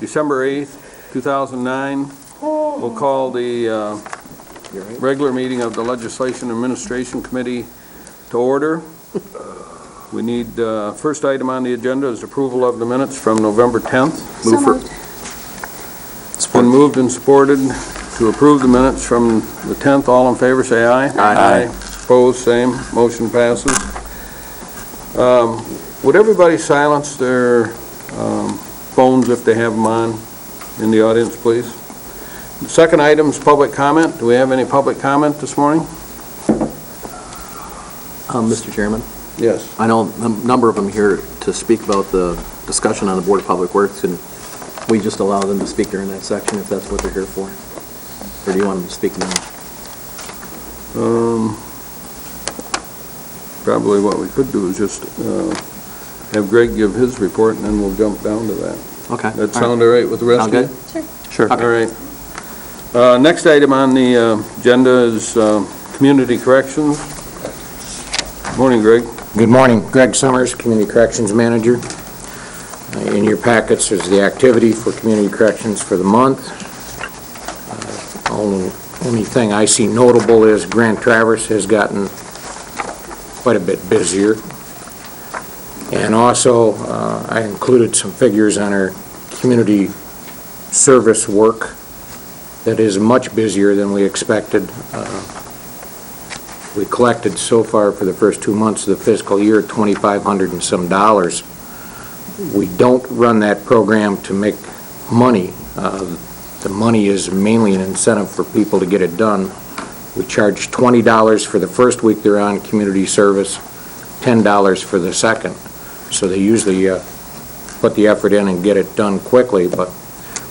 December 8th, 2009. We'll call the regular meeting of the Legislation Administration Committee to order. We need, first item on the agenda is approval of the minutes from November 10th. So moved. It's been moved and supported to approve the minutes from the 10th. All in favor, say aye. Aye. Opposed, same. Motion passes. Would everybody silence their phones if they have them on in the audience, please? The second item is public comment. Do we have any public comment this morning? Mr. Chairman, Yes. I know a number of them here to speak about the discussion on the Board of Public Works, and we just allow them to speak during that section if that's what they're here for. Or do you want them to speak now? Probably what we could do is just have Greg give his report, and then we'll jump down to that. Okay. That sound all right with the rest Sound of you? good? Sure. Sure. All right. Next item on the agenda is community corrections. Morning, Greg. Good morning. Greg Summers, Community Corrections Manager. In your packets is the activity for Community Corrections for the month. Only thing I see notable is Grand Traverse has gotten quite a bit busier. And also, I included some figures on our community service work that is much busier than we expected. We collected so far for the first 2 months of the fiscal year $2,500 and some dollars. We don't run that program to make money. The money is mainly an incentive for people to get it done. We charge $20 for the first week they're on community service, $10 for the second. So they usually put the effort in and get it done quickly, but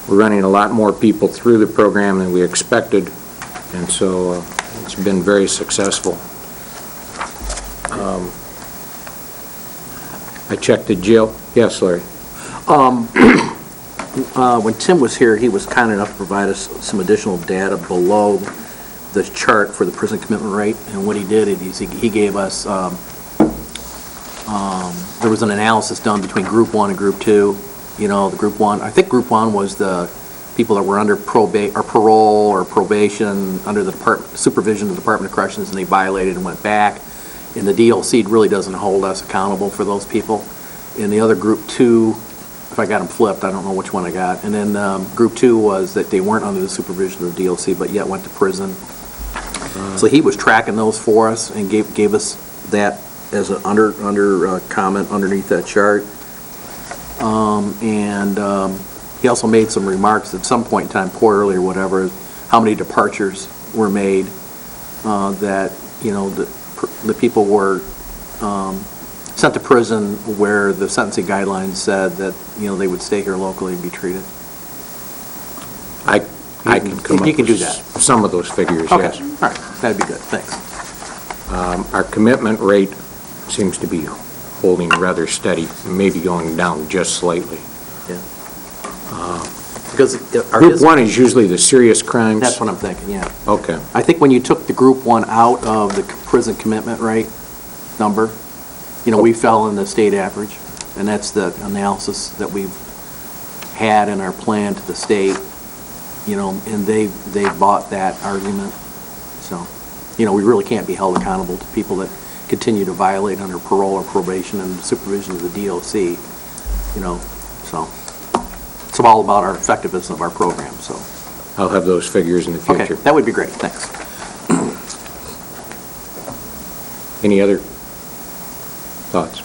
we're running a lot more people through the program than we expected, and so it's been very successful. I checked the jail. Yes, Larry? When Tim was here, he was kind enough to provide us some additional data below the chart for the prison commitment rate, and what he did is he gave us, there was an analysis done between Group 1 and Group 2. You know, the Group 1, I think Group 1 was the people that were under parole or probation under the supervision of the Department of Corrections, and they violated and went back. And the DLC really doesn't hold us accountable for those people. In the other Group 2, if I got them flipped, I don't know which one I got. And then Group 2 was that they weren't under the supervision of the DLC, but yet went to prison. So he was tracking those for us and gave us that as an under comment underneath that chart. He also made some remarks at some point in time, quarterly or whatever, how many departures were made, that, you know, the people were sent to prison where the sentencing guidelines said that, you know, they would stay here locally and be treated. I can come up You can do with that. some of those figures, Okay, yes. all right, that'd be good, thanks. Our commitment rate seems to be holding rather steady, maybe going down just slightly. Because Group 1 is usually the serious crimes? That's what I'm thinking, yeah. Okay. I think when you took the Group 1 out of the prison commitment rate number, you know, we fell in the state average, and that's the analysis that we've had in our plan to the state, you know, and they bought that argument. So, you know, we really can't be held accountable to people that continue to violate under parole or probation and supervision of the DOC, you know, so it's all about our effectiveness of our program, so. I'll have those figures in the future. Okay, that would be great, thanks. Any other thoughts?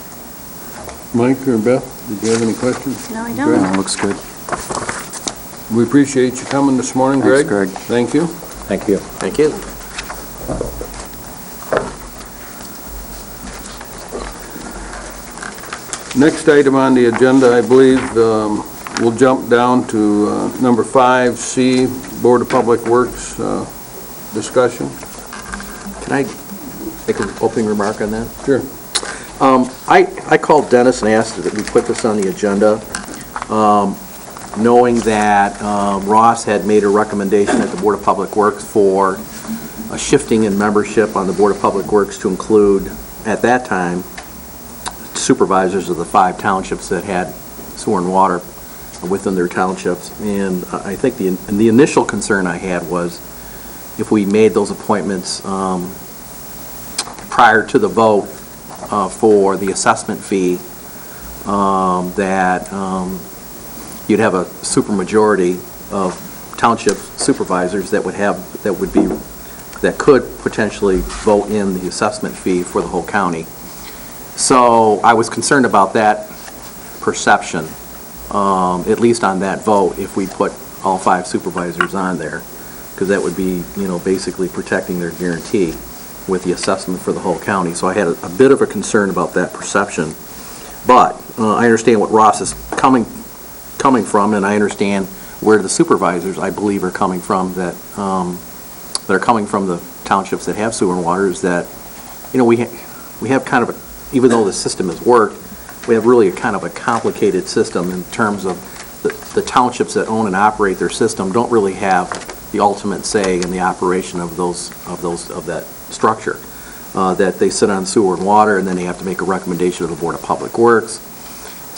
Mike or Beth, did you have any questions? No, I Greg? don't. Looks good. We appreciate you coming this morning, Greg. Greg. Thank you. Thank you. Thank you. Next item on the agenda, I believe, we'll jump down to number 5C, Board of Public Works discussion. Can I make an opening remark on that? Sure. I called Dennis and asked that we put this on the agenda, knowing that Ross had made a recommendation at the Board of Public Works for a shifting in membership on the Board of Public Works to include, at that time, supervisors of the 5 townships that had sewer and water within their townships. And I think the initial concern I had was if we made those appointments prior to the vote for the assessment fee, that you'd have a supermajority of township supervisors that could potentially vote in the assessment fee for the whole county. So I was concerned about that perception, at least on that vote, if we put all 5 supervisors on there, because that would be, basically protecting their guarantee with the assessment for the whole county. So I had a bit of a concern about that perception. But I understand what Ross is coming from, and I understand where the supervisors, I believe, are coming from, that are coming from the townships that have sewer and water, is that, we have kind of even though the system has worked, we have really a kind of a complicated system in terms of the townships that own and operate their system don't really have the ultimate say in the operation of that structure. That they sit on sewer and water, and then they have to make a recommendation to the Board of Public Works.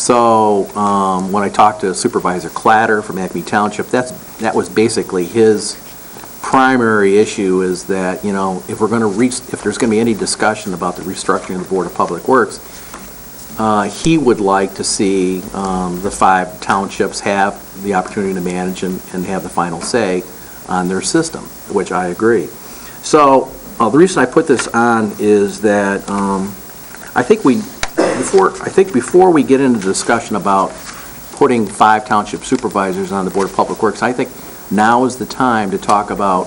So when I talked to Supervisor Clatter from Acme Township, that was basically his primary issue, is that, if there's going to be any discussion about the restructuring of the Board of Public Works, he would like to see the 5 townships have the opportunity to manage and have the final say on their system, which I agree. So the reason I put this on is that I think before we get into the discussion about putting 5 township supervisors on the Board of Public Works, I think now is the time to talk about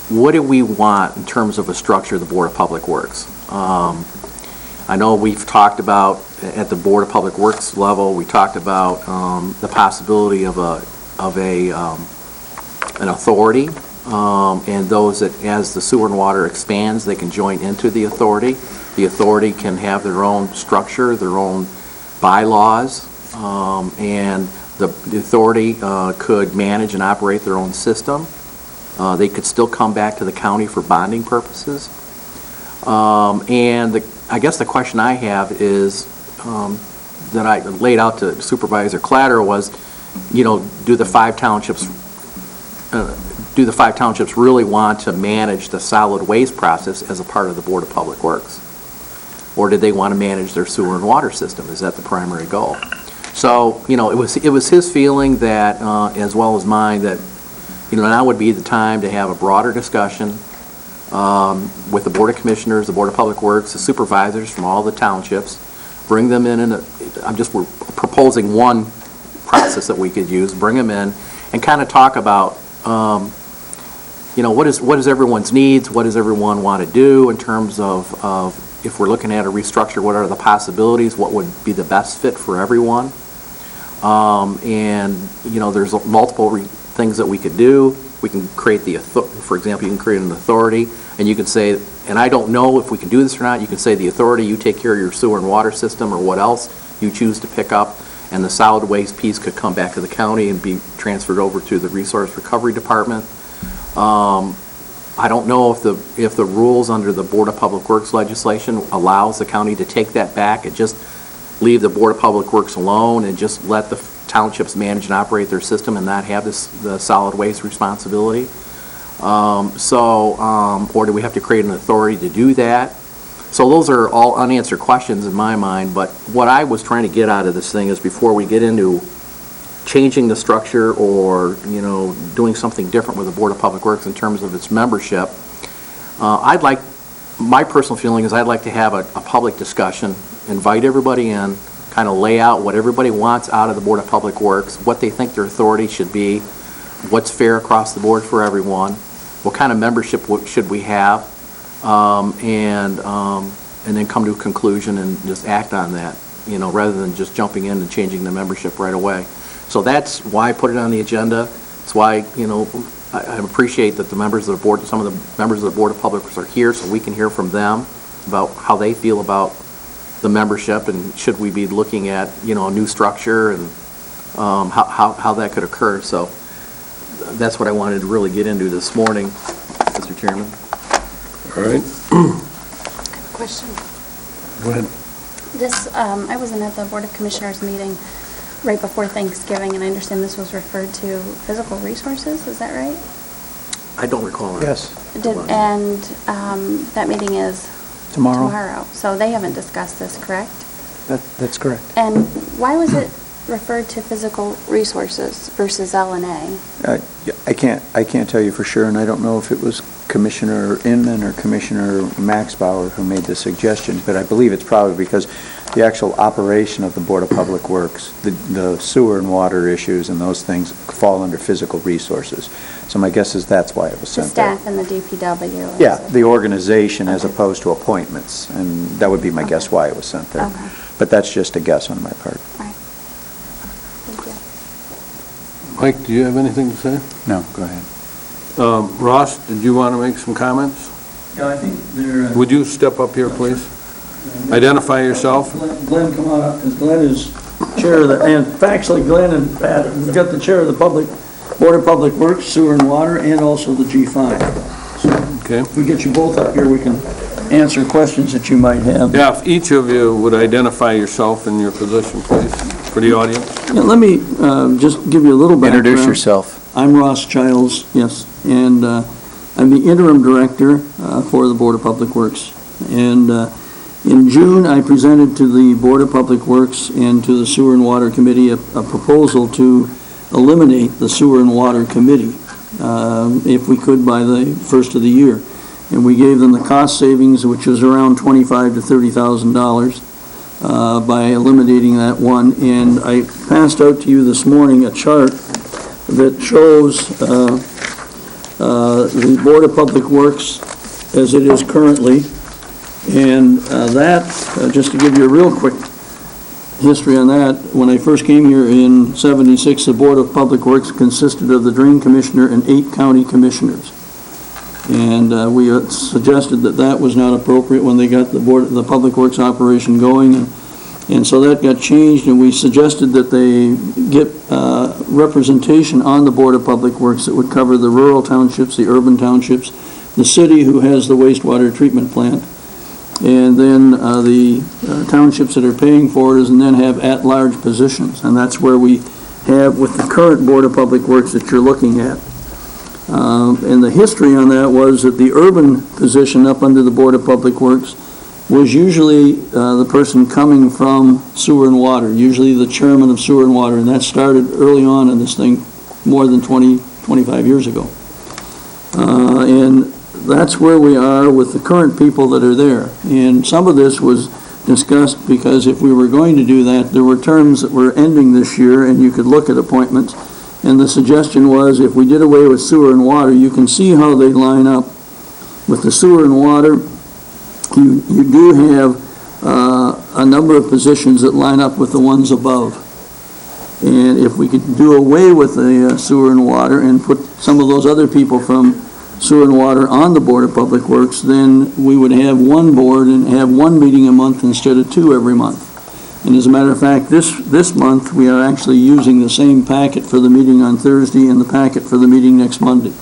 what do we want in terms of a structure of the Board of Public Works. I know we've talked about, at the Board of Public Works level, we talked about the possibility of an authority, and those that, as the sewer and water expands, they can join into the authority. The authority can have their own structure, their own bylaws, and the authority could manage and operate their own system. They could still come back to the county for bonding purposes. And I guess the question I have is, that I laid out to Supervisor Clatter was, do the 5 townships really want to manage the solid waste process as a part of the Board of Public Works? Or did they want to manage their sewer and water system? Is that the primary goal? So, it was his feeling that, as well as mine, that, now would be the time to have a broader discussion with the Board of Commissioners, the Board of Public Works, the supervisors from all the townships, bring them in, we're proposing one process that we could use, bring them in, and kind of talk about, what is everyone's needs, what does everyone want to do in terms of if we're looking at a restructure, what are the possibilities, what would be the best fit for everyone. And, there's multiple things that we could do. We can create for example, you can create an authority, and you can say, and I don't know if we can do this or not, you can say the authority, you take care of your sewer and water system or what else you choose to pick up, and the solid waste piece could come back to the county and be transferred over to the Resource Recovery Department. I don't know if the rules under the Board of Public Works legislation allows the county to take that back and just leave the Board of Public Works alone and just let the townships manage and operate their system and not have the solid waste responsibility. Or do we have to create an authority to do that? So those are all unanswered questions in my mind, but what I was trying to get out of this thing is, before we get into changing the structure or, doing something different with the Board of Public Works in terms of its membership, my personal feeling is I'd like to have a public discussion, invite everybody in, kind of lay out what everybody wants out of the Board of Public Works, what they think their authority should be, what's fair across the board for everyone, what kind of membership should we have, and then come to a conclusion and just act on that, rather than just jumping in and changing the membership right away. So that's why I put it on the agenda. It's why, I appreciate that the members of the board, some of the members of the Board of Public Works are here, so we can hear from them about how they feel about the membership, and should we be looking at, a new structure, and how that could occur. So that's what I wanted to really get into this morning, Mr. Chairman. All right. Question. Go ahead. I wasn't at the Board of Commissioners meeting, right before Thanksgiving, and I understand this was referred to physical resources, is that right? I don't recall it. Yes, And that meeting is tomorrow. tomorrow, so they haven't discussed this, correct? That's correct. And why was it referred to physical resources versus L&A? I can't tell you for sure, and I don't know if it was Commissioner Inman or Commissioner Maxbauer who made the suggestion, but I believe it's probably because the actual operation of the Board of Public Works, the sewer and water issues and those things fall under physical resources. So my guess is that's why it was The sent there. staff and the DPW? Yeah, is it? the organization as Okay. opposed to appointments, and that would be my guess why it was sent there. Okay. But that's just a guess on my part. All right. Thank you. Mike, do you have anything to say? No, go ahead. Ross, did you want to make some comments? Yeah, I think they're... Would you step up here, please? Identify yourself. Glenn, come on up, because Glenn is chair of the, and actually Glenn and Pat, we've got the chair of the Board of Public Works, Sewer and Water, and also the G5. Okay. If we get you both up here, we can answer questions that you might have. Yeah, if each of you would identify yourself and your position, please, for the audience. Yeah, let me just give you a little background. Introduce yourself. I'm Ross Childs, yes, and I'm the interim director for the Board of Public Works. And in June, I presented to the Board of Public Works and to the Sewer and Water Committee a proposal to eliminate the Sewer and Water Committee, if we could, by the first of the year. And we gave them the cost savings, which was around $25,000 to $30,000 by eliminating that one. And I passed out to you this morning a chart that shows the Board of Public Works as it is currently. And just to give you a real quick history on that, when I first came here in '76, the Board of Public Works consisted of the Drain Commissioner and 8 county commissioners. And we suggested that that was not appropriate when they got the Public Works operation going. And so that got changed, and we suggested that they get representation on the Board of Public Works that would cover the rural townships, the urban townships, the city who has the wastewater treatment plant, and then the townships that are paying for it, and then have at-large positions. And that's where we have with the current Board of Public Works that you're looking at. And the history on that was that the urban position up under the Board of Public Works was usually the person coming from Sewer and Water, usually the chairman of Sewer and Water, and that started early on in this thing, more than 25 years ago. And that's where we are with the current people that are there. And some of this was discussed because if we were going to do that, there were terms that were ending this year, and you could look at appointments. And the suggestion was if we did away with Sewer and Water, you can see how they line up. With the Sewer and Water, you do have a number of positions that line up with the ones above. And if we could do away with the Sewer and Water and put some of those other people from Sewer and Water on the Board of Public Works, then we would have one board and have one meeting a month instead of 2 every month. And as a matter of fact, this month, we are actually using the same packet for the meeting on Thursday and the packet for the meeting next Monday.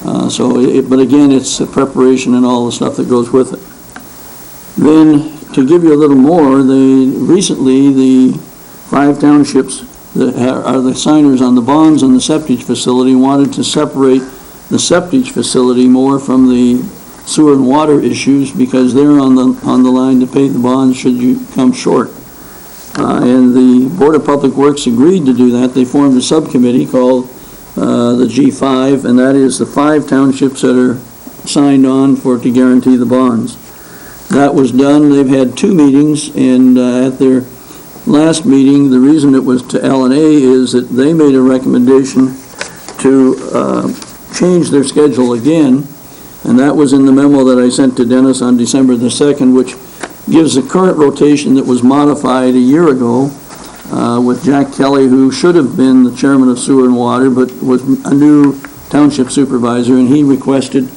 But again, it's a preparation and all the stuff that goes with it. Then, to give you a little more, recently the 5 townships that are the signers on the bonds on the septic facility wanted to separate the septic facility more from the sewer and water issues because they're on the line to pay the bonds should you come short. And the Board of Public Works agreed to do that. They formed a subcommittee called the G5, and that is the 5 townships that are signed on to guarantee the bonds. That was done. They've had 2 meetings, and at their last meeting, the reason it was to L&A is that they made a recommendation to change their schedule again, and that was in the memo that I sent to Dennis on December the 2nd, which gives the current rotation that was modified a year ago with Jack Kelly, who should have been the chairman of Sewer and Water, but was a new township supervisor, and he requested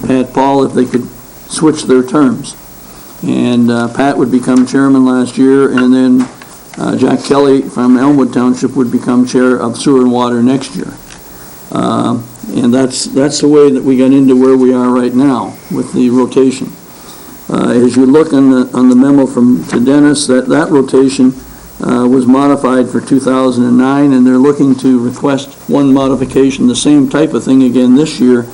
Pat Paul if they could switch their terms. And Pat would become chairman last year, and then Jack Kelly from Elmwood Township would become chair of Sewer and Water next year. And that's the way that we got into where we are right now with the rotation. As you look on the memo to Dennis, that rotation was modified for 2009, and they're looking to request one modification, the same type of thing again this year,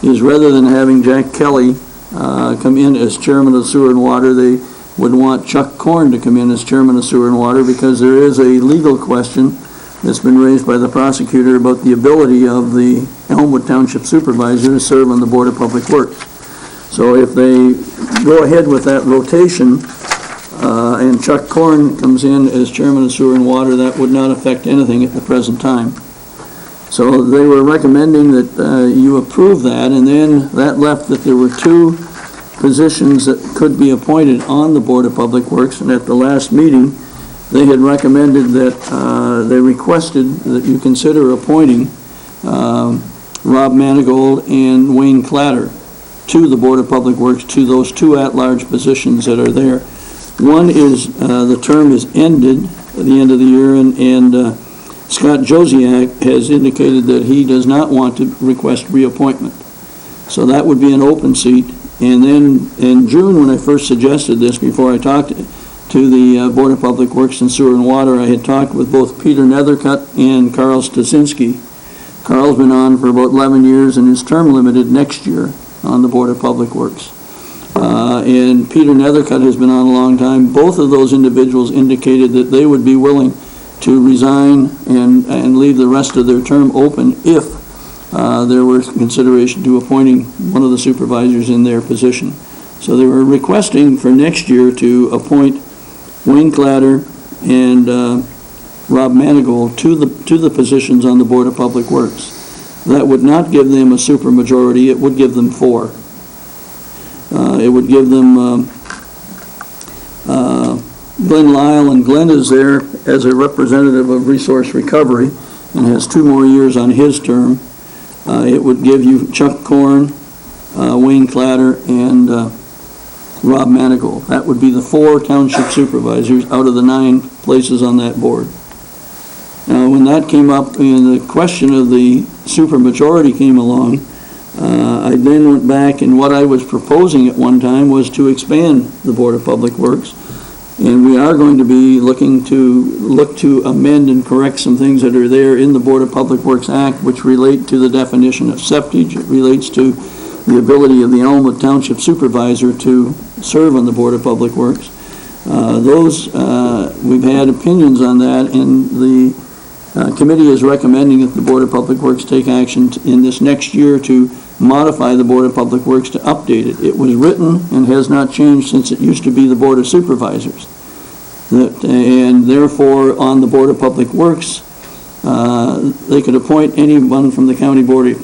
is rather than having Jack Kelly come in as chairman of Sewer and Water, they would want Chuck Korn to come in as chairman of Sewer and Water, because there is a legal question that's been raised by the prosecutor about the ability of the Elmwood Township Supervisor to serve on the Board of Public Works. So if they go ahead with that rotation, and Chuck Korn comes in as chairman of Sewer and Water, that would not affect anything at the present time. So they were recommending that you approve that, and then that left that there were two positions that could be appointed on the Board of Public Works, and at the last meeting, they had recommended that, they requested that you consider appointing Rob Manigold and Wayne Clatter to the Board of Public Works, to those two at-large positions that are there. One is, the term is ended at the end of the year, and Scott Josiak has indicated that he does not want to request reappointment. So that would be an open seat. And then in June, when I first suggested this, before I talked to the Board of Public Works and Sewer and Water, I had talked with both Peter Nethercutt and Carl Stasinski. Carl's been on for about 11 years and is term limited next year on the Board of Public Works. And Peter Nethercutt has been on a long time. Both of those individuals indicated that they would be willing to resign and leave the rest of their term open if there were consideration to appointing one of the supervisors in their position. So they were requesting for next year to appoint Wayne Clatter and Rob Manigold to the positions on the Board of Public Works. That would not give them a supermajority. It would give them 4. It would give them Glenn Lyle, and Glenn is there as a representative of Resource Recovery and has 2 more years on his term. It would give you Chuck Korn, Wayne Clatter, and Rob Manigold. That would be the 4 township supervisors out of the 9 places on that board. Now, when that came up and the question of the supermajority came along, I then went back, and what I was proposing at one time was to expand the Board of Public Works. And we are going to be look to amend and correct some things that are there in the Board of Public Works Act, which relate to the definition of septage. It relates to the ability of the Elmwood Township Supervisor to serve on the Board of Public Works. We've had opinions on that, and the committee is recommending that the Board of Public Works take action in this next year to modify the Board of Public Works to update it. It was written and has not changed since it used to be the Board of Supervisors. And therefore, on the Board of Public Works, they could appoint anyone from the County Board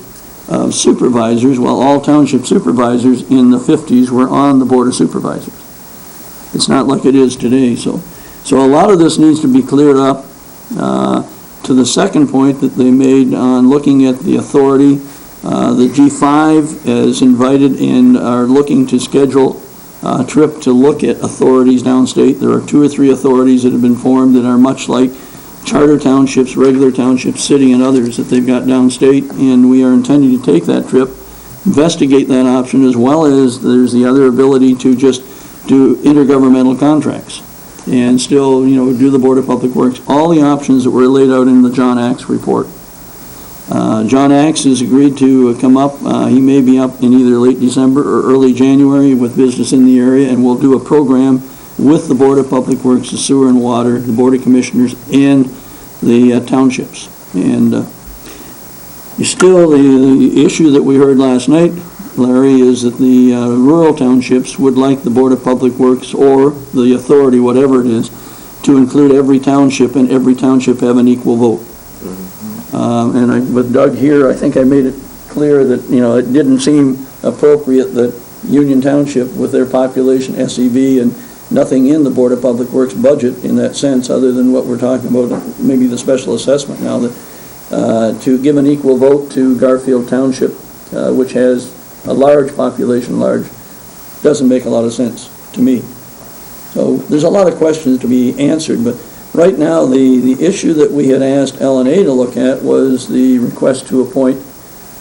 of Supervisors, while all township supervisors in the 50s were on the Board of Supervisors. It's not like it is today. So a lot of this needs to be cleared up. To the second point that they made on looking at the authority, the G5 is invited and are looking to schedule a trip to look at authorities downstate. There are 2 or 3 authorities that have been formed that are much like charter townships, regular townships, city, and others that they've got downstate, and we are intending to take that trip, investigate that option, as well as there's the other ability to just do intergovernmental contracts and still, do the Board of Public Works. All the options that were laid out in the John Axe report. John Axe has agreed to come up. He may be up in either late December or early January with business in the area, and we'll do a program with the Board of Public Works, the Sewer and Water, the Board of Commissioners, and the townships. And still, the issue that we heard last night, Larry, is that the rural townships would like the Board of Public Works or the authority, whatever it is, to include every township and every township have an equal vote. With Doug here, I think I made it clear that, it didn't seem appropriate that Union Township, with their population, SEV, and nothing in the Board of Public Works budget in that sense, other than what we're talking about, maybe the special assessment now, that to give an equal vote to Garfield Township, which has a large population, doesn't make a lot of sense to me. So there's a lot of questions to be answered, but right now the issue that we had asked LNA to look at was the request to appoint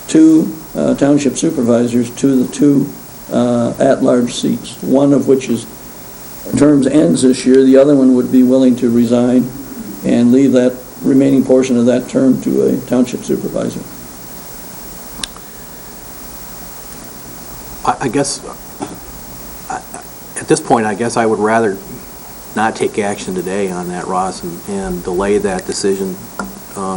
2 township supervisors to the 2 at-large seats, one of which is terms ends this year, the other one would be willing to resign and leave that remaining portion of that term to a township supervisor. I guess, at this point, I guess I would rather not take action today on that, Ross, and delay that decision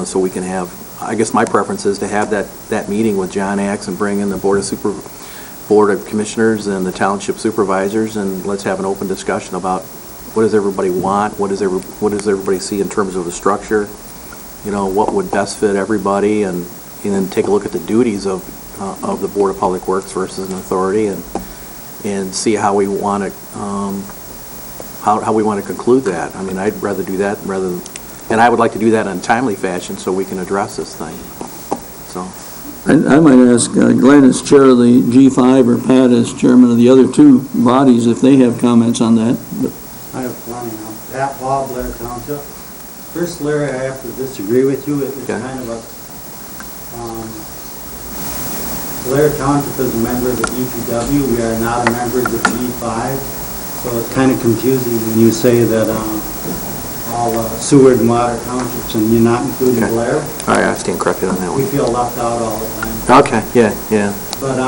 so we can have, I guess my preference is to have that meeting with John Axe and bring in the Board of Commissioners and the township supervisors, and let's have an open discussion about what does everybody want, what does everybody see in terms of the structure, what would best fit everybody, and then take a look at the duties of the Board of Public Works versus an authority, and see how we want to how we want to conclude that. I mean, I'd rather do that and I would like to do that in a timely fashion so we can address this thing. So. I might ask Glenn as chair of the G5 or Pat as chairman of the other two bodies if they have comments on that. But I have plenty now. Pat Bob, Blair Township. First, Larry, I have to disagree with you. It's Okay. kind of a, Blair Township is a member of the DPW. We are not a member of the G5. So it's kind of confusing when you say that all Seward and Water Townships, and you're not including Okay. Blair. All right, I stand corrected on that We one. feel left out all the time. Okay, yeah. But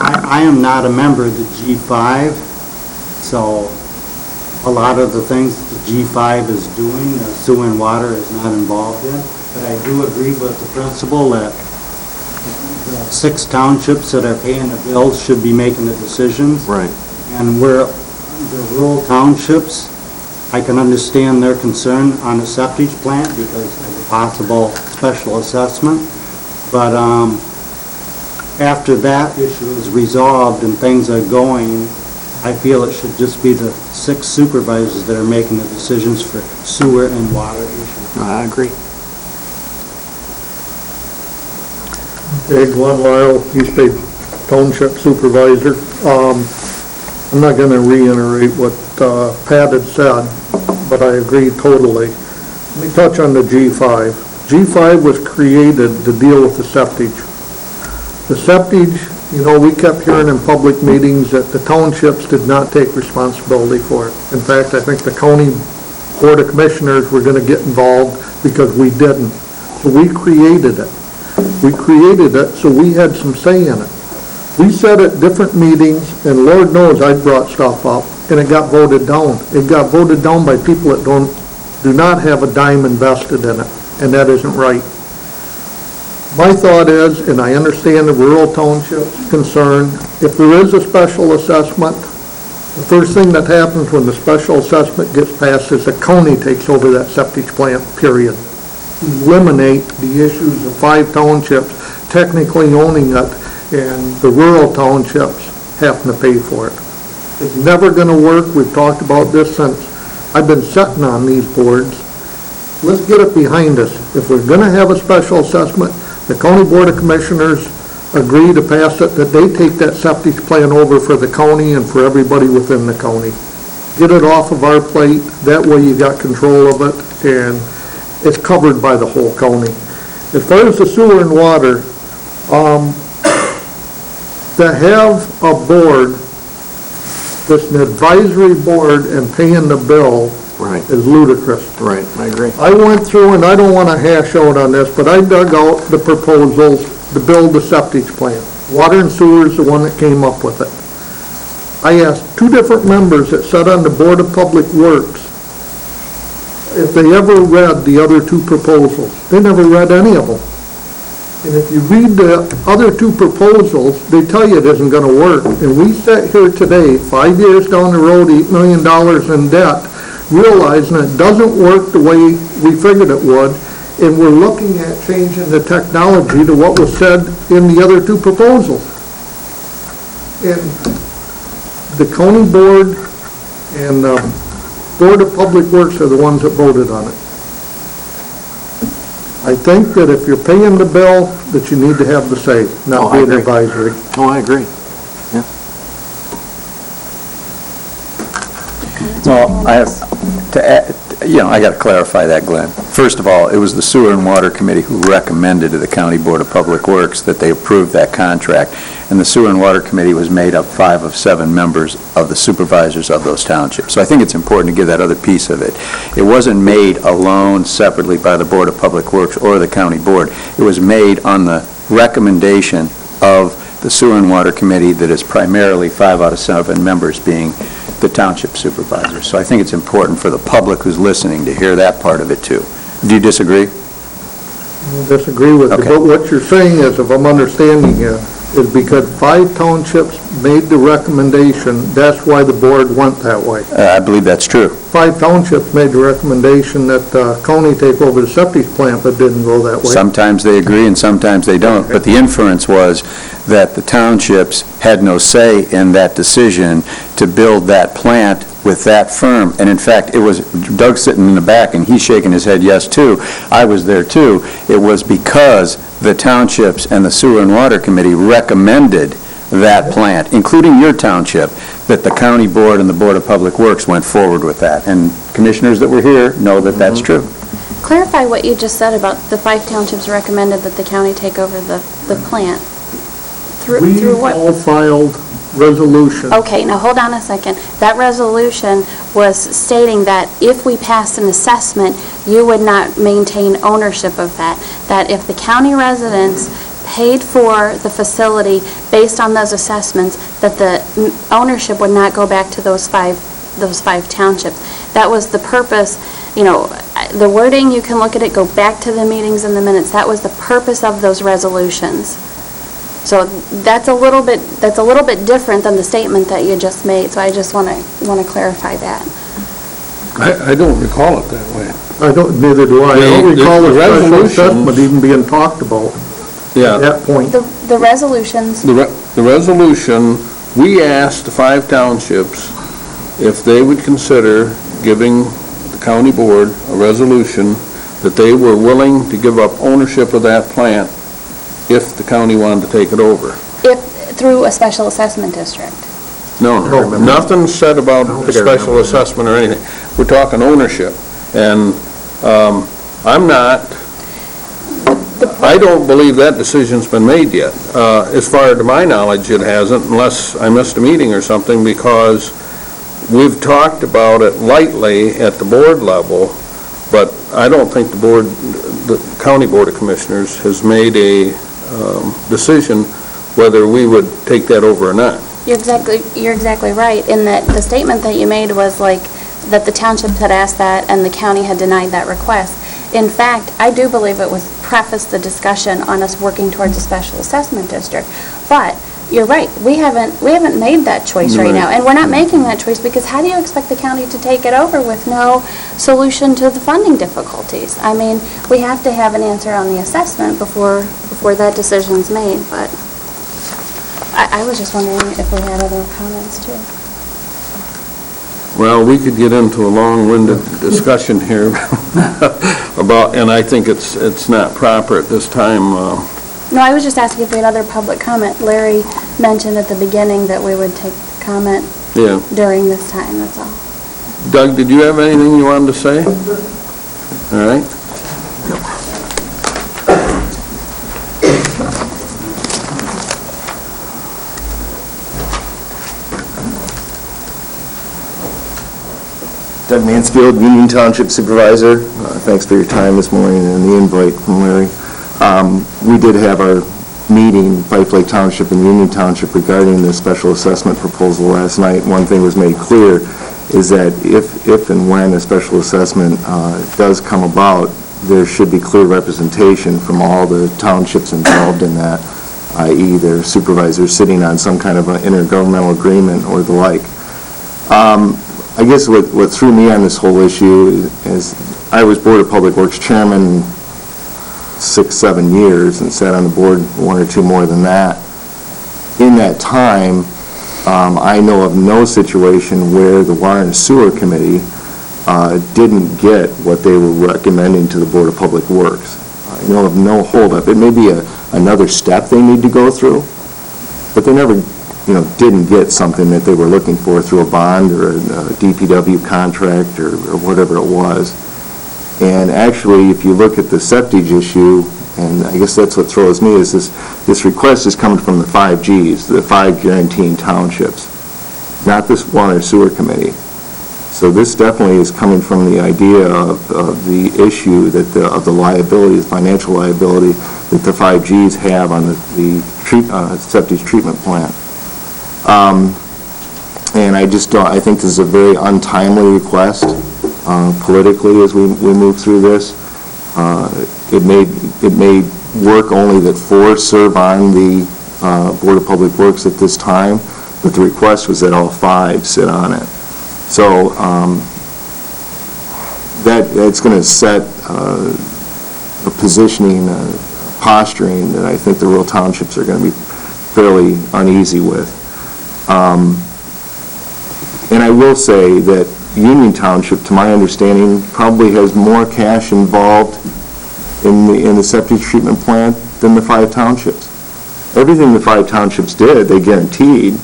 I am not a member of the G5, so a lot of the things the G5 is doing, Sewer and Water is not involved in. But I do agree with the principle that the 6 townships that are paying the bills should be making the decisions. Right. And where the rural townships, I can understand their concern on a septic plant because of a possible special assessment. But after that issue is resolved and things are going, I feel it should just be the 6 supervisors that are making the decisions for sewer and water issues. I agree. Okay, Glenn Lyle, East Bay Township Supervisor. I'm not going to reiterate what Pat had said, but I agree totally. Let me touch on the G5. G5 was created to deal with the septage. The septage, we kept hearing in public meetings that the townships did not take responsibility for it. In fact, I think the county Board of Commissioners were going to get involved because we didn't. So we created it. We created it so we had some say in it. We said at different meetings, and Lord knows I brought stuff up, and it got voted down. It got voted down by people that do not have a dime invested in it, and that isn't right. My thought is, and I understand the rural township's concern, if there is a special assessment, the first thing that happens when the special assessment gets passed is the county takes over that septic plant, period. Eliminate the issues of 5 townships technically owning it and the rural townships having to pay for it. It's never going to work. We've talked about this since I've been sitting on these boards. Let's get it behind us. If we're going to have a special assessment, the County Board of Commissioners agree to pass it, that they take that septic plan over for the county and for everybody within the county. Get it off of our plate. That way you got control of it, and it's covered by the whole county. As far as the sewer and water, to have a board that's an advisory board and paying the bill Right. is ludicrous. Right, I agree. I went through, and I don't want to hash out on this, but I dug out the proposals to build the septic plant. Water and Sewer is the one that came up with it. I asked 2 different members that sat on the Board of Public Works if they ever read the other 2 proposals. They never read any of them. And if you read the other 2 proposals, they tell you it isn't going to work. And we sat here today, 5 years down the road, $8 million in debt, realizing it doesn't work the way we figured it would, and we're looking at changing the technology to what was said in the other 2 proposals. And the county board and the Board of Public Works are the ones that voted on it. I think that if you're paying the bill, that you need to have the say, not I be an agree. advisory. Oh, I agree. Well, I have to I got to clarify that, Glenn. First of all, it was the Sewer and Water Committee who recommended to the County Board of Public Works that they approve that contract, and the Sewer and Water Committee was made up 5 of 7 members of the supervisors of those townships. So I think it's important to give that other piece of it. It wasn't made alone, separately by the Board of Public Works or the County Board. It was made on the recommendation of the Sewer and Water Committee that is primarily 5 out of 7 members being the township supervisors. So I think it's important for the public who's listening to hear that part of it too. Do you disagree? I disagree with you, Okay. but what you're saying is, if I'm understanding you, is because 5 townships made the recommendation, that's why the board went that way. I believe that's true. 5 townships made the recommendation that county take over the septic plant, but didn't go that way. Sometimes they agree and sometimes they don't, but the inference was that the townships had no say in that decision to build that plant with that firm. And in fact, it was, Doug's sitting in the back and he's shaking his head yes too. I was there too. It was because the townships and the Sewer and Water Committee recommended that plant, including your township, that the County Board and the Board of Public Works went forward with that. And commissioners that were here know that that's true. Clarify what you just said about the 5 townships recommended that the county take over the plant. Through what? We all filed resolution. Okay, now hold on a second. That resolution was stating that if we passed an assessment, you would not maintain ownership of that. That if the county residents paid for the facility based on those assessments, that the ownership would not go back to those five townships. That was the purpose, the wording, you can look at it, go back to the meetings and the minutes. That was the purpose of those resolutions. So that's a little bit different than the statement that you just made, so I just want to clarify that. I don't recall it that way. Neither do I. I don't recall the special resolutions- assessment even being talked about Yeah. at that point. The resolutions, The resolution, we asked the 5 townships if they would consider giving the county board a resolution that they were willing to give up ownership of that plant if the county wanted to take it over. through a special assessment district. No, nothing said about a special assessment or anything. We're talking ownership. And I don't believe that decision's been made yet. As far to my knowledge, it hasn't, unless I missed a meeting or something, because we've talked about it lightly at the board level, but I don't think the County Board of Commissioners has made a decision whether we would take that over or not. You're exactly right, in that the statement that you made was like, that the township had asked that and the county had denied that request. In fact, I do believe it was prefaced the discussion on us working towards a special assessment district. But you're right, we haven't made that choice right now, and we're not making that choice because how do you expect the county to take it over with no solution to the funding difficulties? I mean, we have to have an answer on the assessment before that decision's made, but I was just wondering if we had other comments too. Well, we could get into a long-winded discussion here about, and I think it's not proper at this time. No, I was just asking if we had other public comment. Larry mentioned at the beginning that we would take comment during this time, that's all. Doug, did you have anything you wanted to say? All right. Doug Mansfield, Union Township Supervisor. Thanks for your time this morning and the invite from Larry. We did have our meeting, Fife Lake Township and Union Township, regarding the special assessment proposal last night. One thing was made clear is that if and when a special assessment does come about, there should be clear representation from all the townships involved in that, i.e. their supervisors sitting on some kind of an intergovernmental agreement or the like. I guess what threw me on this whole issue is I was Board of Public Works Chairman 6-7 years and sat on the board 1 or 2 more than that. In that time, I know of no situation where the Water and Sewer Committee didn't get what they were recommending to the Board of Public Works. I know of no holdup. It may be another step they need to go through, but they never didn't get something that they were looking for through a bond or a DPW contract or whatever it was. And actually, if you look at the septage issue, and I guess that's what throws me, is this request is coming from the 5 Gs, the 5 guaranteeing townships, not this water sewer committee. So this definitely is coming from the idea of the issue of the liability, the financial liability that the 5 Gs have on the septic treatment plant. And I think this is a very untimely request politically as we move through this. It may work only that 4 serve on the Board of Public Works at this time, but the request was that all 5 sit on it. So that's going to set a positioning, posturing that I think the rural townships are going to be fairly uneasy with. And I will say that Union Township, to my understanding, probably has more cash involved in the septic treatment plant than the 5 townships. Everything the 5 townships did, they guaranteed,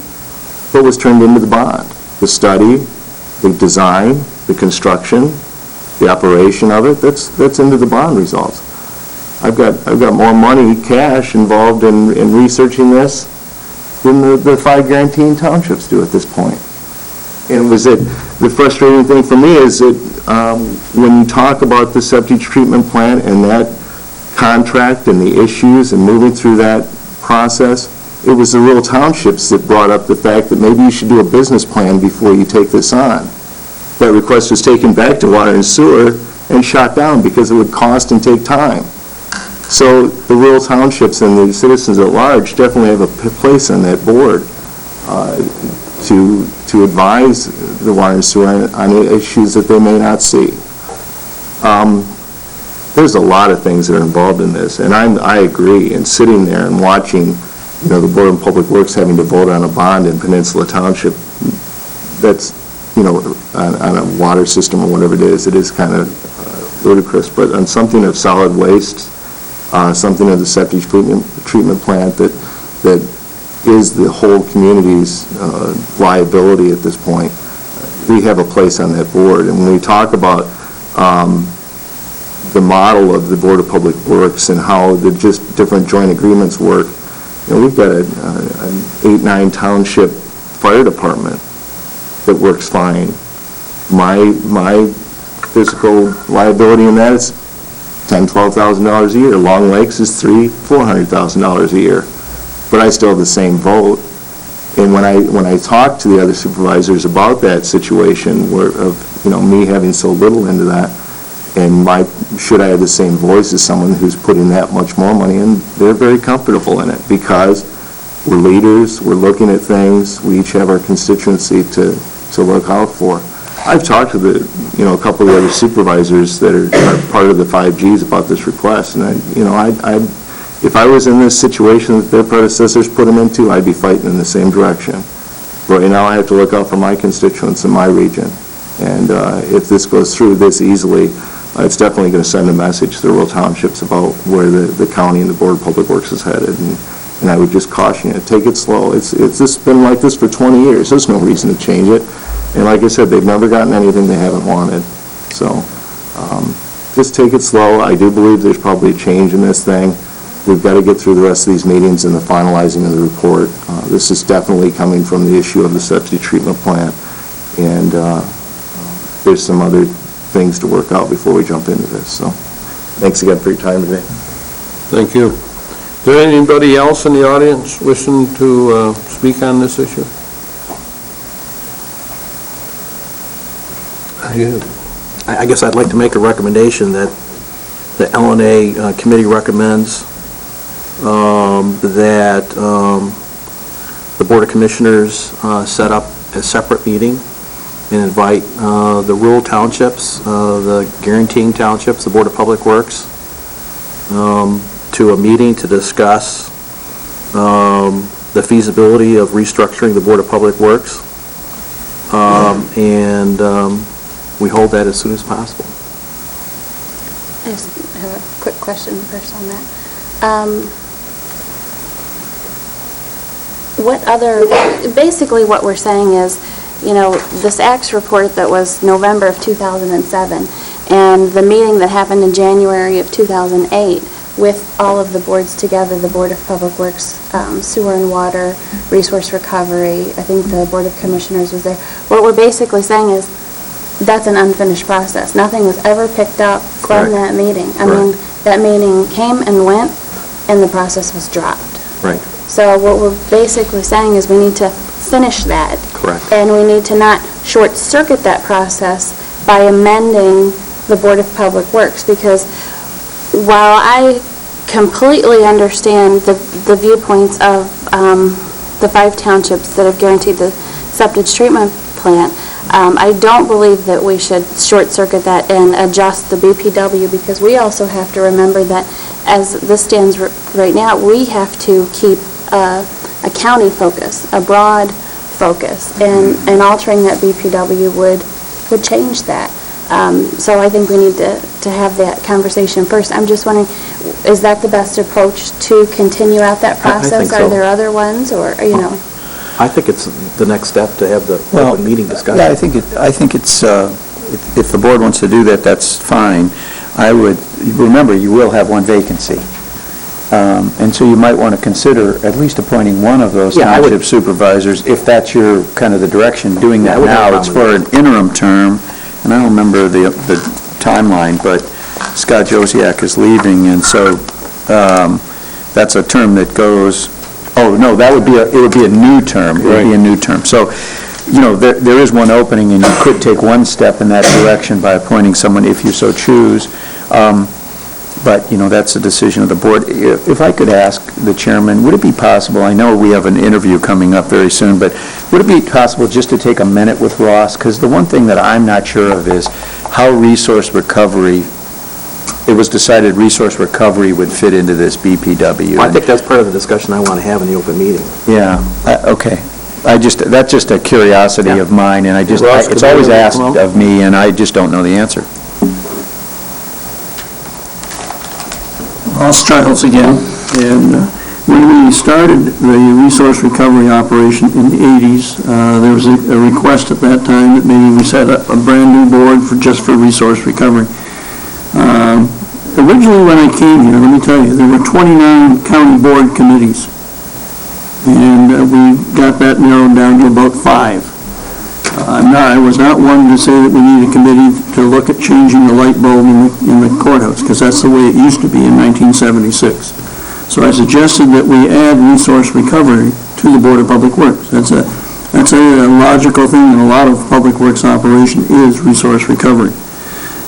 but was turned into the bond. The study, the design, the construction, the operation of it, that's into the bond results. I've got more money, cash, involved in researching this than the 5 guaranteeing townships do at this point. And the frustrating thing for me is that when you talk about the septic treatment plant and that contract and the issues and moving through that process, it was the rural townships that brought up the fact that maybe you should do a business plan before you take this on. That request was taken back to Water and Sewer and shot down because it would cost and take time. So the rural townships and the citizens at large definitely have a place on that board to advise the Water and Sewer on issues that they may not see. There's a lot of things that are involved in this, and I agree. And sitting there and watching, the Board of Public Works having to vote on a bond in Peninsula Township, that's, on a water system or whatever it is kind of ludicrous. But on something of solid waste, something of the septic treatment plant that is the whole community's liability at this point, we have a place on that board. And when we talk about the model of the Board of Public Works and how the just different joint agreements work, we've got an 8-9 township fire department that works fine. My physical liability in that is $10,000-$12,000 a year. Long Lakes is $300,000-$400,000 a year. But I still have the same vote. And when I talk to the other supervisors about that situation, of me having so little into that, and should I have the same voice as someone who's putting that much more money in, they're very comfortable in it because we're leaders, we're looking at things, we each have our constituency to look out for. I've talked to a couple of the other supervisors that are part of the 5 Gs about this request, and if I was in this situation that their predecessors put them into, I'd be fighting in the same direction. Right now, I have to look out for my constituents in my region, and if this goes through this easily, it's definitely going to send a message to the rural townships about where the county and the Board of Public Works is headed, and I would just caution you, take it slow. It's just been like this for 20 years. There's no reason to change it, and like I said, they've never gotten anything they haven't wanted, so just take it slow. I do believe there's probably a change in this thing. We've got to get through the rest of these meetings and the finalizing of the report. This is definitely coming from the issue of the septic treatment plant, and there's some other things to work out before we jump into this. So, thanks again for your time today. Thank you. Is there anybody else in the audience wishing to speak on this issue? I guess I'd like to make a recommendation that the LNA committee recommends that the Board of Commissioners set up a separate meeting and invite the rural townships, the guaranteeing townships, the Board of Public Works, to a meeting to discuss the feasibility of restructuring the Board of Public Works, and we hold that as soon as possible. I just have a quick question first on that. what other, basically what we're saying is, this ACTS report that was November of 2007, and the meeting that happened in January of 2008, with all of the boards together, the Board of Public Works, Sewer and Water, Resource Recovery, I think the Board of Commissioners was there. What we're basically saying is, that's an unfinished process. Nothing was ever picked up from that meeting. I mean, that meeting came and went, and the process was dropped. Right. So what we're basically saying is we need to finish that. Correct. And we need to not short-circuit that process by amending the Board of Public Works, because while I completely understand the viewpoints of the 5 townships that have guaranteed the septic treatment plant, I don't believe that we should short-circuit that and adjust the BPW, because we also have to remember that as this stands right now, we have to keep a county focus, a broad focus, and altering that BPW would change that. So I think we need to have that conversation first. I'm just wondering, is that the best approach to continue out that process? I think so. Are there other ones, or, I think it's the next step to have the open meeting discussion. Yeah, I think it's, if the board wants to do that, that's fine. I would, remember, you will have one vacancy. And so you might want to consider at least appointing one of those Yeah, I would- township supervisors, if that's your, kind of the direction, doing Yeah, I that would have now. a It's for an interim term, and I don't remember the timeline, but Scott Josiak is leaving, and so that's a term that goes, no, that would be it would be a new term. It would be a new term. So, there is one opening, and you could take one step in that direction by appointing someone if you so choose. But, that's a decision of the board. If I could ask the chairman, would it be possible, I know we have an interview coming up very soon, but would it be possible just to take a minute with Ross? Because the one thing that I'm not sure of is how resource recovery, it was decided resource recovery would fit into this BPW. I think that's part of the discussion I want to have in the open meeting. Yeah, okay. That's just a curiosity of mine, and it's always asked of me, and I just don't know the answer. Ross Childs again, and when we started the resource recovery operation in the 80s, there was a request at that time that maybe we set up a brand-new board just for resource recovery. Originally, when I came here, let me tell you, there were 29 county board committees, and we got that narrowed down to about 5. I was not one to say that we need a committee to look at changing the light bulb in the courthouse, because that's the way it used to be in 1976. So I suggested that we add resource recovery to the Board of Public Works. That's a logical thing in a lot of public works operation is resource recovery.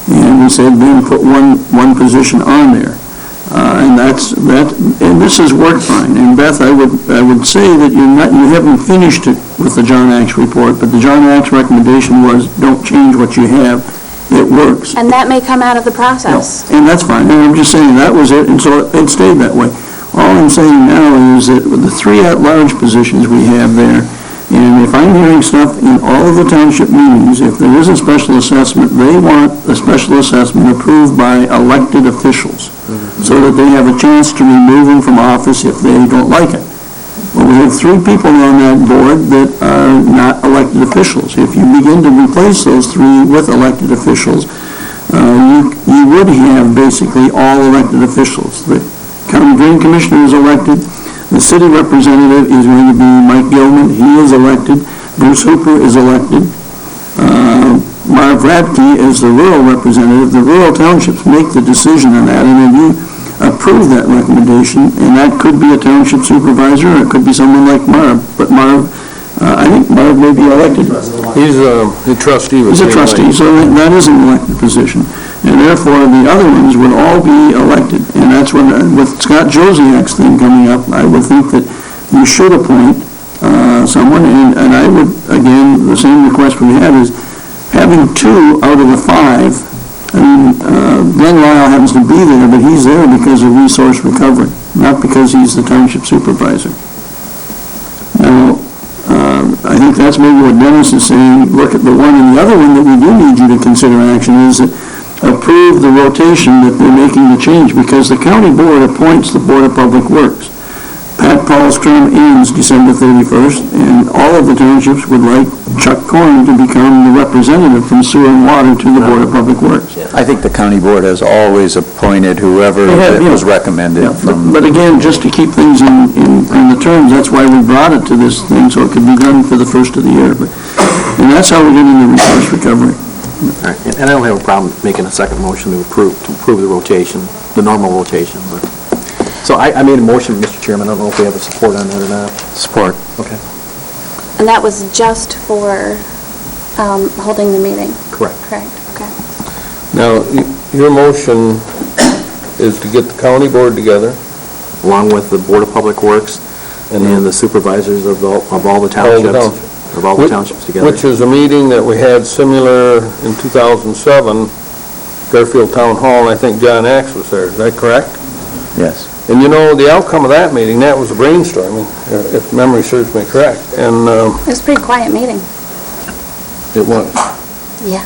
And we said then put one position on there. And this has worked fine. And Beth, I would say that you haven't finished it with the John Axe report, but the John Axe recommendation was don't change what you have. It works. and that may come out of the process. And that's fine. And I'm just saying that was it, and so it stayed that way. All I'm saying now is that with the 3 at-large positions we have there, and if I'm hearing stuff in all of the township meetings, if there is a special assessment, they want the special assessment approved by elected officials, so that they have a chance to remove them from office if they don't like it. Well, we have 3 people on that board that are not elected officials. If you begin to replace those 3 with elected officials, you would have basically all elected officials. The county drain commissioner is elected. The city representative is going to be Mike Gilman. He is elected. Bruce Hooper is elected. Marv Radke is the rural representative. The rural townships make the decision on that, and then you approve that recommendation, and that could be a township supervisor, or it could be someone like Marv. But Marv, I think Marv may be elected. He's a trustee. He's a trustee, so that is an elected position. And therefore, the other ones would all be elected. And that's when, with Scott Josiak's thing coming up, I would think that you should appoint someone. And I would, again, the same request we had is having 2 out of the 5. I mean, Glenn Lyle happens to be there, but he's there because of resource recovery, not because he's the township supervisor. Now, I think that's maybe what Dennis is saying. Look at the one, and the other one that we do need you to consider action is that approve the rotation that they're making the change, because the county board appoints the Board of Public Works. Pat Paul's term ends December 31st, and all of the townships would like Chuck Corn to become the representative from Sewer and Water to the Board of Public Works. I think the county board has always appointed whoever They have, was yeah. recommended Yeah, from. But again, just to keep things in the terms, that's why we brought it to this thing, so it could be done for the first of the year. And that's how we get into resource recovery. All right, and I don't have a problem making a second motion to approve the rotation, the normal rotation, but, so I made a motion, Mr. Chairman, I don't know if we have a support on that or not. Support. Okay. And that was just for holding the meeting? Correct. Correct, okay. Now, your motion is to get the county board together. Along with the Board of Public Works and the supervisors of all the townships together. Which is a meeting that we had similar in 2007, Fairfield Town Hall, and I think John Axe was there. Is that correct? Yes. And you know, the outcome of that meeting, that was a brainstorming, if memory serves me correct. And It was a pretty quiet meeting. it was. Yeah.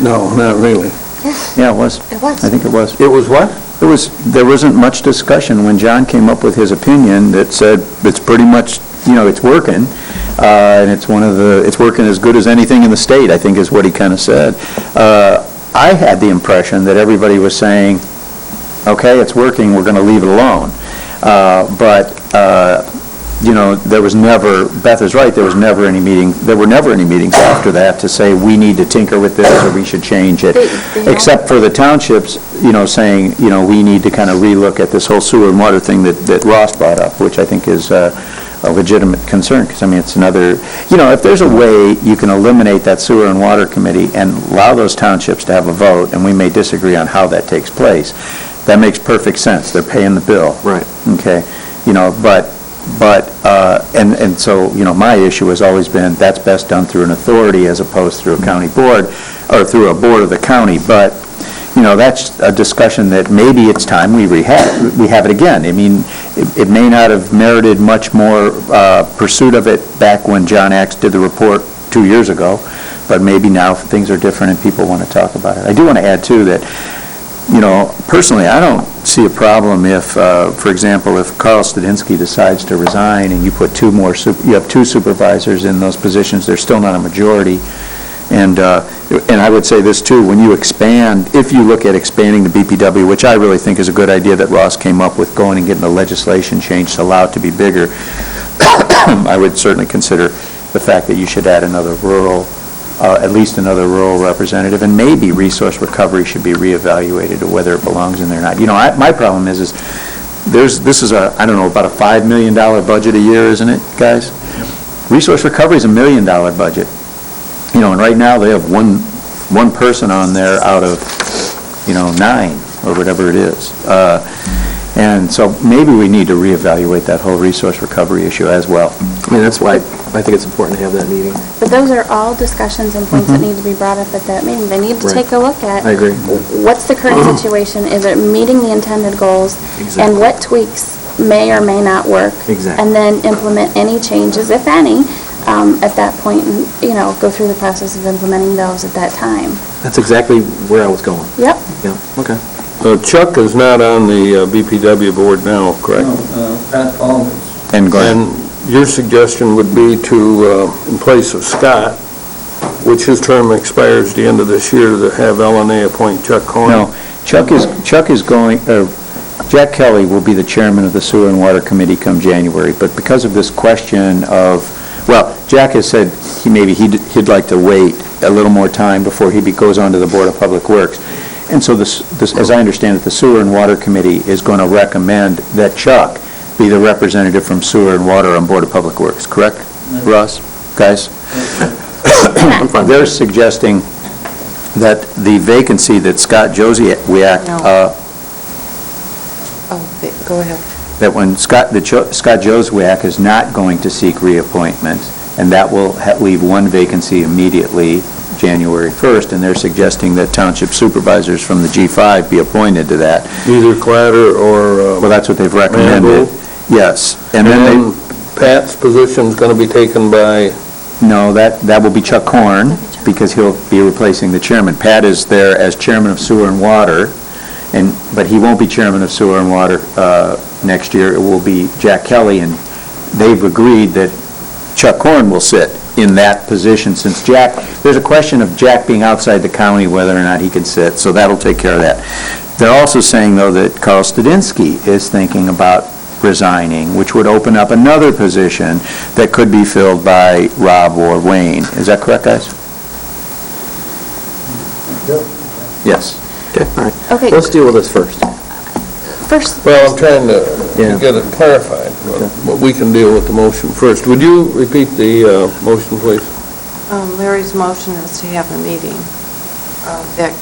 No, not really. Yeah, it was. It was. I think it was. It was what? There wasn't much discussion when John came up with his opinion that said it's pretty much, it's working, and it's working as good as anything in the state, I think is what he kind of said. I had the impression that everybody was saying, okay, it's working, we're going to leave it alone. There was never, Beth is right, there were never any meetings after that to say, we need to tinker with this, or we should change it. Except for the townships, saying, we need to kind of relook at this whole sewer and water thing that Ross brought up, which I think is a legitimate concern, because, it's another, if there's a way you can eliminate that sewer and water committee and allow those townships to have a vote, and we may disagree on how that takes place, that makes perfect sense. They're paying the bill. Right. Okay, so, my issue has always been, that's best done through an authority as opposed through a county board, or through a board of the county, but, that's a discussion that maybe it's time we have it again. It may not have merited much more pursuit of it back when John Axe did the report 2 years ago, but maybe now things are different and people want to talk about it. I do want to add, too, that personally, I don't see a problem if, for example, if Carl Stadinsky decides to resign and you put you have two supervisors in those positions, they're still not a majority. And I would say this too, when you expand, if you look at expanding the BPW, which I really think is a good idea that Ross came up with, going and getting the legislation changed to allow it to be bigger, I would certainly consider the fact that you should add another rural, at least another rural representative, and maybe resource recovery should be reevaluated to whether it belongs in there or not. My problem is this is I don't know, about a $5 million budget a year, isn't it, guys? Resource recovery is $1 million budget. And right now they have one person on there out of, 9 or whatever it is. And so maybe we need to reevaluate that whole resource recovery issue as well. That's why I think it's important to have that meeting. But those are all discussions and points that need to be brought up at that meeting. They need to Right. take a look at. I agree. What's the current situation? Is it meeting the intended goals? Exactly. And what tweaks may or may not work? Exactly. And then implement any changes, if any, at that point, and, go through the process of implementing those at that time. That's exactly where I was going. Yep. Yeah, okay. Chuck is not on the BPW board now, correct? Pat Paul. And Glenn. And your suggestion would be to, in place of Scott, which his term expires the end of this year, to have LNA appoint Chuck Corn? No, Chuck is going, Jack Kelly will be the chairman of the Sewer and Water Committee come January, but because of this question of, Jack has said he'd like to wait a little more time before he goes on to the Board of Public Works. And so this, as I understand it, the Sewer and Water Committee is going to recommend that Chuck be the representative from Sewer and Water on Board of Public Works, correct, Russ? Guys? They're suggesting that the vacancy that Scott Josiak, Go ahead. that when Scott Josiak is not going to seek reappointment, and that will leave one vacancy immediately, January 1st, and they're suggesting that township supervisors from the G5 be appointed to that. Either Clatter or... Well, that's what they've recommended. Randall. Yes. And then Pat's position's going to be taken by... No, that will be Chuck Corn, because he'll be replacing the chairman. Pat is there as chairman of Sewer and Water, But he won't be chairman of Sewer and Water next year. It will be Jack Kelly, and they've agreed that Chuck Horn will sit in that position since Jack, there's a question of Jack being outside the county, whether or not he can sit, so that'll take care of that. They're also saying, though, that Carl Stadinsky is thinking about resigning, which would open up another position that could be filled by Rob or Wayne. Is that correct, guys? Yes. Okay, all right. Okay. Let's deal with this first. First, Well, I'm trying to Yeah. get it clarified, but we can deal with the motion first. Would you repeat the motion, please? Larry's motion is to have a meeting that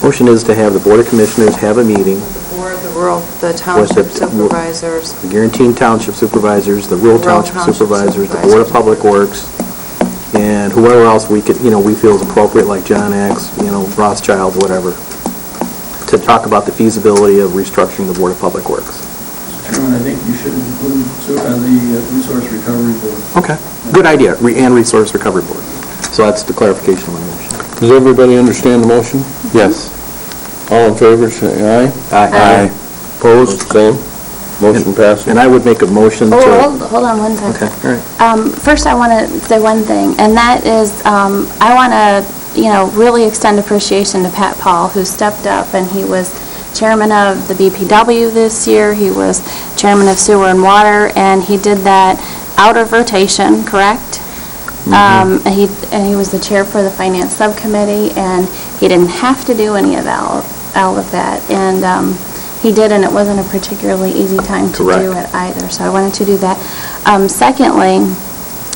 Motion is to have the Board of Commissioners have a meeting, the board, the township supervisors, the Guaranteed Township Supervisors, the Rural Township Supervisors, the Board of Public Works, and whoever else we could, we feel is appropriate, like John X, Rothschild, whatever, to talk about the feasibility of restructuring the Board of Public Works. Chairman, I think you should include the Resource Recovery Board. Okay, good idea, and Resource Recovery Board. So that's the clarification of my motion. Does everybody understand the motion? Yes. All in favor, say aye. Aye. Opposed, same. Motion passes. And I would make a motion to... hold on one second. Okay, all right. First, I want to say one thing, and that is, I want to, really extend appreciation to Pat Paul, who stepped up, and he was chairman of the BPW this year, he was chairman of Sewer and Water, and he did that out of rotation, correct? And he was the chair for the Finance Subcommittee, and he didn't have to do any of all of that, and he did, and it wasn't a particularly easy time to do it either, so I wanted to do that. Secondly,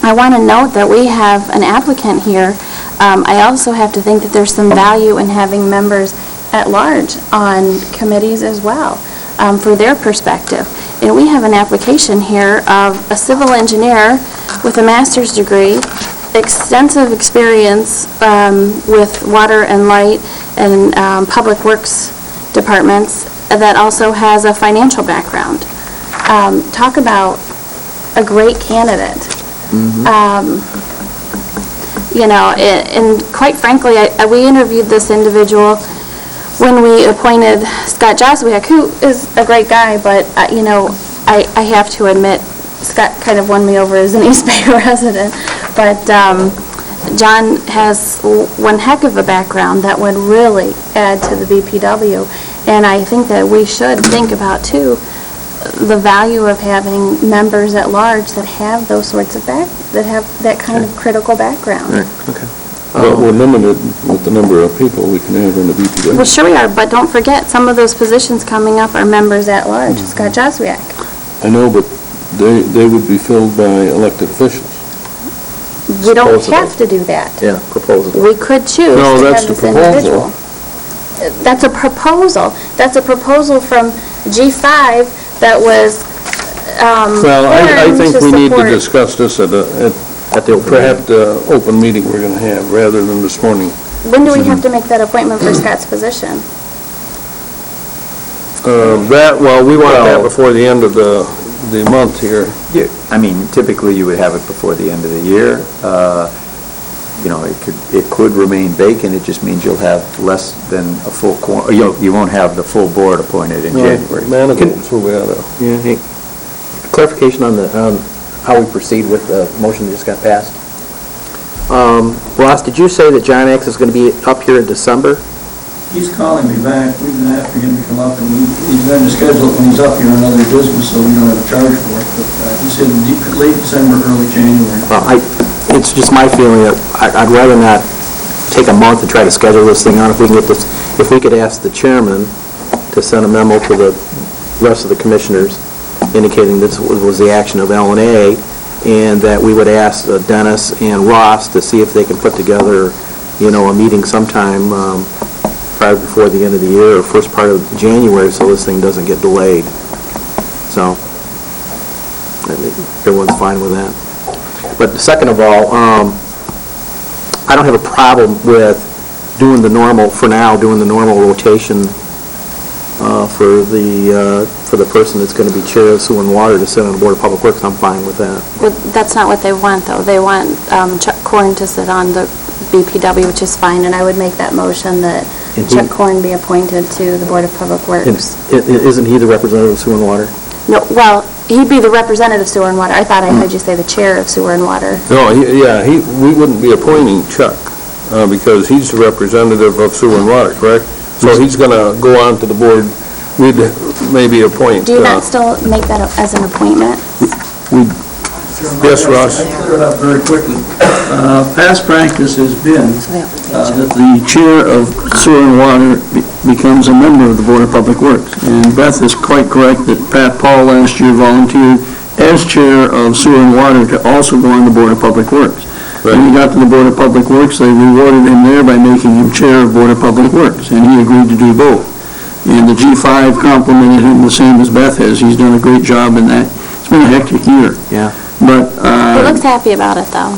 I want to note that we have an applicant here. I also have to think that there's some value in having members at large on committees as well, for their perspective. And we have an application here of a civil engineer with a master's degree, extensive experience with water and light and public works departments, that also has a financial background. Talk about a great candidate. And quite frankly, we interviewed this individual when we appointed Scott Joswiak, who is a great guy, but, I have to admit, Scott kind of won me over as an East Bay resident. But John has one heck of a background that would really add to the BPW. And I think that we should think about, too, the value of having members at large that have those sorts of that have that kind of critical background. Okay. But we're limited with the number of people we can have in the BPW. Well, sure we are, but don't forget, some of those positions coming up are members at large. Scott Joswiak. I know, but they would be filled by elected officials. We don't Supposedly. have to do that. Yeah, proposal. We could choose No, to that's have the this individual. That's a proposal. That's a proposal from G5 that was Well, I formed think we need to support- discuss this at the open perhaps the open meeting we're going to have, rather than this morning. When do we have to make that appointment for Scott's position? We want that before the end of the month here. Yeah, I mean, typically you would have it before the end of the year. It could remain vacant, it just means you'll have less than a full, you won't have the full board appointed in January. Manigault, so we ought to. Yeah, hey, clarification on how we proceed with the motion that just got passed. Ross, did you say that John X is going to be up here in December? He's calling me back. We've been after him to come up, and he's going to schedule it when he's up here on other business, so we don't have a charge for it. But he said late December, early January. Well, it's just my feeling that I'd rather not take a month and try to schedule this thing on. If we can get this, if we could ask the chairman to send a memo to the rest of the commissioners indicating this was the action of L&A, and that we would ask Dennis and Ross to see if they can put together, a meeting sometime prior before the end of the year or first part of January, so this thing doesn't get delayed. So, everyone's fine with that. But second of all, I don't have a problem with doing the normal rotation for the person that's going to be chair of Sewer and Water to sit on the Board of Public Works. I'm fine with that. Well, that's not what they want, though. They want Chuck Corn to sit on the BPW, which is fine, and I would make that motion that And Chuck Corn be appointed to the Board of Public Works. Isn't he the representative of Sewer and Water? No, well, he'd be the representative of Sewer and Water. I thought I heard you say the chair of Sewer and Water. No, we wouldn't be appointing Chuck, because he's the representative of Sewer and Water, correct? So he's going to go on to the board. We'd maybe appoint. Do you not still make that as an appointment? Yes, Ross? Clear it up very quickly. Past practice has been that the chair of Sewer and Water becomes a member of the Board of Public Works. And Beth is quite correct that Pat Paul last year volunteered as chair of Sewer and Water to also go on the Board of Public Works. When he got to the Board of Public Works, they rewarded him there by making him chair of Board of Public Works, and he agreed to do both. And the G5 complimented him the same as Beth has. He's done a great job in that. It's been a hectic year. Yeah. But, He looks happy about it, though.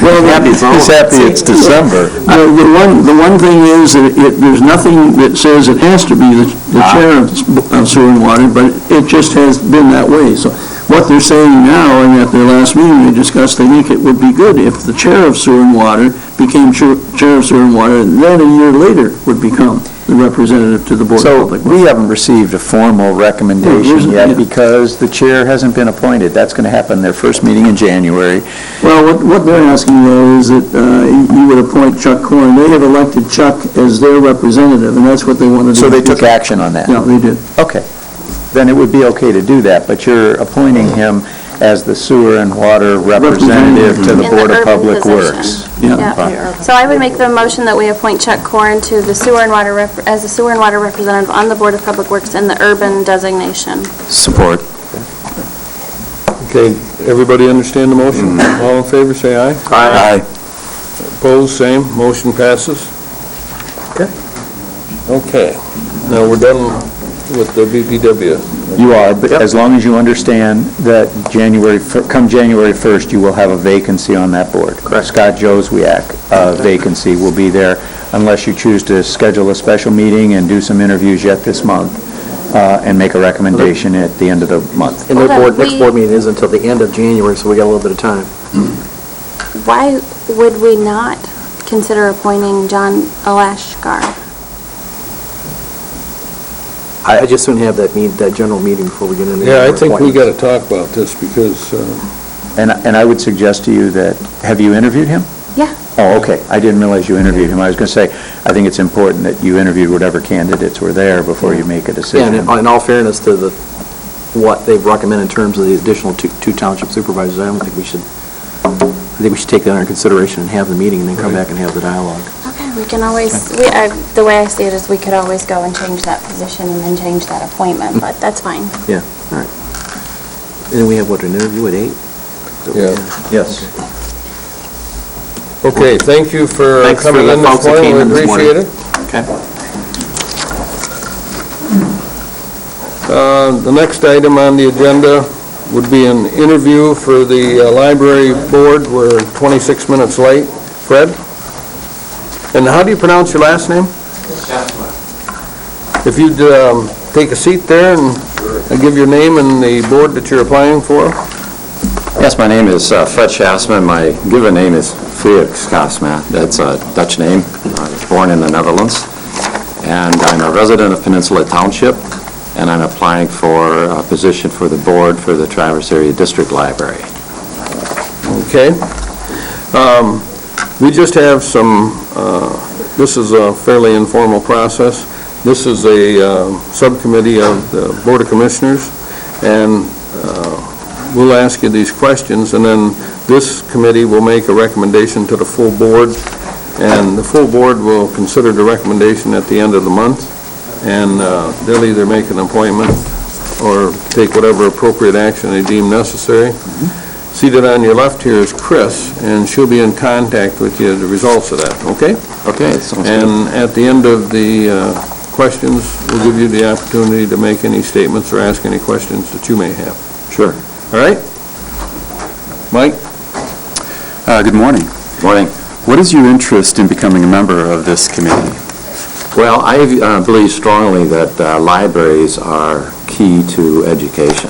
well, He's happy it's December. the one thing is that there's nothing that says it has to be the chair of Sewer and Water, but it just has been that way. So what they're saying now, and at their last meeting they discussed, they think it would be good if the chair of Sewer and Water became chair of Sewer and Water, and then a year later would become the representative to the Board of So Public we Works. haven't received a formal recommendation Yeah. yet because the chair hasn't been appointed. That's going to happen their first meeting in January. Well, what they're asking though is that you would appoint Chuck Corn. They have elected Chuck as their representative, and that's what they want to do. So they took action on that? Yeah, they did. Okay. Then it would be okay to do that, but you're appointing him as the Sewer and Water representative to the In Board of urban Public position. Works. Yeah. So I would make the motion that we appoint Chuck Corn to the Sewer and Water, as a Sewer and Water representative on the Board of Public Works in the urban designation. Support. Okay, everybody understand the motion? All in favor, say aye. Aye. Opposed, same. Motion passes. Okay. Now we're done with the BPW. You are, but as long as you understand that come January 1st, you will have a vacancy on that board. Scott Joswiak vacancy will be there unless you choose to schedule a special meeting and do some interviews yet this month and make a recommendation at the end of the month. And their Hold on, next board meeting is until the end of January, so we got a little bit of time. Why would we not consider appointing John Alashkar? I just soon have that general meeting before we get into. Yeah, I think we got to talk about this because, And I would suggest to you that, have you interviewed him? Yeah. Oh, okay. I didn't realize you interviewed him. I was going to say, I think it's important that you interviewed whatever candidates were there before you make a Yeah, decision. and in all fairness to what they've recommended in terms of the additional two township supervisors, I think we should take that under consideration and have the meeting and then come back and have the dialogue. Okay, we can always, the way I see it is we could always go and change that position and then change that appointment, but that's fine. Yeah, all right. And then we have, an interview at 8? yeah. Yes. Okay, thank you for Thanks for coming the in this folks that morning. came We in this morning. appreciate it. Okay. The next item on the agenda would be an interview for the library board. We're 26 minutes late. Fred? And how do you pronounce your last name? If you'd take a seat there and give your name and the board that you're applying for. Yes, my name is Fred Schasman. My given name is Felix Schasman. That's a Dutch name. I was born in the Netherlands. And I'm a resident of Peninsula Township, and I'm applying for a position for the board for the Traverse Area District Library. Okay. We just have some, this is a fairly informal process. This is a subcommittee of the Board of Commissioners, and we'll ask you these questions, and then this committee will make a recommendation to the full board, and the full board will consider the recommendation at the end of the month, and they'll either make an appointment or take whatever appropriate action they deem necessary. Seated on your left here is Chris, and she'll be in contact with you, the results of that, okay? Okay, that sounds good. And at the end of the questions, we'll give you the opportunity to make any statements or ask any questions that you may have. Sure. All right? Mike? Good morning. Morning. What is your interest in becoming a member of this committee? Well, I believe strongly that libraries are key to education.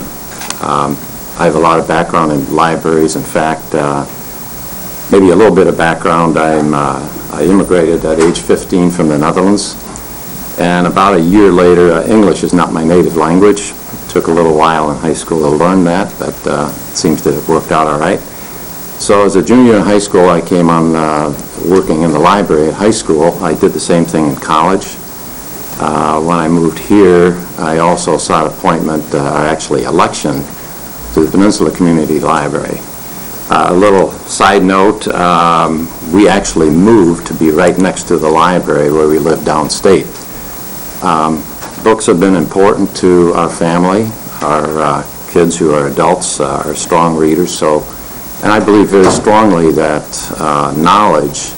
I have a lot of background in libraries. In fact, maybe a little bit of background. I'm I immigrated at age 15 from the Netherlands, and about a year later, English is not my native language. It took a little while in high school to learn that, but it seems to have worked out all right. So as a junior in high school, I came on working in the library at high school. I did the same thing in college. When I moved here, I also sought appointment, actually election, to the Peninsula Community Library. A little side note, we actually moved to be right next to the library where we live downstate. Books have been important to our family. Our kids who are adults are strong readers, and I believe very strongly that knowledge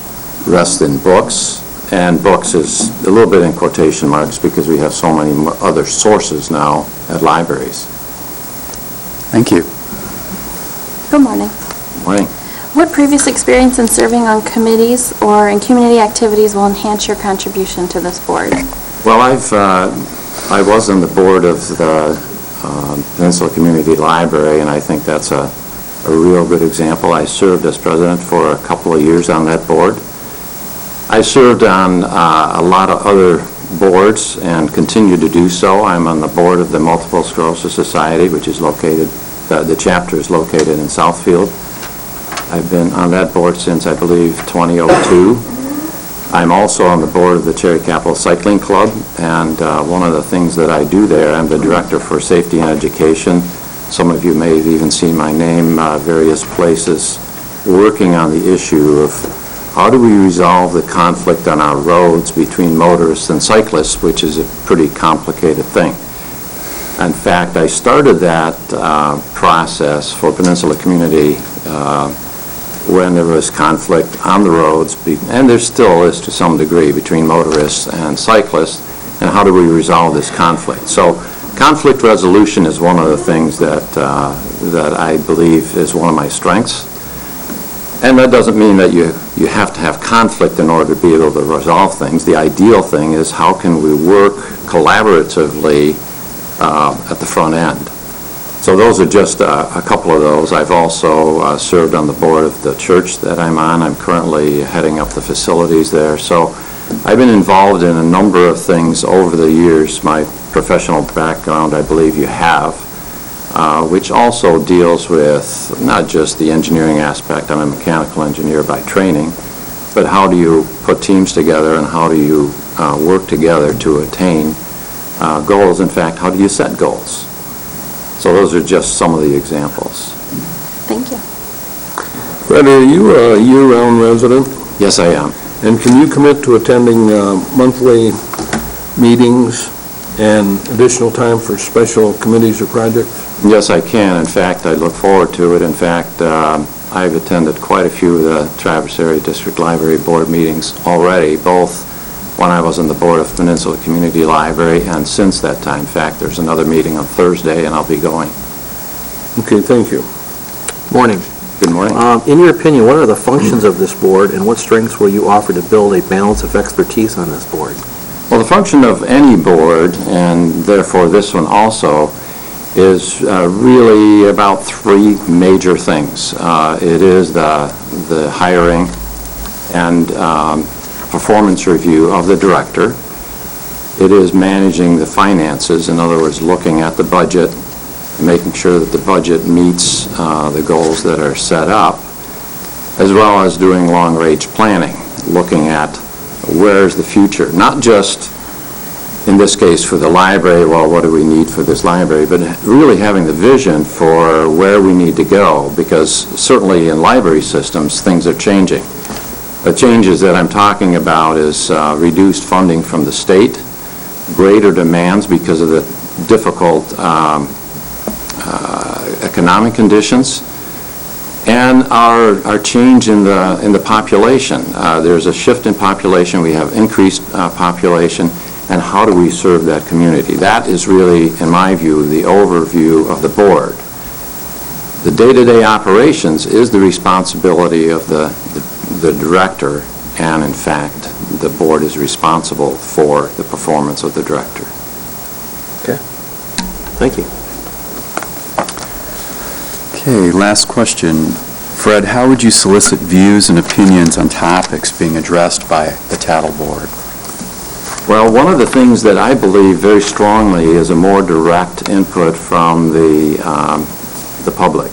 rests in books, and books is a little bit in quotation marks because we have so many other sources now at libraries. Thank you. Good morning. Morning. What previous experience in serving on committees or in community activities will enhance your contribution to this board? Well, I was on the board of the Peninsula Community Library, and I think that's a real good example. I served as president for a couple of years on that board. I served on a lot of other boards and continue to do so. I'm on the board of the Multiple Sclerosis Society, which is located, the chapter is located in Southfield. I've been on that board since, I believe, 2002. I'm also on the board of the Cherry Capital Cycling Club, and one of the things that I do there, I'm the director for safety and education. Some of you may have even seen my name various places, working on the issue of how do we resolve the conflict on our roads between motorists and cyclists, which is a pretty complicated thing. In fact, I started that process for Peninsula Community when there was conflict on the roads, and there still is to some degree, between motorists and cyclists, and how do we resolve this conflict? So conflict resolution is one of the things that I believe is one of my strengths. And that doesn't mean that you have to have conflict in order to be able to resolve things. The ideal thing is how can we work collaboratively at the front end. So those are just a couple of those. I've also served on the board of the church that I'm on. I'm currently heading up the facilities there. So I've been involved in a number of things over the years. My professional background, I believe you have, which also deals with not just the engineering aspect. I'm a mechanical engineer by training, but how do you put teams together and how do you work together to attain goals? In fact, how do you set goals? So those are just some of the examples. Thank you. Fred, are you a year-round resident? Yes, I am. And can you commit to attending monthly meetings and additional time for special committees or projects? Yes, I can. In fact, I look forward to it. In fact, I've attended quite a few of the Traverse Area District Library Board meetings already, both when I was on the board of Peninsula Community Library and since that time. In fact, there's another meeting on Thursday, and I'll be going. Okay, thank you. Morning. Good morning. In your opinion, what are the functions of this board, and what strengths will you offer to build a balance of expertise on this board? Well, the function of any board, and therefore this one also, is really about three major things. It is the hiring and performance review of the director. It is managing the finances, in other words, looking at the budget, making sure that the budget meets the goals that are set up, as well as doing long-range planning, looking at where's the future, not just in this case for the library, well, what do we need for this library, but really having the vision for where we need to go, because certainly in library systems, things are changing. The changes that I'm talking about is reduced funding from the state, greater demands because of the difficult economic conditions, and our change in the population. There's a shift in population. We have increased population, and how do we serve that community? That is really, in my view, the overview of the board. The day-to-day operations is the responsibility of the director, and in fact, the board is responsible for the performance of the director. Okay. Thank you. Okay, last question. Fred, how would you solicit views and opinions on topics being addressed by the Tattle Board? Well, one of the things that I believe very strongly is a more direct input from the public.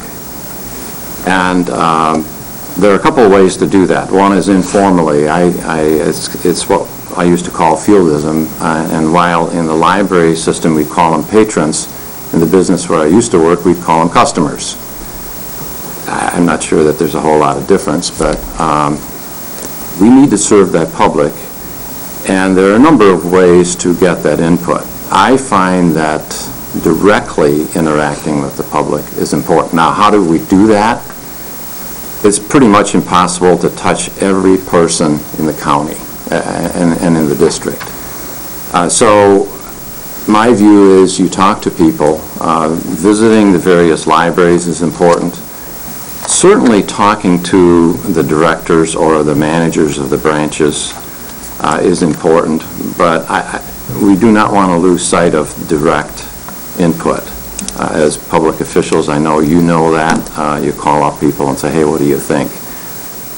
And there are a couple of ways to do that. One is informally. It's what I used to call fieldism, and while in the library system we call them patrons, in the business where I used to work we'd call them customers. I'm not sure that there's a whole lot of difference, but we need to serve that public, and there are a number of ways to get that input. I find that directly interacting with the public is important. Now, how do we do that? It's pretty much impossible to touch every person in the county and in the district. So my view is you talk to people. Visiting the various libraries is important. Certainly talking to the directors or the managers of the branches is important, but we do not want to lose sight of direct input. As public officials, I know you know that. You call up people and say, hey, what do you think?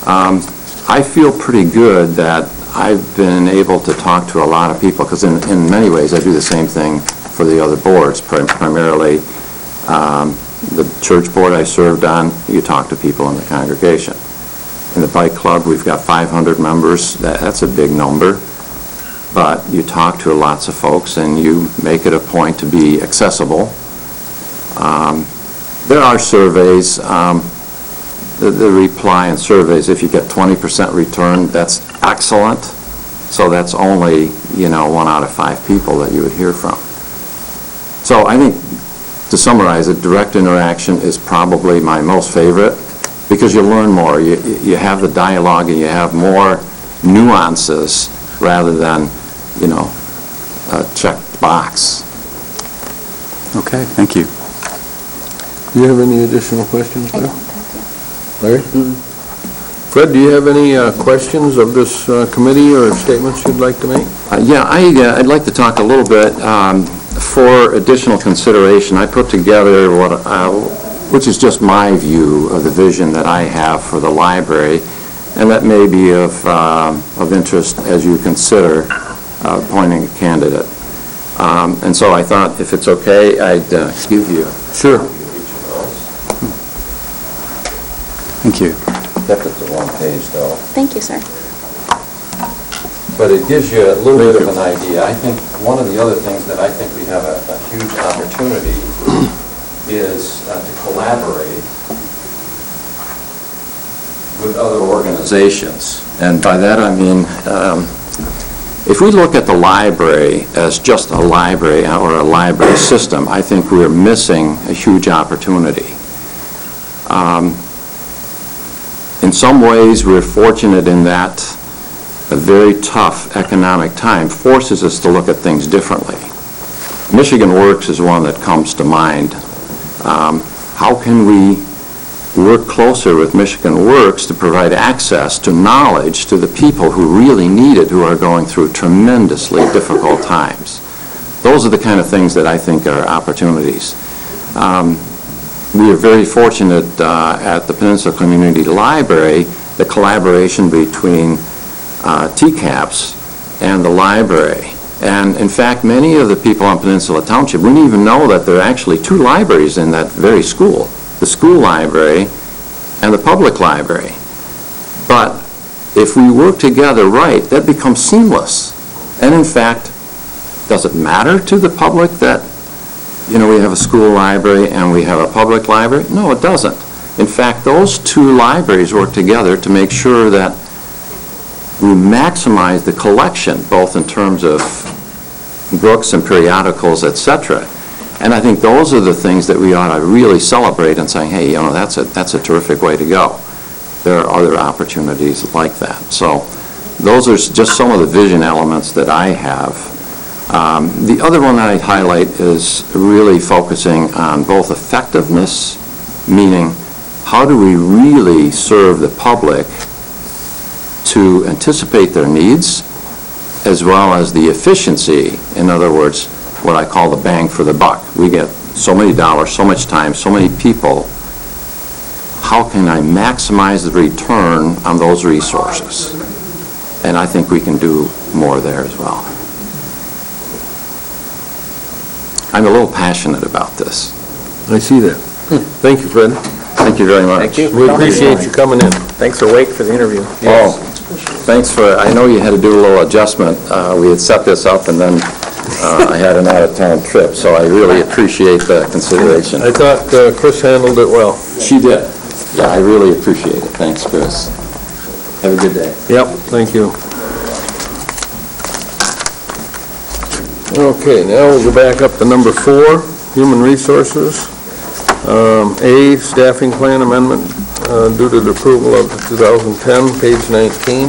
I feel pretty good that I've been able to talk to a lot of people, because in many ways I do the same thing for the other boards, primarily the church board I served on, you talk to people in the congregation. In the bike club, we've got 500 members. That's a big number, but you talk to lots of folks and you make it a point to be accessible. There are surveys, the reply in surveys, if you get 20% return, that's excellent. So that's only, 1 out of 5 people that you would hear from. So I think, to summarize it, direct interaction is probably my most favorite, because you learn more. You have the dialogue and you have more nuances rather than, a checked box. Okay, thank you. Do you have any additional questions, I Larry? don't, thank you. Larry? Fred, do you have any questions of this committee or statements you'd like to make? Yeah, I'd like to talk a little bit for additional consideration. I put together which is just my view of the vision that I have for the library, and that may be of interest as you consider appointing a candidate. And so I thought, if it's okay, I'd give you Sure. each of those. Thank you. Kept it to one page, though. Thank you, sir. But it gives you a little bit of an idea. I think one of the other things that I think we have a huge opportunity is to collaborate with other organizations. And by that I mean, if we look at the library as just a library or a library system, I think we're missing a huge opportunity. In some ways, we're fortunate in that a very tough economic time forces us to look at things differently. Michigan Works is one that comes to mind. How can we work closer with Michigan Works to provide access to knowledge to the people who really need it, who are going through tremendously difficult times? Those are the kind of things that I think are opportunities. We are very fortunate at the Peninsula Community Library, the collaboration between TCAPS and the library. And in fact, many of the people on Peninsula Township wouldn't even know that there are actually 2 libraries in that very school, the school library and the public library. But if we work together right, that becomes seamless. And in fact, does it matter to the public that, we have a school library and we have a public library? No, it doesn't. In fact, those 2 libraries work together to make sure that we maximize the collection, both in terms of books and periodicals, etc. And I think those are the things that we ought to really celebrate and say, hey, that's a terrific way to go. There are other opportunities like that. So those are just some of the vision elements that I have. The other one that I'd highlight is really focusing on both effectiveness, meaning how do we really serve the public to anticipate their needs, as well as the efficiency, in other words, what I call the bang for the buck. We get so many dollars, so much time, so many people. how can I maximize the return on those resources? And I think we can do more there as well. I'm a little passionate about this. I see that. Thank you, Fred. Thank you very much. Thank you. We appreciate you coming in. Thanks for Wake for the interview. Oh, thanks for, I know you had to do a little adjustment. We had set this up, and then I had an out-of-town trip, so I really appreciate the consideration. I thought Chris handled it well. She did. Yeah, I really appreciate it. Thanks, Chris. Have a good day. Yep, thank you. Okay, now we'll go back up to number 4, Human Resources. A, Staffing Plan Amendment due to the approval of 2010, page 19.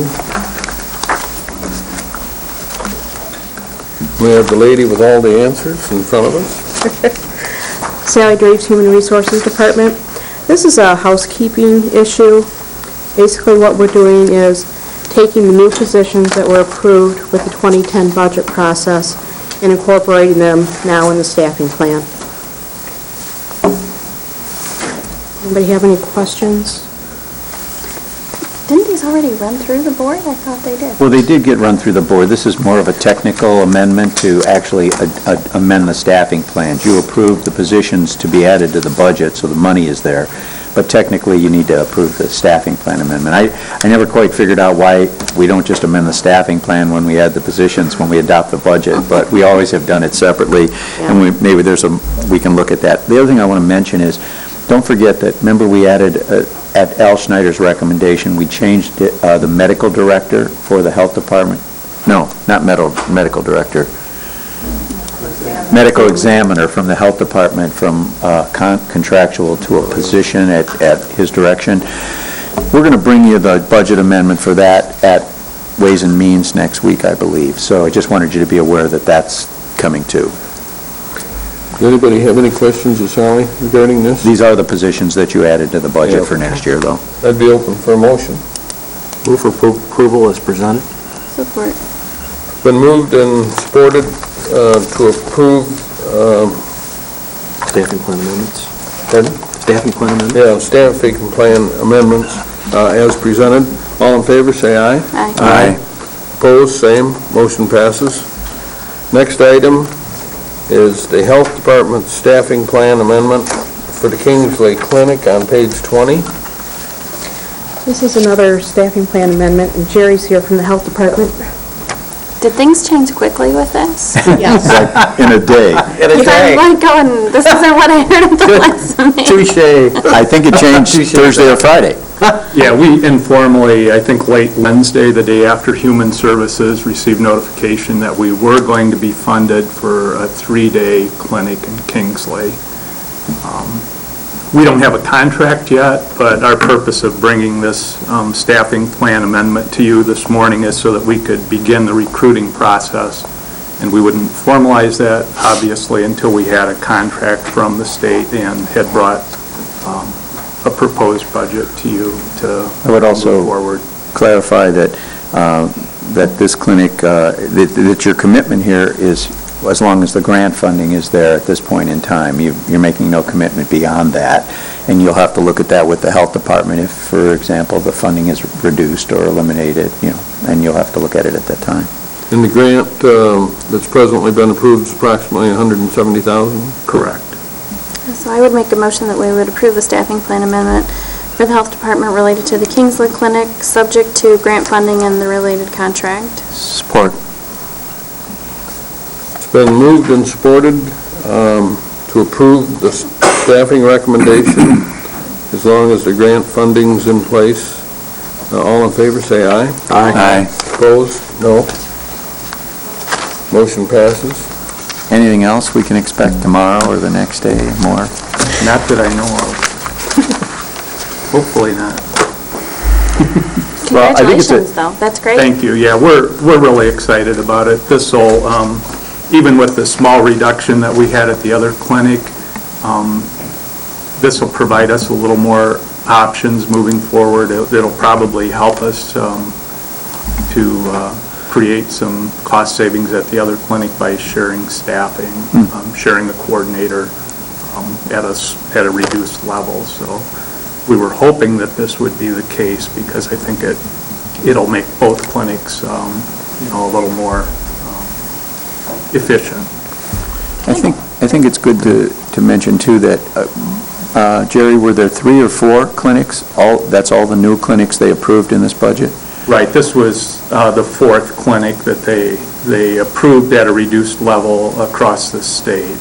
We have the lady with all the answers in front of us. Sally Graves, Human Resources Department. This is a housekeeping issue. Basically what we're doing is taking the new positions that were approved with the 2010 budget process and incorporating them now in the staffing plan. Anybody have any questions? Didn't these already run through the board? I thought they did. Well, they did get run through the board. This is more of a technical amendment to actually amend the staffing plans. You approved the positions to be added to the budget, so the money is there. But technically, you need to approve the staffing plan amendment. I never quite figured out why we don't just amend the staffing plan when we add the positions, when we adopt the budget, but we always have done it separately, and maybe we can look at that. The other thing I want to mention is, don't forget that, remember we added, at Al Schneider's recommendation, we changed the medical director for the health department. No, not medical director. Medical examiner from the health department, from contractual to a position at his direction. We're going to bring you the budget amendment for that at Ways and Means next week, I believe. So I just wanted you to be aware that that's coming too. Does anybody have any questions of Sally regarding this? These are the positions that you added to the budget for next year, though. I'd be open for a motion. Move for approval as presented. Support. Been moved and supported to approve, Staffing plan amendments. pardon? Staffing plan amendments? Yeah, staffing plan amendments as presented. All in favor, say aye. Aye. Aye. Opposed, same. Motion passes. Next item is the Health Department Staffing Plan Amendment for the Kingsley Clinic on page 20. This is another staffing plan amendment, and Jerry's here from the Health Department. Did things change quickly with this? Yes. In a day. Because I'm like going, this isn't what I heard at the last meeting. Touche. I think it changed Thursday or Friday. Yeah, we informally, I think late Wednesday, the day after Human Services, received notification that we were going to be funded for a 3-day clinic in Kingsley. We don't have a contract yet, but our purpose of bringing this staffing plan amendment to you this morning is so that we could begin the recruiting process. And we wouldn't formalize that, obviously, until we had a contract from the state and had brought a proposed budget to you to I would also move forward. clarify that that this clinic, that your commitment here is, as long as the grant funding is there at this point in time, you're making no commitment beyond that, and you'll have to look at that with the health department if, for example, the funding is reduced or eliminated, and you'll have to look at it at that time. And the grant that's presently been approved is approximately $170,000? Correct. So I would make a motion that we would approve the staffing plan amendment for the health department related to the Kingsley Clinic, subject to grant funding and the related contract. Support. It's been moved and supported to approve the staffing recommendation as long as the grant funding's in place. All in favor, say aye. Aye. Opposed? No. Motion passes. Anything else we can expect tomorrow or the next day more? Not that I know of. Hopefully not. Well, I think it's Congratulations, though. That's great. Thank you. Yeah, we're really excited about it. This will, even with the small reduction that we had at the other clinic, this will provide us a little more options moving forward. It'll probably help us to create some cost savings at the other clinic by sharing staffing, sharing the coordinator at a reduced level. So we were hoping that this would be the case because I think it'll make both clinics, a little more efficient. I think it's good to mention too that, Jerry, were there 3 or 4 clinics? That's all the new clinics they approved in this budget? Right, this was the 4th clinic that they approved at a reduced level across the state.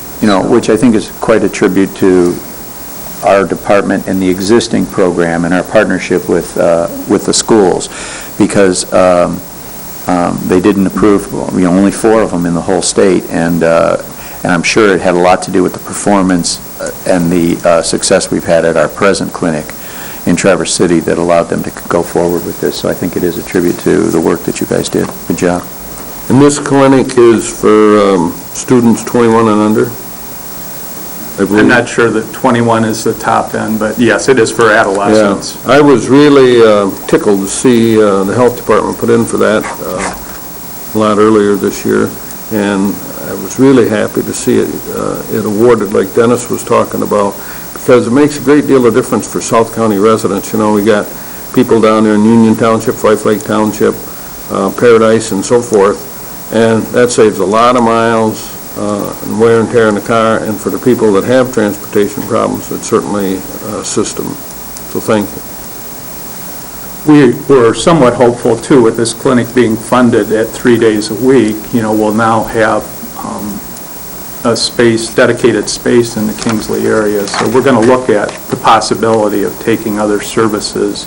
Which I think is quite a tribute to our department and the existing program and our partnership with the schools, because they didn't approve, only 4 of them in the whole state, and I'm sure it had a lot to do with the performance and the success we've had at our present clinic in Traverse City that allowed them to go forward with this. So I think it is a tribute to the work that you guys did. Good job. And this clinic is for students 21 and under? I'm not sure that 21 is the top end, but yes, it is for adolescents. Yeah. I was really tickled to see the health department put in for that a lot earlier this year, and I was really happy to see it awarded like Dennis was talking about, because it makes a great deal of difference for South County residents. We got people down there in Union Township, Fife Lake Township, Paradise, and so forth, and that saves a lot of miles and wear and tear in the car, and for the people that have transportation problems, it certainly assists them. So thank you. We were somewhat hopeful, too, with this clinic being funded at 3 days a week. We'll now have a dedicated space in the Kingsley area. So we're going to look at the possibility of taking other services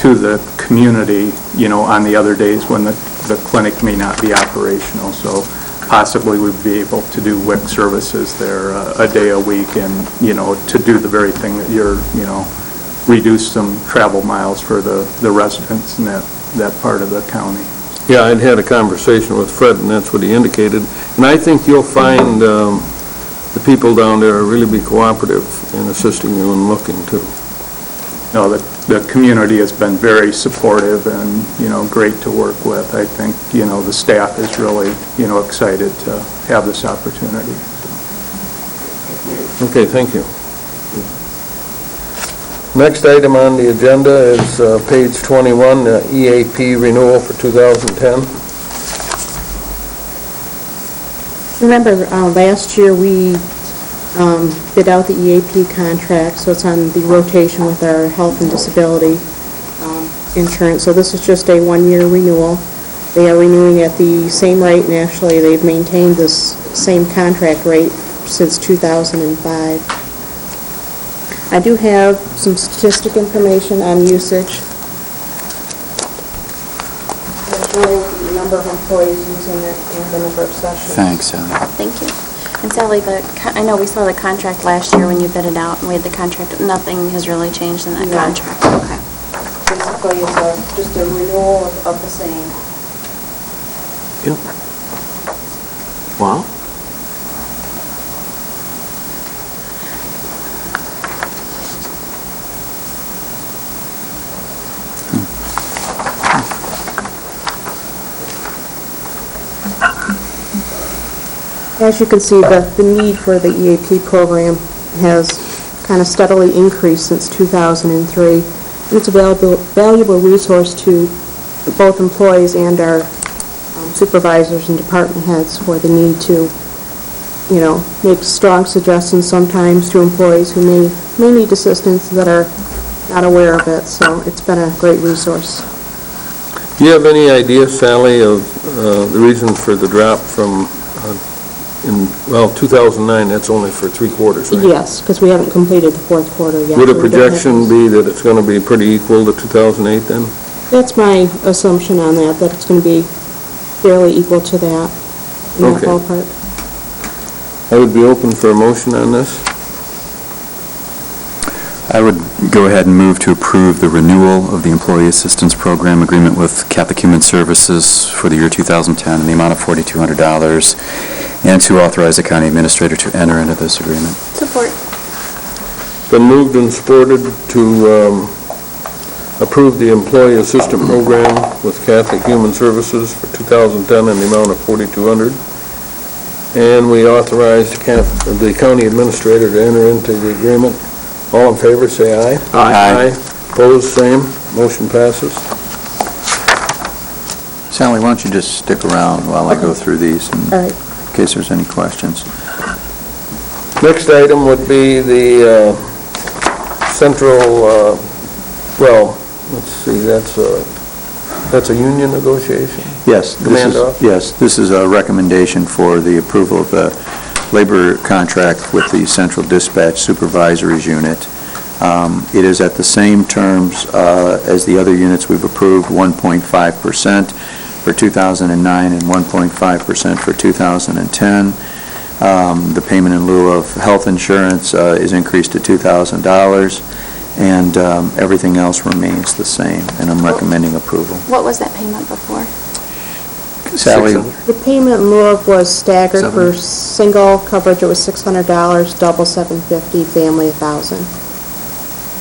to the community, on the other days when the clinic may not be operational. So possibly we'd be able to do WIC services there a day a week and, to do the very thing that you're, reduce some travel miles for the residents in that part of the county. Yeah, I'd had a conversation with Fred, and that's what he indicated. And I think you'll find the people down there really be cooperative in assisting you and looking, too. No, the community has been very supportive and, great to work with. I think, the staff is really, excited to have this opportunity. Okay, thank you. Next item on the agenda is page 21, EAP renewal for 2010. Remember, last year we bid out the EAP contract, so it's on the rotation with our health and disability insurance. So this is just a one-year renewal. They are renewing at the same rate, and actually they've maintained this same contract rate since 2005. I do have some statistic information on usage. There's the number of employees using it and the number of sessions. Thanks, Sally. Thank you. And Sally, I know we saw the contract last year when you bid it out, and we had the contract. Nothing has really changed in that contract. Okay. Basically, it's just a renewal of the same. Yep. Wow. As you can see, the need for the EAP program has kind of steadily increased since 2003. And it's a valuable resource to both employees and our supervisors and department heads for the need to, make strong suggestions sometimes to employees who may need assistance that are not aware of it. So it's been a great resource. Do you have any idea, Sally, of the reason for the drop from 2009, that's only for 3 quarters, right? Yes, because we haven't completed the 4th quarter yet. Would a projection be that it's going to be pretty equal to 2008 then? That's my assumption on that it's going to be fairly equal to that in that ballpark. I would be open for a motion on this. I would go ahead and move to approve the renewal of the Employee Assistance Program agreement with Catholic Human Services for the year 2010 in the amount of $4,200, and to authorize the county administrator to enter into this agreement. Support. Been moved and supported to approve the Employee Assistance Program with Catholic Human Services for 2010 in the amount of $4,200. And we authorize the county administrator to enter into the agreement All in favor, say aye. Aye. Opposed, same. Motion passes. Sally, why don't you just stick around while I go through these in All right. case there's any questions? Next item would be the central, well, let's see, that's a union negotiation? Yes. Command office? Yes, this is a recommendation for the approval of the labor contract with the Central Dispatch Supervisories Unit. It is at the same terms as the other units we've approved, 1.5% for 2009 and 1.5% for 2010. The payment in lieu of health insurance is increased to $2,000, and everything else remains the same, and I'm recommending approval. What was that payment before? Sally? The payment in lieu of was staggered for single coverage, it was $600, double $750, family $1,000.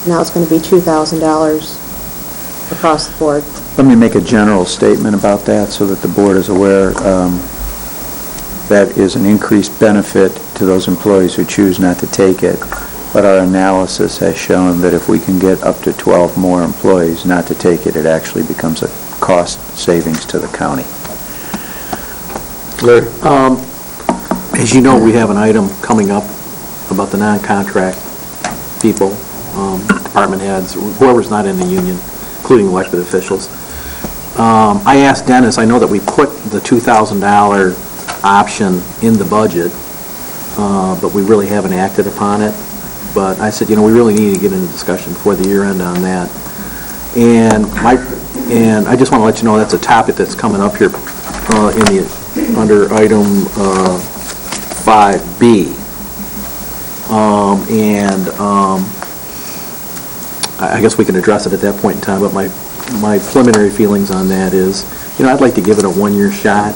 Now it's going to be $2,000 across the board. Let me make a general statement about that so that the board is aware. That is an increased benefit to those employees who choose not to take it, but our analysis has shown that if we can get up to 12 more employees not to take it, it actually becomes a cost savings to the county. As you know, we have an item coming up about the non-contract people, department heads, whoever's not in the union, including elected officials. I asked Dennis, I know that we put the $2,000 option in the budget, but we really haven't acted upon it. But I said, we really need to get into discussion before the year end on that. And I just want to let you know that's a topic that's coming up here under item 5B. I guess we can address it at that point in time, but my preliminary feelings on that is, I'd like to give it a one-year shot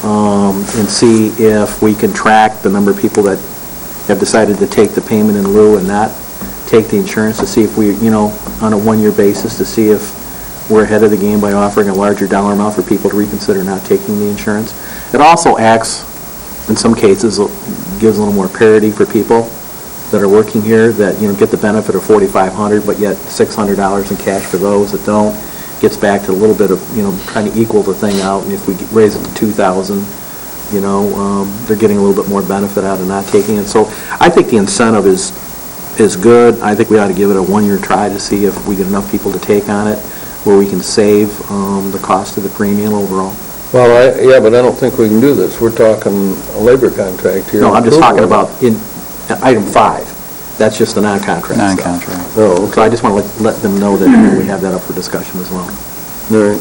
and see if we can track the number of people that have decided to take the payment in lieu and not take the insurance, to see if we, on a one-year basis, to see if we're ahead of the game by offering a larger dollar amount for people to reconsider not taking the insurance. It also acts, in some cases, gives a little more parity for people that are working here that, get the benefit of $4,500, but yet $600 in cash for those that don't. Gets back to a little bit of, kind of equal the thing out, and if we raise it to $2,000, they're getting a little bit more benefit out of not taking it. So I think the incentive is good. I think we ought to give it a one-year try to see if we get enough people to take on it, where we can save the cost of the premium overall. Well, yeah, but I don't think we can do this. We're talking a labor contract here. No, I'm just talking about in item 5. That's just the non-contract stuff. Non-contract. Oh, okay. So I just want to let them know that we have that up for discussion as well. All right.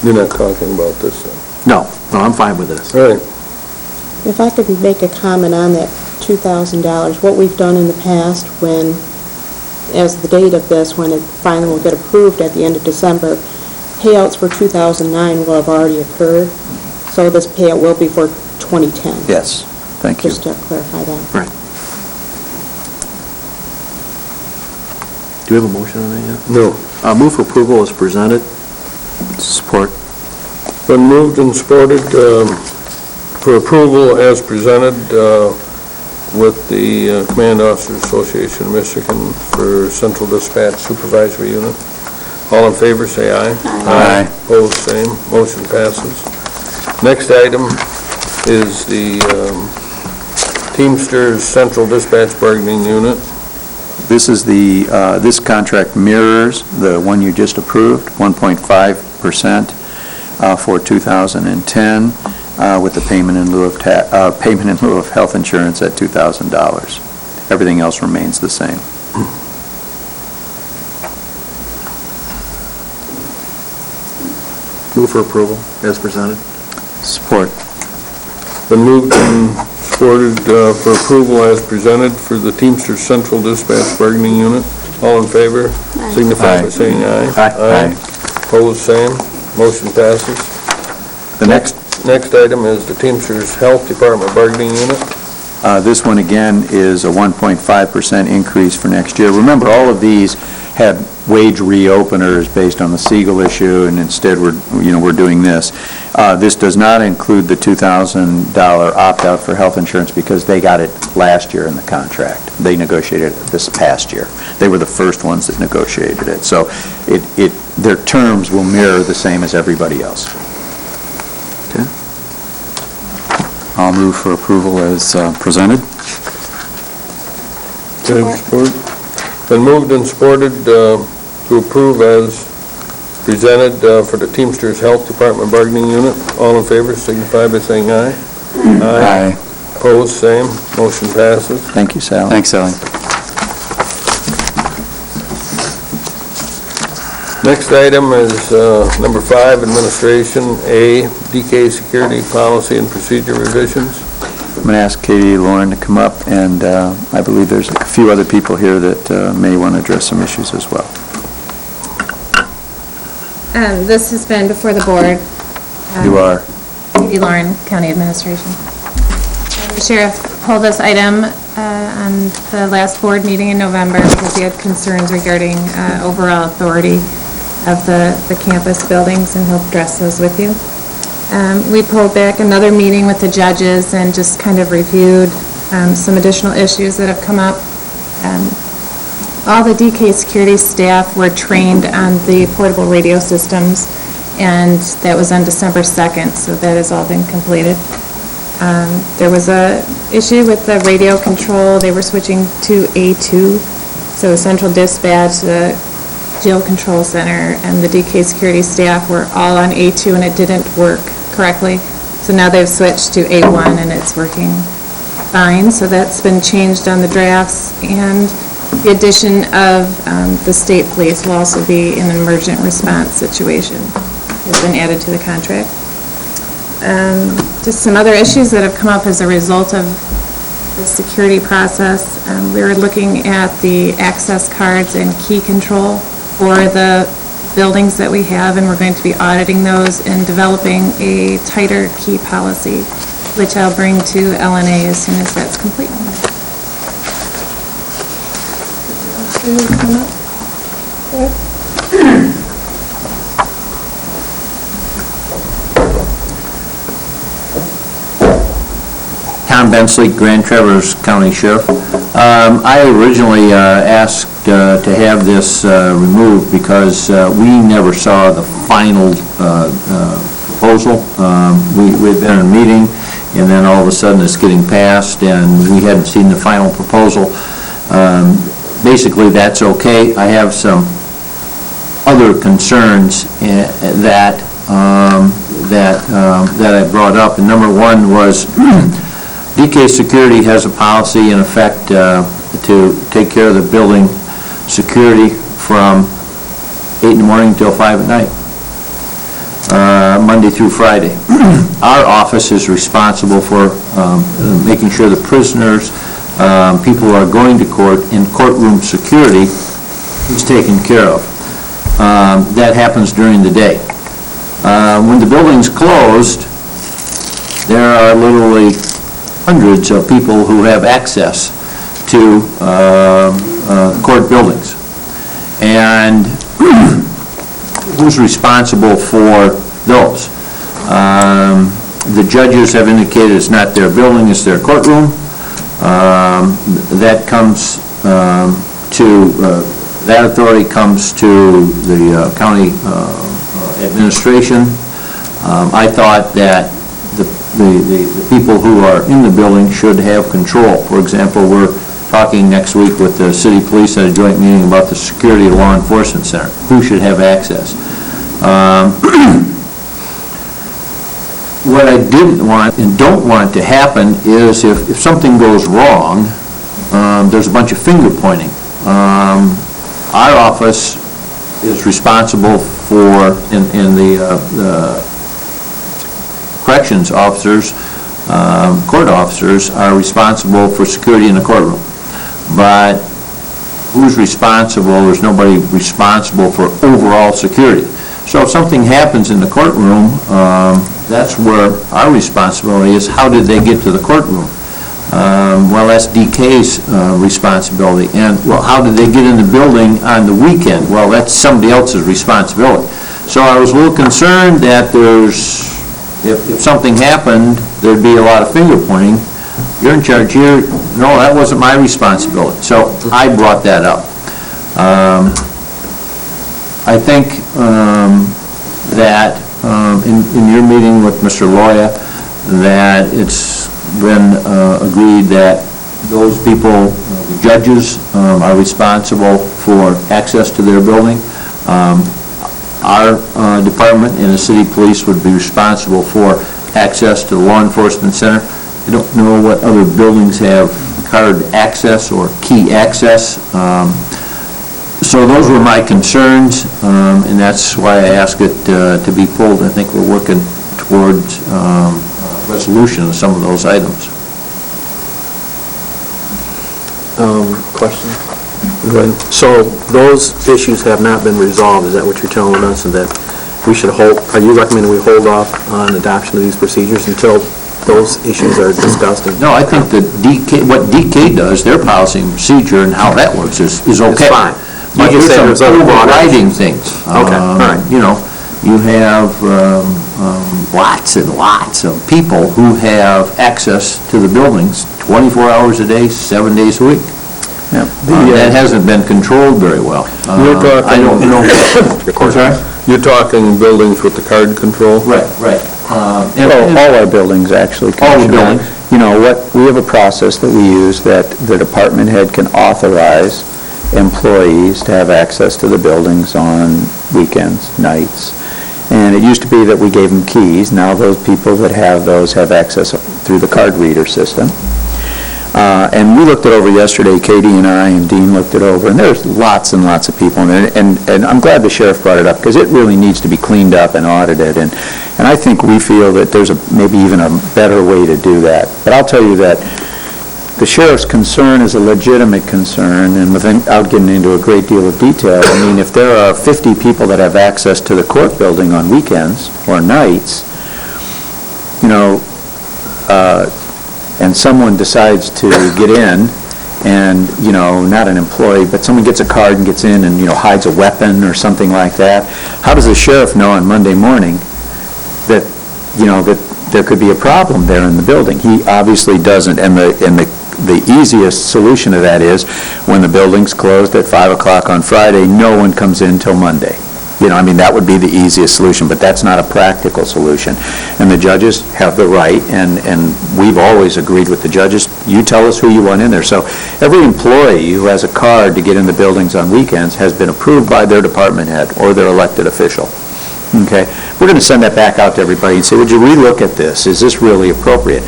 You're not talking about this, then? No, I'm fine with this. All right. If I could make a comment on that $2,000, what we've done in the past when, as the date of this, when it finally will get approved at the end of December, payouts for 2009 will have already occurred, so this payout will be for 2010. Yes, thank you. Just to clarify that. Right. Do we have a motion on that yet? No. Move for approval as presented. Support. Been moved and supported for approval as presented with the Command Officers Association of Michigan for Central Dispatch Supervisory Unit. All in favor, say aye. Aye. Opposed, same. Motion passes. Next item is the Teamsters Central Dispatch Bargaining Unit. This is this contract mirrors the one you just approved, 1.5% for 2010, with the payment in lieu of health insurance at $2,000. Everything else remains the same. Move for approval as presented. Support. Been moved and supported for approval as presented for the Teamsters Central Dispatch Bargaining Unit. All in favor, signify by saying aye. Aye. Opposed, same. Motion passes. The next Next item is the Teamsters Health Department Bargaining Unit. This one, again, is a 1.5% increase for next year. Remember, all of these had wage reopeners based on the Siegel issue, and instead we're doing this. This does not include the $2,000 opt-out for health insurance because they got it last year in the contract. They negotiated it this past year. They were the first ones that negotiated it. So their terms will mirror the same as everybody else. Okay. I'll move for approval as presented. Okay, support. Been moved and supported to approve as presented for the Teamsters Health Department Bargaining Unit. All in favor signify by saying aye. Aye. Opposed, same. Motion passes. Thank you, Sally. Thanks, Sally. Next item is number 5, Administration A, DK Security Policy and Procedure Revisions. I'm going to ask Katie Lauren to come up, and I believe there's a few other people here that may want to address some issues as well. This has been before the board. You are. Katie Lauren, County Administration. The sheriff pulled this item on the last board meeting in November because he had concerns regarding overall authority of the campus buildings, and he'll address those with you. We pulled back another meeting with the judges and just kind of reviewed some additional issues that have come up. All the DK security staff were trained on the portable radio systems, and that was on December 2nd, so that has all been completed. There was a issue with the radio control. They were switching to A2, so central dispatch, the jail control center, and the DK security staff were all on A2, and it didn't work correctly. So now they've switched to A1, and it's working fine. So that's been changed on the drafts, and the addition of the state police will also be an emergent response situation. Has been added to the contract. Just some other issues that have come up as a result of the security process. We were looking at the access cards and key control for the buildings that we have, and we're going to be auditing those and developing a tighter key policy, which I'll bring to LNA as soon as that's complete. Tom Bensley, Grand Traverse County Sheriff. I originally asked to have this removed because we never saw the final proposal. We'd been in a meeting, and then all of a sudden it's getting passed, and we hadn't seen the final proposal. Basically, that's okay. I have some other concerns that I brought up, and number one was DK Security has a policy in effect to take care of the building security from 8 in the morning till 5 at night, Monday through Friday. Our office is responsible for making sure the prisoners, people who are going to court, and courtroom security is taken care of. That happens during the day. When the building's closed, there are literally hundreds of people who have access to court buildings. And who's responsible for those? The judges have indicated it's not their building, it's their courtroom. That comes that authority comes to the county administration. I thought that the people who are in the building should have control. For example, we're talking next week with the city police at a joint meeting about the security of the law enforcement center. Who should have access? What I didn't want and don't want to happen is if something goes wrong, there's a bunch of finger pointing. Our office is responsible for, and the corrections officers, court officers are responsible for security in the courtroom. But who's responsible? There's nobody responsible for overall security. So if something happens in the courtroom, that's where our responsibility is. How did they get to the courtroom? Well, that's DK's responsibility. And, well, how did they get in the building on the weekend? Well, that's somebody else's responsibility. So I was a little concerned that if something happened, there'd be a lot of finger pointing. You're in charge here. No, that wasn't my responsibility. So I brought that up. I think that in your meeting with Mr. Loya, that it's been agreed that those people, the judges, are responsible for access to their building. Our department and the city police would be responsible for access to the law enforcement center. I don't know what other buildings have card access or key access. So those were my concerns, and that's why I asked it to be pulled. I think we're working towards resolution of some of those items. Question? Go ahead. So those issues have not been resolved, is that what you're telling us? And that we should are you recommending we hold off on adoption of these procedures until those issues are discussed? No, I think that what DK does, their policy and procedure and how that works is okay. It's fine. But You there's say some there's other overriding things. Okay, all right. You know, you have lots and lots of people who have access to the buildings 24 hours a day, 7 days a week. Yeah. That hasn't been controlled very well. You're talking- I don't know. I'm sorry? You're talking buildings with the card control? Right. Well, all our buildings, actually. All the Commissioner. buildings. You know, we have a process that we use that the department head can authorize employees to have access to the buildings on weekends, nights. And it used to be that we gave them keys. Now those people that have those have access through the card reader system. And we looked it over yesterday, Katie and I and Dean looked it over, and there's lots and lots of people, and I'm glad the sheriff brought it up, because it really needs to be cleaned up and audited, and I think we feel that there's maybe even a better way to do that. But I'll tell you that the sheriff's concern is a legitimate concern, and without getting into a great deal of detail, I mean, if there are 50 people that have access to the court building on weekends or nights, you know, and someone decides to get in, and, you know, not an employee, but someone gets a card and gets in and, you know, hides a weapon or something like that, how does the sheriff know on Monday morning that, you know, that there could be a problem there in the building? He obviously doesn't, and the easiest solution to that is when the building's closed at 5 o'clock on Friday, no one comes in till Monday. You know, I mean, that would be the easiest solution, but that's not a practical solution. And the judges have the right, and we've always agreed with the judges, you tell us who you want in there. So every employee who has a card to get in the buildings on weekends has been approved by their department head or their elected official. Okay? We're going to send that back out to everybody and say, would you relook at this? Is this really appropriate?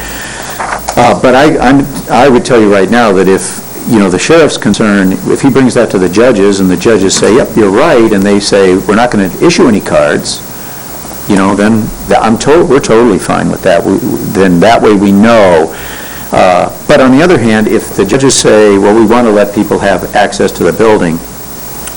But I would tell you right now that if, you know, the sheriff's concern, if he brings that to the judges and the judges say, yep, you're right, and they say, we're not going to issue any cards, you know, then we're totally fine with that. Then that way we know. But on the other hand, if the judges say, well, we want to let people have access to the building,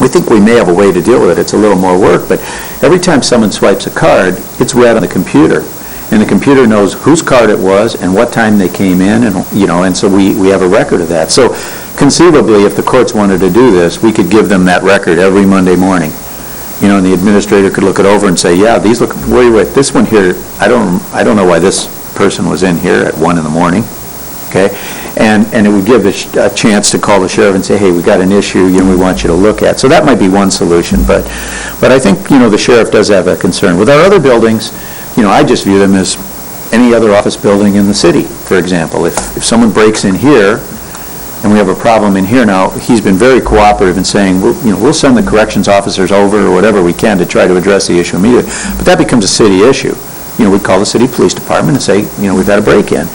we think we may have a way to deal with it. It's a little more work, but every time someone swipes a card, it's read on the computer. And the computer knows whose card it was and what time they came in, and, you know, and so we have a record of that. So conceivably, if the courts wanted to do this, we could give them that record every Monday morning. You know, and the administrator could look it over and say, yeah, these look, wait, this one here, I don't know why this person was in here at 1 in the morning. Okay? And it would give a chance to call the sheriff and say, hey, we got an issue, you know, we want you to look at. So that might be one solution, but I think, you know, the sheriff does have a concern. With our other buildings, you know, I just view them as any other office building in the city, for example. If someone breaks in here, and we have a problem in here now, he's been very cooperative in saying, we'll send the corrections officers over or whatever we can to try to address the issue immediately. But that becomes a city issue. You know, we call the city police department and say, you know, we've had a break-in.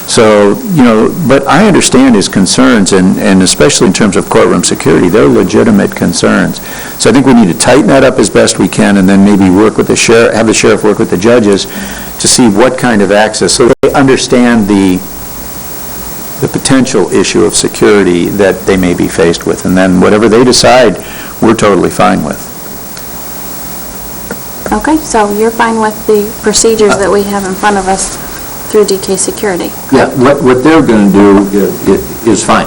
So, you know, but I understand his concerns, and especially in terms of courtroom security, they're legitimate concerns. So I think we need to tighten that up as best we can, and then maybe work with the sheriff, have the sheriff work with the judges to see what kind of access, so they understand the potential issue of security that they may be faced with. And then whatever they decide, we're totally fine with. Okay, so you're fine with the procedures that we have in front of us? through DK Security. Yeah, what they're going to do is fine.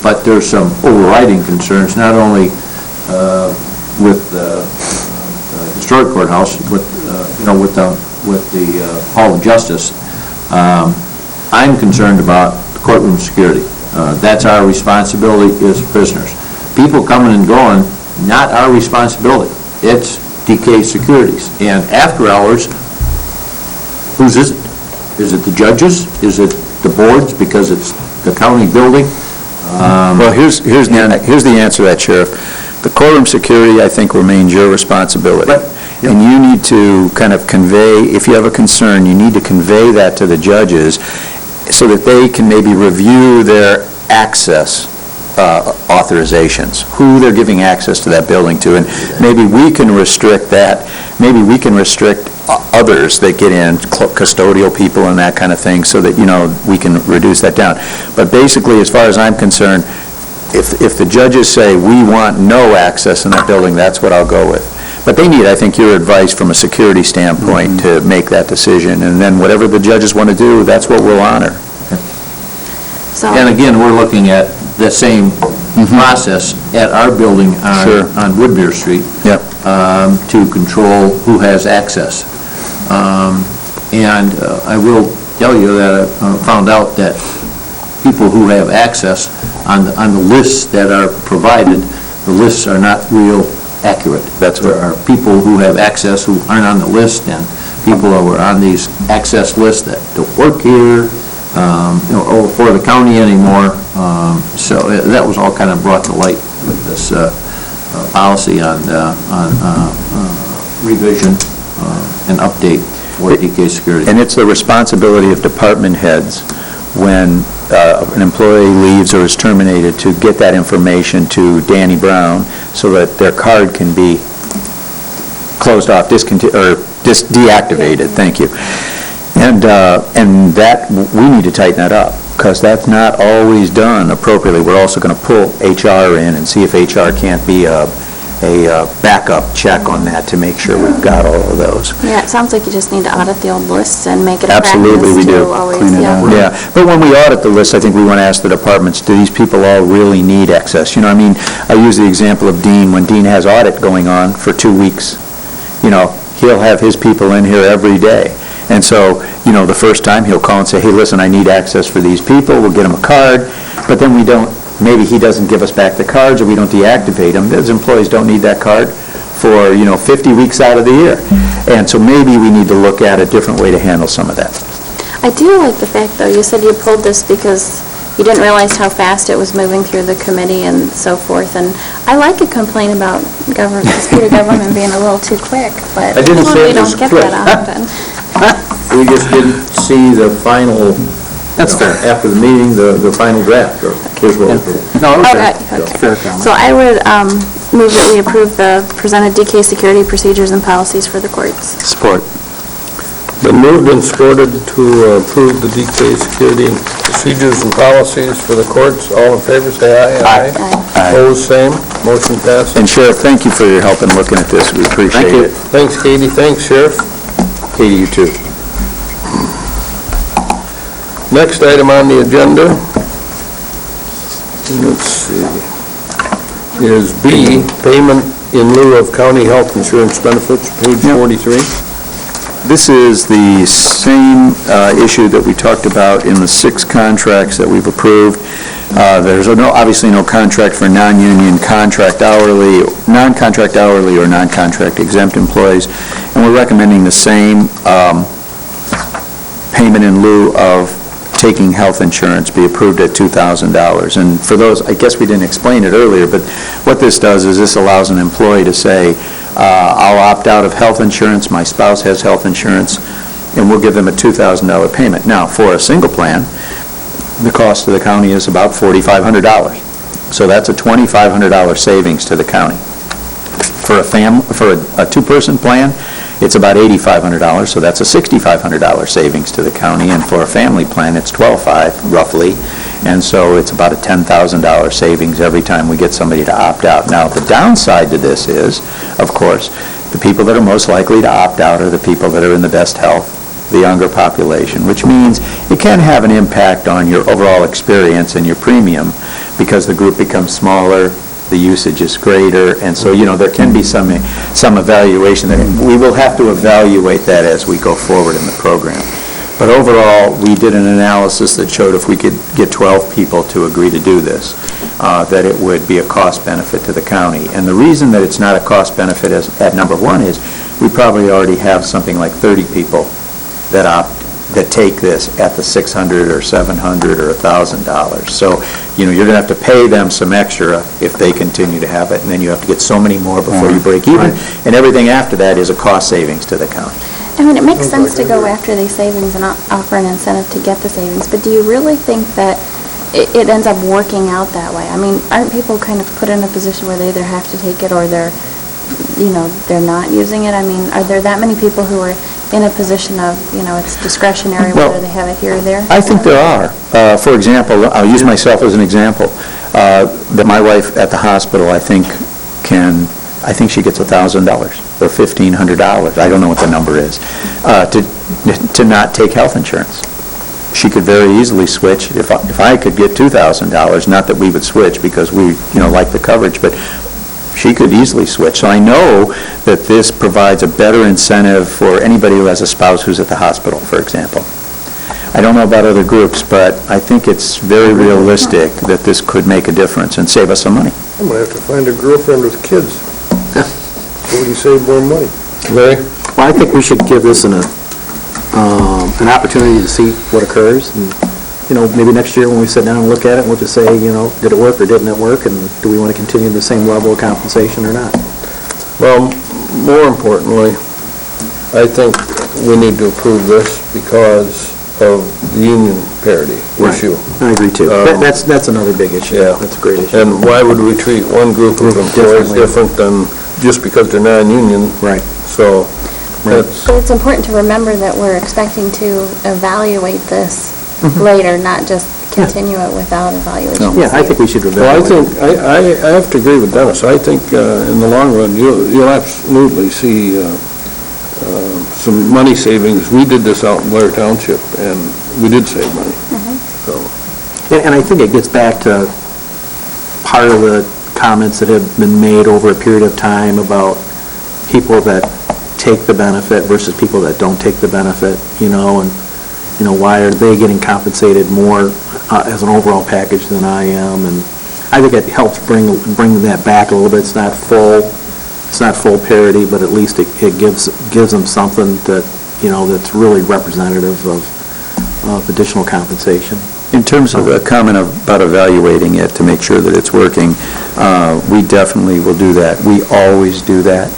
But there's some overriding concerns, not only with the historic courthouse, but, with the Hall of Justice. I'm concerned about courtroom security. That's our responsibility as prisoners. People coming and going, not our responsibility. It's DK Security's. And after hours, whose is it? Is it the judges? Is it the boards because it's the county building? Well, here's the answer to that, Sheriff. The courtroom security, I think, remains your responsibility. Right. And you need to kind of convey, if you have a concern, you need to convey that to the judges so that they can maybe review their access authorizations, who they're giving access to that building to, and maybe we can restrict that. Maybe we can restrict others that get in, custodial people and that kind of thing, so that, we can reduce that down. But basically, as far as I'm concerned, if the judges say, we want no access in that building, that's what I'll go with. But they need, I think, your advice from a security standpoint to make that decision, and then whatever the judges want to do, that's what we'll honor. So, And again, we're looking at the same process at our building on Woodmere Street. Yep. To control who has access. And I will tell you that I found out that people who have access on the lists that are provided, the lists are not real accurate. There are people who have access who aren't on the list, and people who are on these access lists that don't work here, or for the county anymore. So that was all kind of brought to light with this policy on revision and update for DK Security. And it's the responsibility of department heads when an employee leaves or is terminated to get that information to Danny Brown so that their card can be closed off, deactivated. Thank you. And that, we need to tighten that up, because that's not always done appropriately. We're also going to pull HR in and see if HR can't be a backup check on that to make sure we've got all of those. yeah, it sounds like you just need to audit the old lists and make it a Absolutely, we practice do. to always, Clean it up. Yeah, but when we audit the list, I think we want to ask the departments, do these people all really need access? I use the example of Dean. When Dean has audit going on for 2 weeks, he'll have his people in here every day. And so, the first time he'll call and say, hey, listen, I need access for these people. We'll get him a card, but then maybe he doesn't give us back the cards, or we don't deactivate them. Those employees don't need that card for, 50 weeks out of the year. And so maybe we need to look at a different way to handle some of that. I do like the fact, though, you said you pulled this because you didn't realize how fast it was moving through the committee and so forth, and I like a complaint about the speed of government being a little too quick, but I didn't say it was we don't get quick. that often. We just didn't see the final, after the meeting, the final draft, or here's what we did. No, Okay. fair comment. So I would move that we approve the presented DK security procedures and policies for the courts. Support. Been moved and supported to approve the DK security procedures and policies for the courts. All in favor, say aye. Aye. Aye. Opposed, same. Motion passes. And Sheriff, thank you for your help in looking at this. We appreciate it. Thanks, Katie. Thanks, Sheriff. Katie, you too. Next item on the agenda, let's see, is B, payment in lieu of county health insurance benefits, page 43. This is the same issue that we talked about in the 6 contracts that we've approved. There's obviously no contract for non-union non-contract hourly or non-contract exempt employees, and we're recommending the same payment in lieu of taking health insurance be approved at $2,000. And for those, I guess we didn't explain it earlier, but what this does is this allows an employee to say, I'll opt out of health insurance, my spouse has health insurance, and we'll give them a $2,000 payment. Now, for a single plan, the cost to the county is about $4,500. So that's a $2,500 savings to the county. For a two-person plan, it's about $8,500, so that's a $6,500 savings to the county, and for a family plan, it's $12,500 roughly, and so it's about a $10,000 savings every time we get somebody to opt out. Now, the downside to this is, of course, the people that are most likely to opt out are the people that are in the best health the younger population, which means it can have an impact on your overall experience and your premium, because the group becomes smaller, the usage is greater, and so, there can be some evaluation that we will have to evaluate that as we go forward in the program. But overall, we did an analysis that showed if we could get 12 people to agree to do this, that it would be a cost benefit to the county. And the reason that it's not a cost benefit at number one is we probably already have something like 30 people that take this at the $600 or $700 or $1,000. So, you're going to have to pay them some extra if they continue to have it, and then you have to get so many more before you break even. And everything after that is a cost savings to the county. I mean, it makes sense to go after these savings and offer an incentive to get the savings, but do you really think that it ends up working out that way? I mean, aren't people kind of put in a position where they either have to take it or they're not using it? I mean, are there that many people who are in a position of, it's discretionary whether they have it here or there? I think there are. For example, I'll use myself as an example, that my wife at the hospital, I think she gets $1,000 or $1,500, I don't know what the number is, to not take health insurance. She could very easily switch. If I could get $2,000, not that we would switch because we, like the coverage, but she could easily switch. So I know that this provides a better incentive for anybody who has a spouse who's at the hospital, for example. I don't know about other groups, but I think it's very realistic that this could make a difference and save us some money. I'm going to have to find a girlfriend with kids. So we can save more money. Larry? Well, I think we should give this an opportunity to see what occurs, and, maybe next year when we sit down and look at it, we'll just say, did it work or didn't it work, and do we want to continue the same level of compensation or not? Well, more importantly, I think we need to approve this because of the union parity issue. I agree, too. That's another big issue. Yeah. That's a great issue. And why would we treat one group of employees different than just because they're non-union? Right. So, that's... But it's important to remember that we're expecting to evaluate this later, not just continue it without evaluation. Yeah, I think we should evaluate. Well, I have to agree with Dennis. I think in the long run, you'll absolutely see some money savings. We did this out in Blair Township, and we did save money. So. And I think it gets back to part of the comments that have been made over a period of time about people that take the benefit versus people that don't take the benefit, and why are they getting compensated more as an overall package than I am? And I think it helps bring that back a little bit. It's not full parity, but at least it gives them something that, that's really representative of additional compensation. In terms of a comment about evaluating it to make sure that it's working, we definitely will do that. We always do that.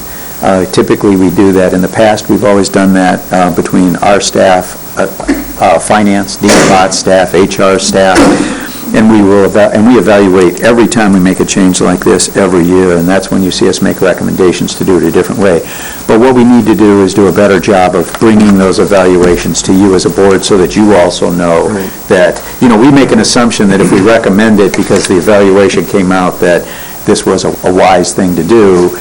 Typically, we do that. In the past, we've always done that between our staff, finance, DFOT staff, HR staff, and we evaluate every time we make a change like this every year, and that's when you see us make recommendations to do it a different way. But what we need to do is do a better job of bringing those evaluations to you as a board so that you also know that, we make an assumption that if we recommend it because the evaluation came out that this was a wise thing to do,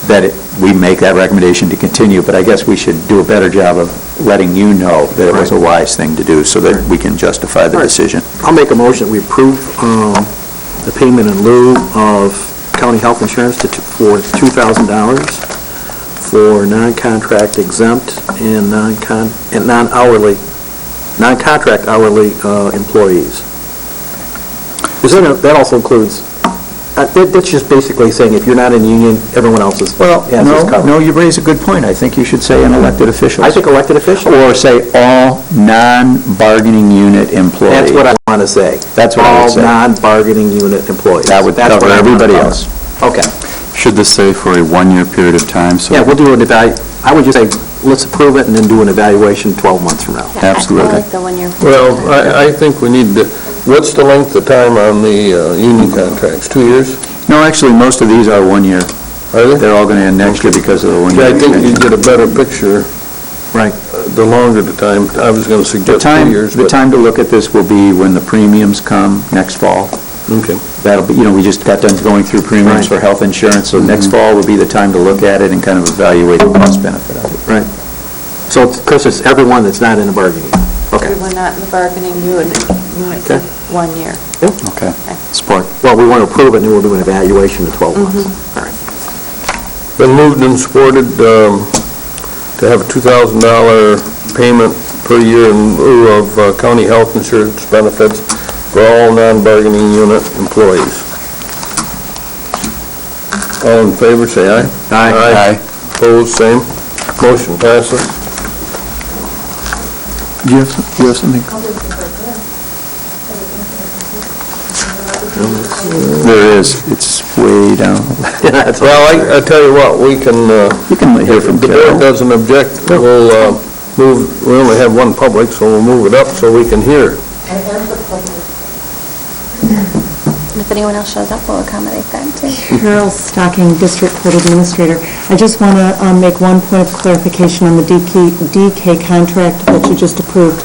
that we make that recommendation to continue, but I guess we should do a better job of letting you know that it was a wise thing to do so that we can justify the decision. I'll make a motion that we approve the payment in lieu of county health insurance for $2,000 for non-contract exempt and non-contract hourly employees. That also includes, that's just basically saying if you're not in the union, everyone else is covered. No, you raise a good point. I think you should say an elected officials. I think elected officials. Or say all non-bargaining unit employees. That's what I want to say. That's what I would say. All non-bargaining unit employees. That would cover everybody else. Okay. Should this say for a one-year period of time? So yeah, we'll do an I would just say, let's approve it and then do an evaluation 12 months from now. Yeah, Absolutely. I like the 1 year. Well, I think we need to, what's the length of time on the union contracts? 2 years? No, actually, most of these are 1 year. Are they? They're all going to end next year because of the 1 year. I think you get a better picture. Right. The longer the time, I was going to suggest 2 years. The time to look at this will be when the premiums come next fall. Okay. That'll be, we just got done going through premiums for health insurance, so next fall will be the time to look at it and kind of evaluate the cost benefit of it. Right. So, Chris, it's everyone that's not in the bargaining unit. Okay. Everyone not in the bargaining unit for 1 year. Okay. Support. Well, we want to approve it, and then we'll do an evaluation in 12 months. All right. Been moved and supported to have a $2,000 payment per year in lieu of county health insurance benefits for all non-bargaining unit employees. All in favor, say aye. Aye. Opposed, same. Motion passes. Do you have something? There is, it's way down. Well, I tell you what, we can, You can hear from if the Carol. board doesn't object, we'll move, we only have one public, so we'll move it up so we can hear. If anyone else shows up, we'll accommodate that too. Carol Stocking, District Court Administrator. I just want to make one point of clarification on the DK contract that you just approved.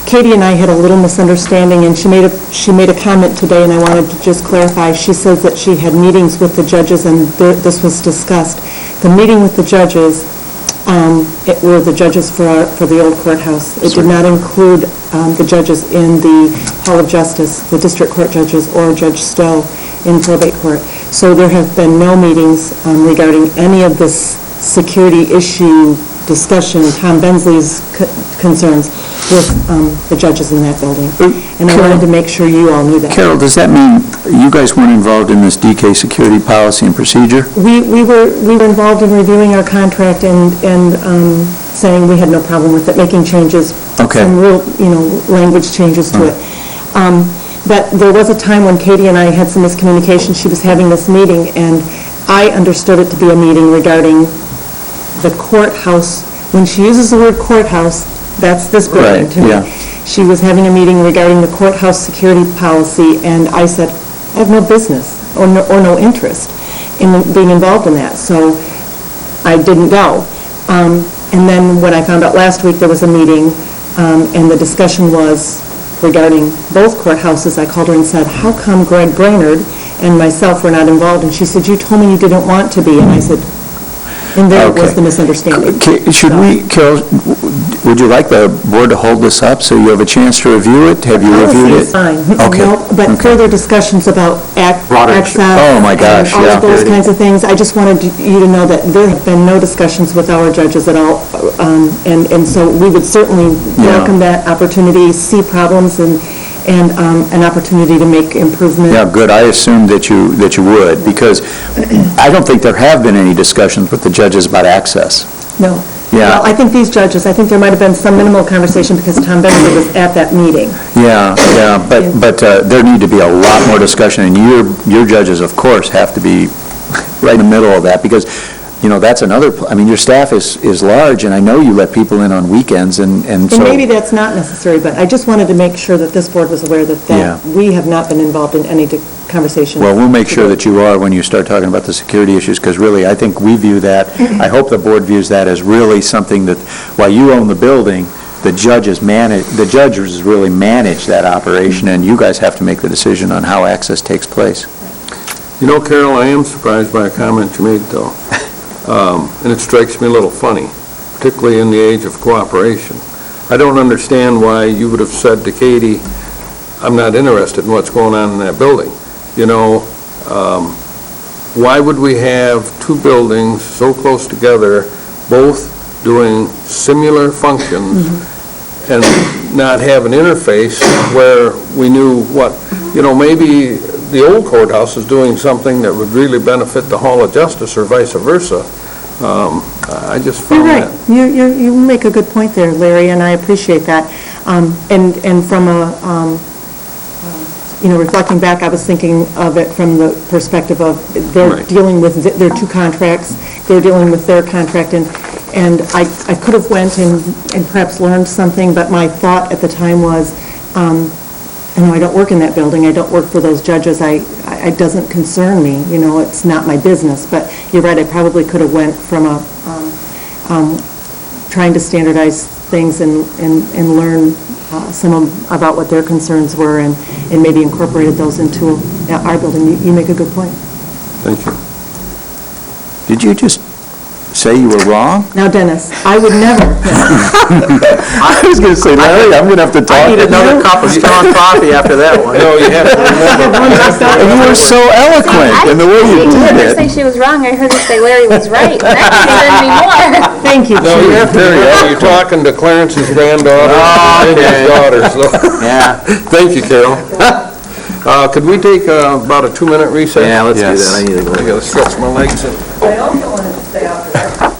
Katie and I had a little misunderstanding, and she made a comment today, and I wanted to just clarify. She says that she had meetings with the judges, and this was discussed. The meeting with the judges, it were the judges for the old courthouse. It did not include the judges in the Hall of Justice, the district court judges, or Judge Stowe in probate court. So there have been no meetings regarding any of this security issue discussion, Tom Bensley's concerns with the judges in that building. And I wanted to make sure you all knew that. Carol, does that mean you guys weren't involved in this DK security policy and procedure? We were involved in reviewing our contract and saying we had no problem with it, making changes, some real, language changes to it. But there was a time when Katie and I had some miscommunication. She was having this meeting, and I understood it to be a meeting regarding the courthouse. When she uses the word courthouse, that's this building to me. She was having a meeting regarding the courthouse security policy, and I said, I have no business or no interest in being involved in that, so I didn't go. And then when I found out last week there was a meeting, and the discussion was regarding both courthouses, I called her and said, how come Greg Brainerd and myself were not involved? And she said, you told me you didn't want to be. And I said, and there was the misunderstanding. Carol, would you like the board to hold this up so you have a chance to review it? Have you reviewed it? Policy is fine. Okay. No, but further discussions about access. Oh, my gosh, and all of those yeah. kinds of things. I just wanted you to know that there have been no discussions with our judges at all. And so we would certainly welcome that opportunity, see problems and an opportunity to make improvement. Yeah, good. I assumed that you would, because I don't think there have been any discussions with the judges about access. No. Yeah. Well, I think these judges, there might have been some minimal conversation because Tom Bentley was at that meeting. Yeah, but there need to be a lot more discussion, and your judges, of course, have to be right in the middle of that, because, that's another, your staff is large, and I know you let people in on weekends, and so... And maybe that's not necessary, but I just wanted to make sure that this board was aware that we have not been involved in any conversation. Well, we'll make sure that you are when you start talking about the security issues, because really, I think we view that, I hope the board views that as really something that, while you own the building, the judges really manage that operation, and you guys have to make the decision on how access takes place. Carol, I am surprised by a comment you made, though. And it strikes me a little funny, particularly in the age of cooperation. I don't understand why you would have said to Katie, I'm not interested in what's going on in that building. Why would we have two buildings so close together, both doing similar functions, and not have an interface where we knew what, maybe the old courthouse is doing something that would really benefit the Hall of Justice or vice versa. I just found that. You're right. You make a good point there, Larry, and I appreciate that. And from reflecting back, I was thinking of it from the perspective of they're dealing with their two contracts, they're dealing with their contract, and I could have went and perhaps learned something, but my thought at the time was, I don't work in that building, I don't work for those judges, it doesn't concern me, it's not my business, but you're right, I probably could have went from trying to standardize things and learn about what their concerns were and maybe incorporated those into our building. You make a good point. Thank you. Did you just say you were wrong? Now, Dennis, I would never. I was going to say, Larry, I'm going to have to talk. I need another cup of strong coffee after that one. No, you have to remember. And you were so eloquent in the way you I didn't hear her did say it. she was wrong, I heard her say Larry was right. That concerned me more. Thank you, No, you Chief. have to remember, you're talking to Clarence's granddaughter and his daughter, so. Yeah. Thank you, Carol. Could we take about a 2-minute recess? Yeah, let's do Yes. that. I need to go. I gotta stretch my legs and I also wanted to stay out there.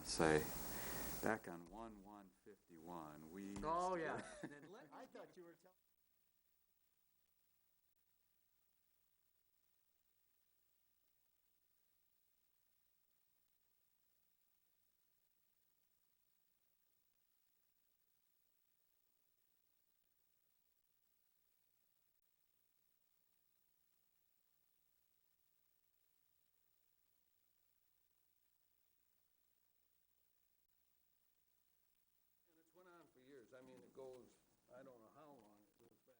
say, back on 1/1/51, we... Oh, yeah. I thought you were telling... I mean, it goes, I don't know how long it goes back.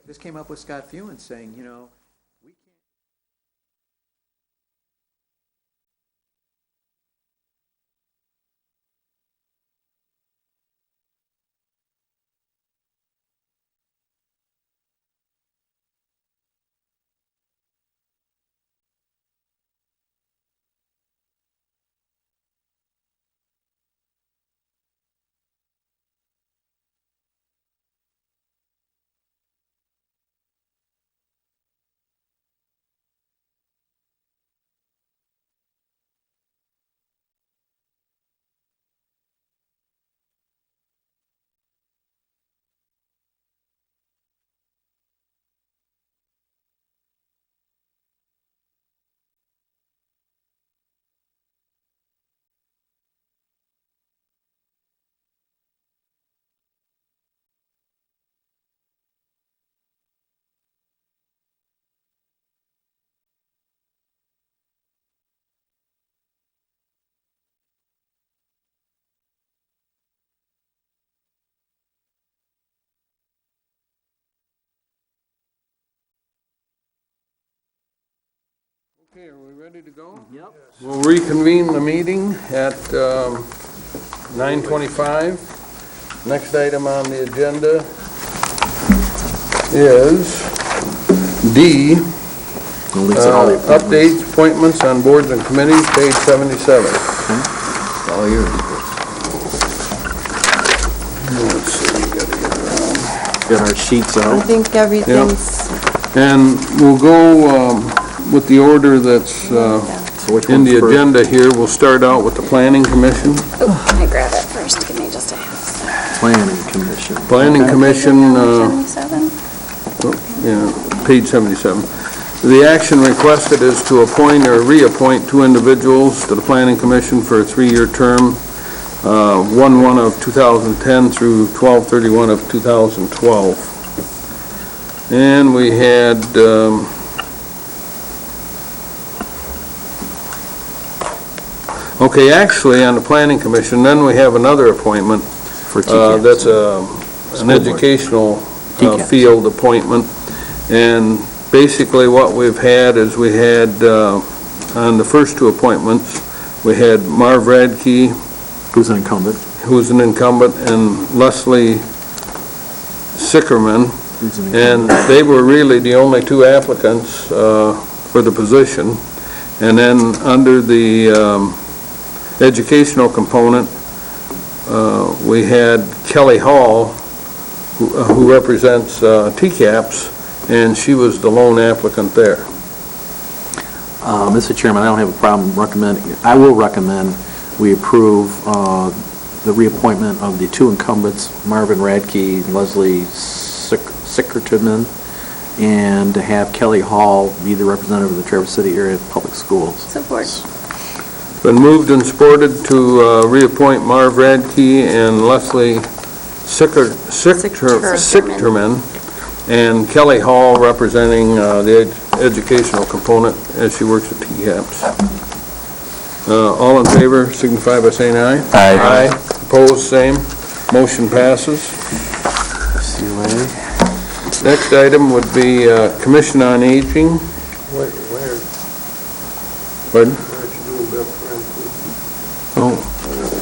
This came up with Scott Fewin saying, you know, we can't. Okay, are we ready to go? Yep. We'll reconvene the meeting at 9:25. Next item on the agenda is D, updates, appointments on boards and committees, page 77. All yours. Let's see, we gotta get around. Get our sheets I out. think everything's, And we'll go with the order that's in the agenda here. We'll start out with the Planning Commission. I grab it first, give me just a half. Planning Commission. Planning Commission, 77? yeah, page 77. The action requested is to appoint or reappoint two individuals to the Planning Commission for a 3-year term, 1/1 of 2010 through 12/31 of 2012. And we had, okay, actually, on the Planning Commission, then we have another appointment. For TCAPS. That's an educational field appointment. And basically what we've had is we had, on the first two appointments, we had Marv Radke, Who's an incumbent? and Leslie Sickerman. And they were really the only two applicants for the position. And then under the educational component, we had Kelly Hall, who represents TCAPS, and she was the lone applicant there. Mr. Chairman, I don't have a problem recommending, I will recommend we approve the reappointment of the two incumbents, Marvin Radke, Leslie Sickerman, and to have Kelly Hall be the representative of the Traverse City Area Public Schools. Support. Been moved and supported to reappoint Marv Radke and Leslie Sickerman, and Kelly Hall representing the educational component as she works at TCAPS. All in favor signify by saying aye. Aye. Opposed, same. Motion passes. See you later. Next item would be Commission on Aging. Pardon?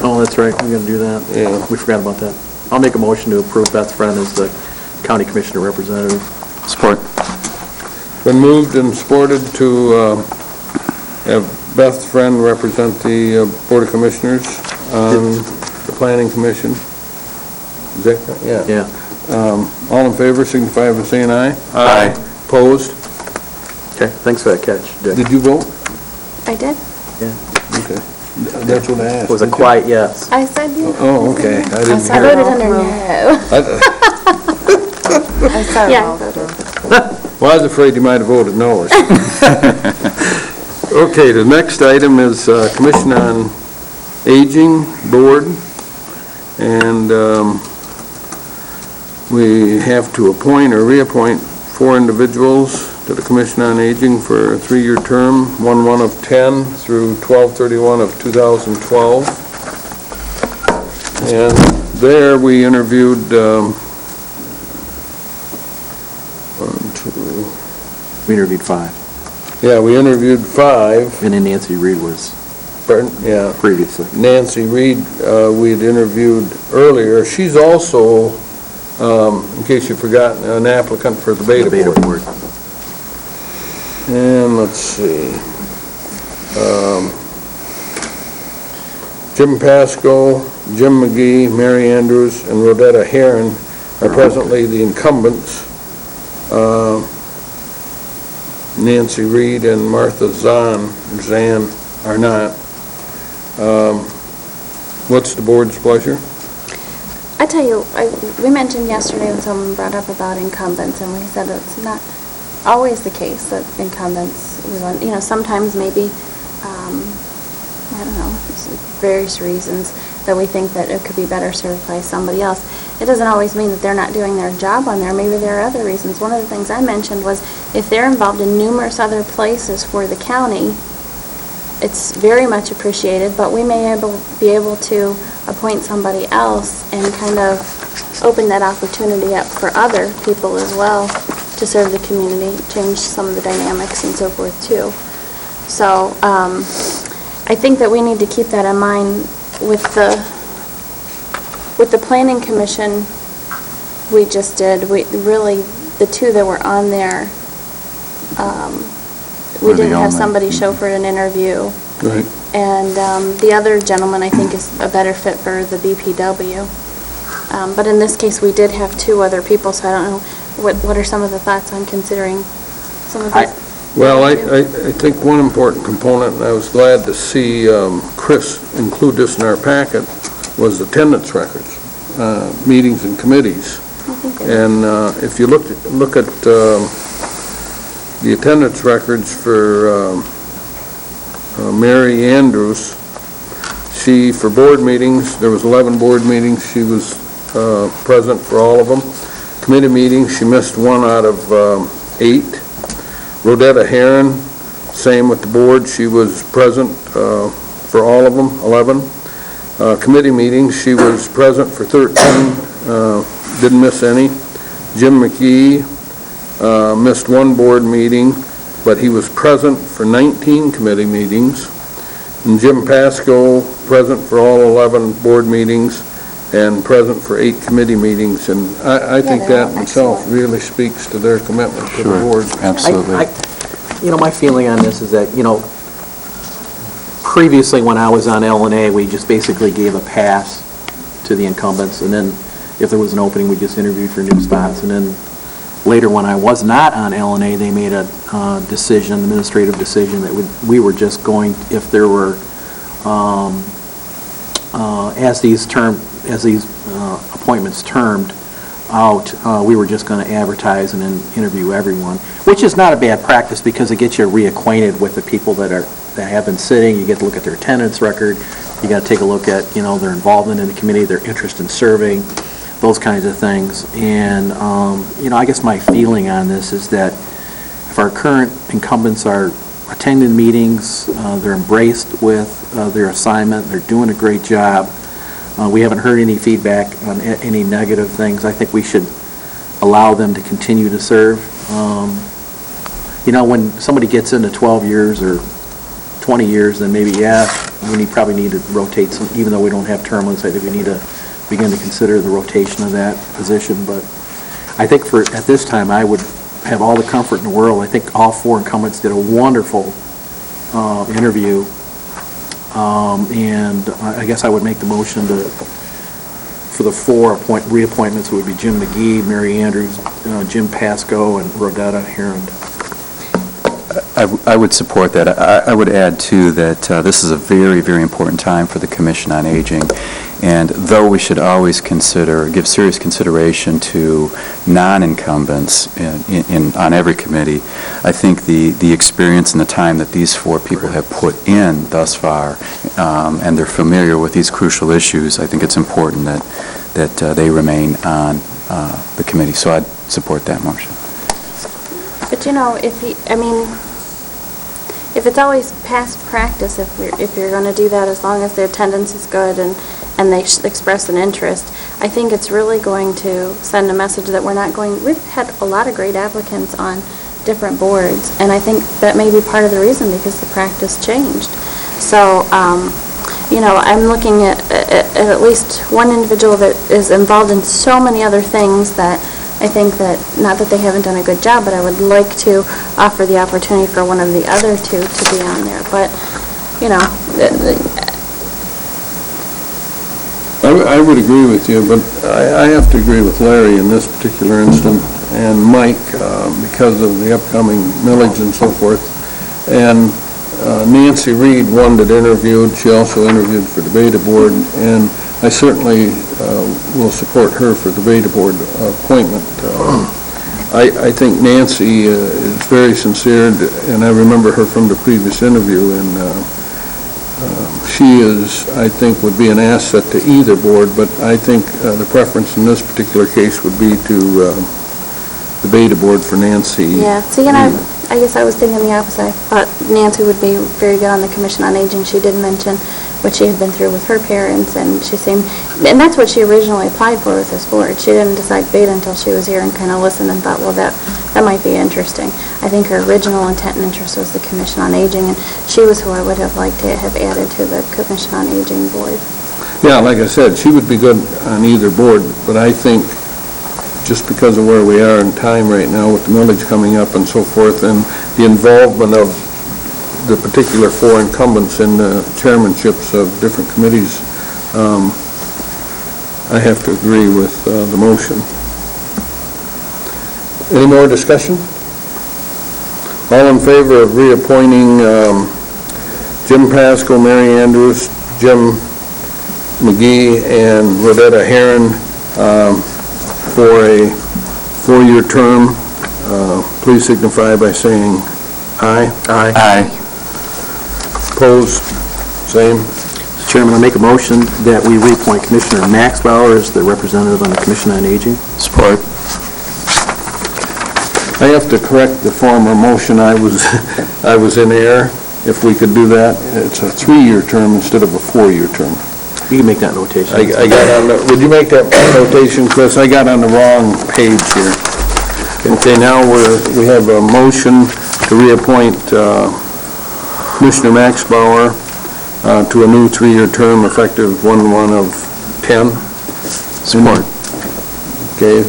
Oh, that's right, we gotta do that. Yeah. We forgot about that. I'll make a motion to approve Beth Friend as the county commissioner representative. Support. Been moved and supported to have Beth Friend represent the Board of Commissioners on the Planning Commission. Is that correct? Yeah. Yeah. All in favor, signify by saying aye. Aye. Opposed? Okay, thanks for that catch, Dick. Did you vote? I did. Okay. That's what I asked. It was a didn't you? quiet yes. I said yes. Oh, okay. I didn't I hear voted it. under no. I said Yeah. all voted. Well, I was afraid you might have voted no or something. Okay, the next item is Commission on Aging Board, and we have to appoint or reappoint 4 individuals to the Commission on Aging for a 3-year term, 1 of 10 through 12/31 of 2012. And there we interviewed We interviewed 5. Yeah, we interviewed 5. And then Nancy Reed was Pardon? Yeah. previously. Nancy Reed, we'd interviewed earlier. She's also, in case you've forgotten, an applicant for the Beta Board. And let's see. Jim Pasco, Jim McGee, Mary Andrews, and Rodetta Herron are presently the incumbents. Nancy Reed and Martha Zahn are not. What's the board's pleasure? I tell you, we mentioned yesterday when someone brought up about incumbents, and we said it's not always the case that incumbents, sometimes maybe, I don't know, various reasons that we think that it could be better served by somebody else. It doesn't always mean that they're not doing their job on there. Maybe there are other reasons. One of the things I mentioned was if they're involved in numerous other places for the county, it's very much appreciated, but we may be able to appoint somebody else and kind of open that opportunity up for other people as well to serve the community, change some of the dynamics and so forth too. So I think that we need to keep that in mind with the Planning Commission we just did. Really, the 2 that were on there, we didn't have somebody show for an interview. Right. And the other gentleman, I think, is a better fit for the BPW. But in this case, we did have 2 other people, so I don't know, what are some of the thoughts on considering some of these? Well, I think one important component, and I was glad to see Chris include this in our packet, was attendance records, meetings and committees. And if you look at the attendance records for Mary Andrews, for board meetings, there was 11 board meetings, she was present for all of them. Committee meetings, she missed 1 out of 8. Rodetta Herron, same with the board, she was present for all of them, 11. Committee meetings, she was present for 13, didn't miss any. Jim McGee missed 1 board meeting, but he was present for 19 committee meetings. And Jim Pasco, present for all 11 board meetings and present for 8 committee meetings. And I think that in itself really speaks to their commitment to the board. Absolutely. My feeling on this is that, previously when I was on LNA, we just basically gave a pass to the incumbents, and then if there was an opening, we just interviewed for new spots. And then later, when I was not on LNA, they made a administrative decision that we were just going, if there were, as these appointments termed out, we were just going to advertise and then interview everyone, which is not a bad practice because it gets you reacquainted with the people that have been sitting. You get to look at their attendance record. You got to take a look at, their involvement in the committee, their interest in serving, those kinds of things. And, I guess my feeling on this is that if our current incumbents are attending meetings, they're embraced with their assignment, they're doing a great job, we haven't heard any feedback on any negative things, I think we should allow them to continue to serve. When somebody gets into 12 years or 20 years, then maybe, we probably need to rotate some, even though we don't have term limits, I think we need to begin to consider the rotation of that position. But I think at this time, I would have all the comfort in the world. I think all four incumbents did a wonderful interview. And I guess I would make the motion for the four reappointments. It would be Jim McGee, Mary Andrews, Jim Pasco, and Rodetta Herond. I would support that. I would add, too, that this is a very, very important time for the Commission on Aging, and though we should always give serious consideration to non-incumbents on every committee, I think the experience and the time that these four people have put in thus far, and they're familiar with these crucial issues, I think it's important that they remain on the committee. So I'd support that motion. But if it's always past practice, if you're going to do that, as long as their attendance is good and they express an interest, I think it's really going to send a message that we've had a lot of great applicants on different boards, and I think that may be part of the reason, because the practice changed. So, I'm looking at least one individual that is involved in so many other things that I think that, not that they haven't done a good job, but I would like to offer the opportunity for one of the other two to be on there. But, I would agree with you, but I have to agree with Larry in this particular instance, and Mike, because of the upcoming millage and so forth. And Nancy Reed, one that interviewed, she also interviewed for the Beta Board, and I certainly will support her for the Beta Board appointment. I think Nancy is very sincere, and I remember her from the previous interview, and she I think, would be an asset to either board, but I think the preference in this particular case would be to the Beta Board for Nancy. Yeah, see, and I guess I was thinking the opposite. I thought Nancy would be very good on the Commission on Aging. She did mention what she had been through with her parents, and and that's what she originally applied for with this board. She didn't decide Beta until she was here and kind of listened and thought, well, that might be interesting. I think her original intent and interest was the Commission on Aging, and she was who I would have liked to have added to the Commission on Aging board. Yeah, like I said, she would be good on either board, but I think just because of where we are in time right now with the millage coming up and so forth, and the involvement of the particular four incumbents in the chairmanships of different committees, I have to agree with the motion. Any more discussion? All in favor of reappointing Jim Pasco, Mary Andrews, Jim McGee, and Rodetta Herron for a 4-year term, please signify by saying aye. Aye. Aye. Opposed? Same. Mr. Chairman, I make a motion that we reappoint Commissioner Max Bauer as the representative on the Commission on Aging. Support. I have to correct the former motion. I was in error. If we could do that, it's a 3-year term instead of a 4-year term. You can make that notation. I got on the, would you make that notation, Chris? I got on the wrong page here. Okay, now we have a motion to reappoint Commissioner Max Bauer to a new 3-year term effective 1/1/10. Support. Okay,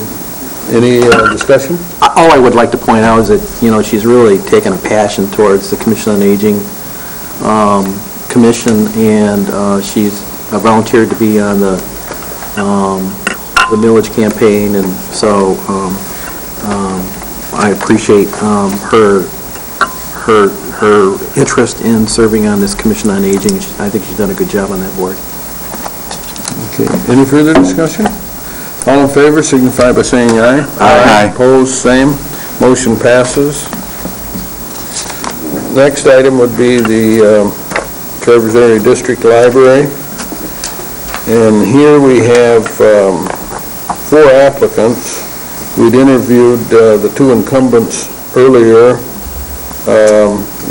any discussion? All I would like to point out is that, she's really taken a passion towards the Commission on Aging Commission, and she's volunteered to be on the millage campaign, and so I appreciate her interest in serving on this Commission on Aging. I think she's done a good job on that board. Okay, any further discussion? All in favor signify by saying aye. Aye. Opposed, same. Motion passes. Next item would be the Traverse Area District Library. And here we have 4 applicants. We'd interviewed the 2 incumbents earlier.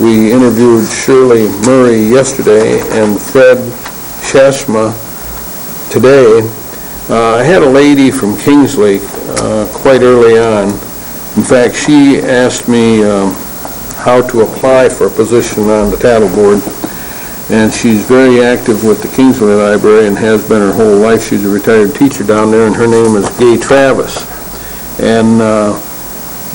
We interviewed Shirley Murray yesterday and Fred Shashma today. I had a lady from Kingsley quite early on. In fact, she asked me how to apply for a position on the Tattle Board, and she's very active with the Kingsley Library and has been her whole life. She's a retired teacher down there, and her name is Gay Travis. And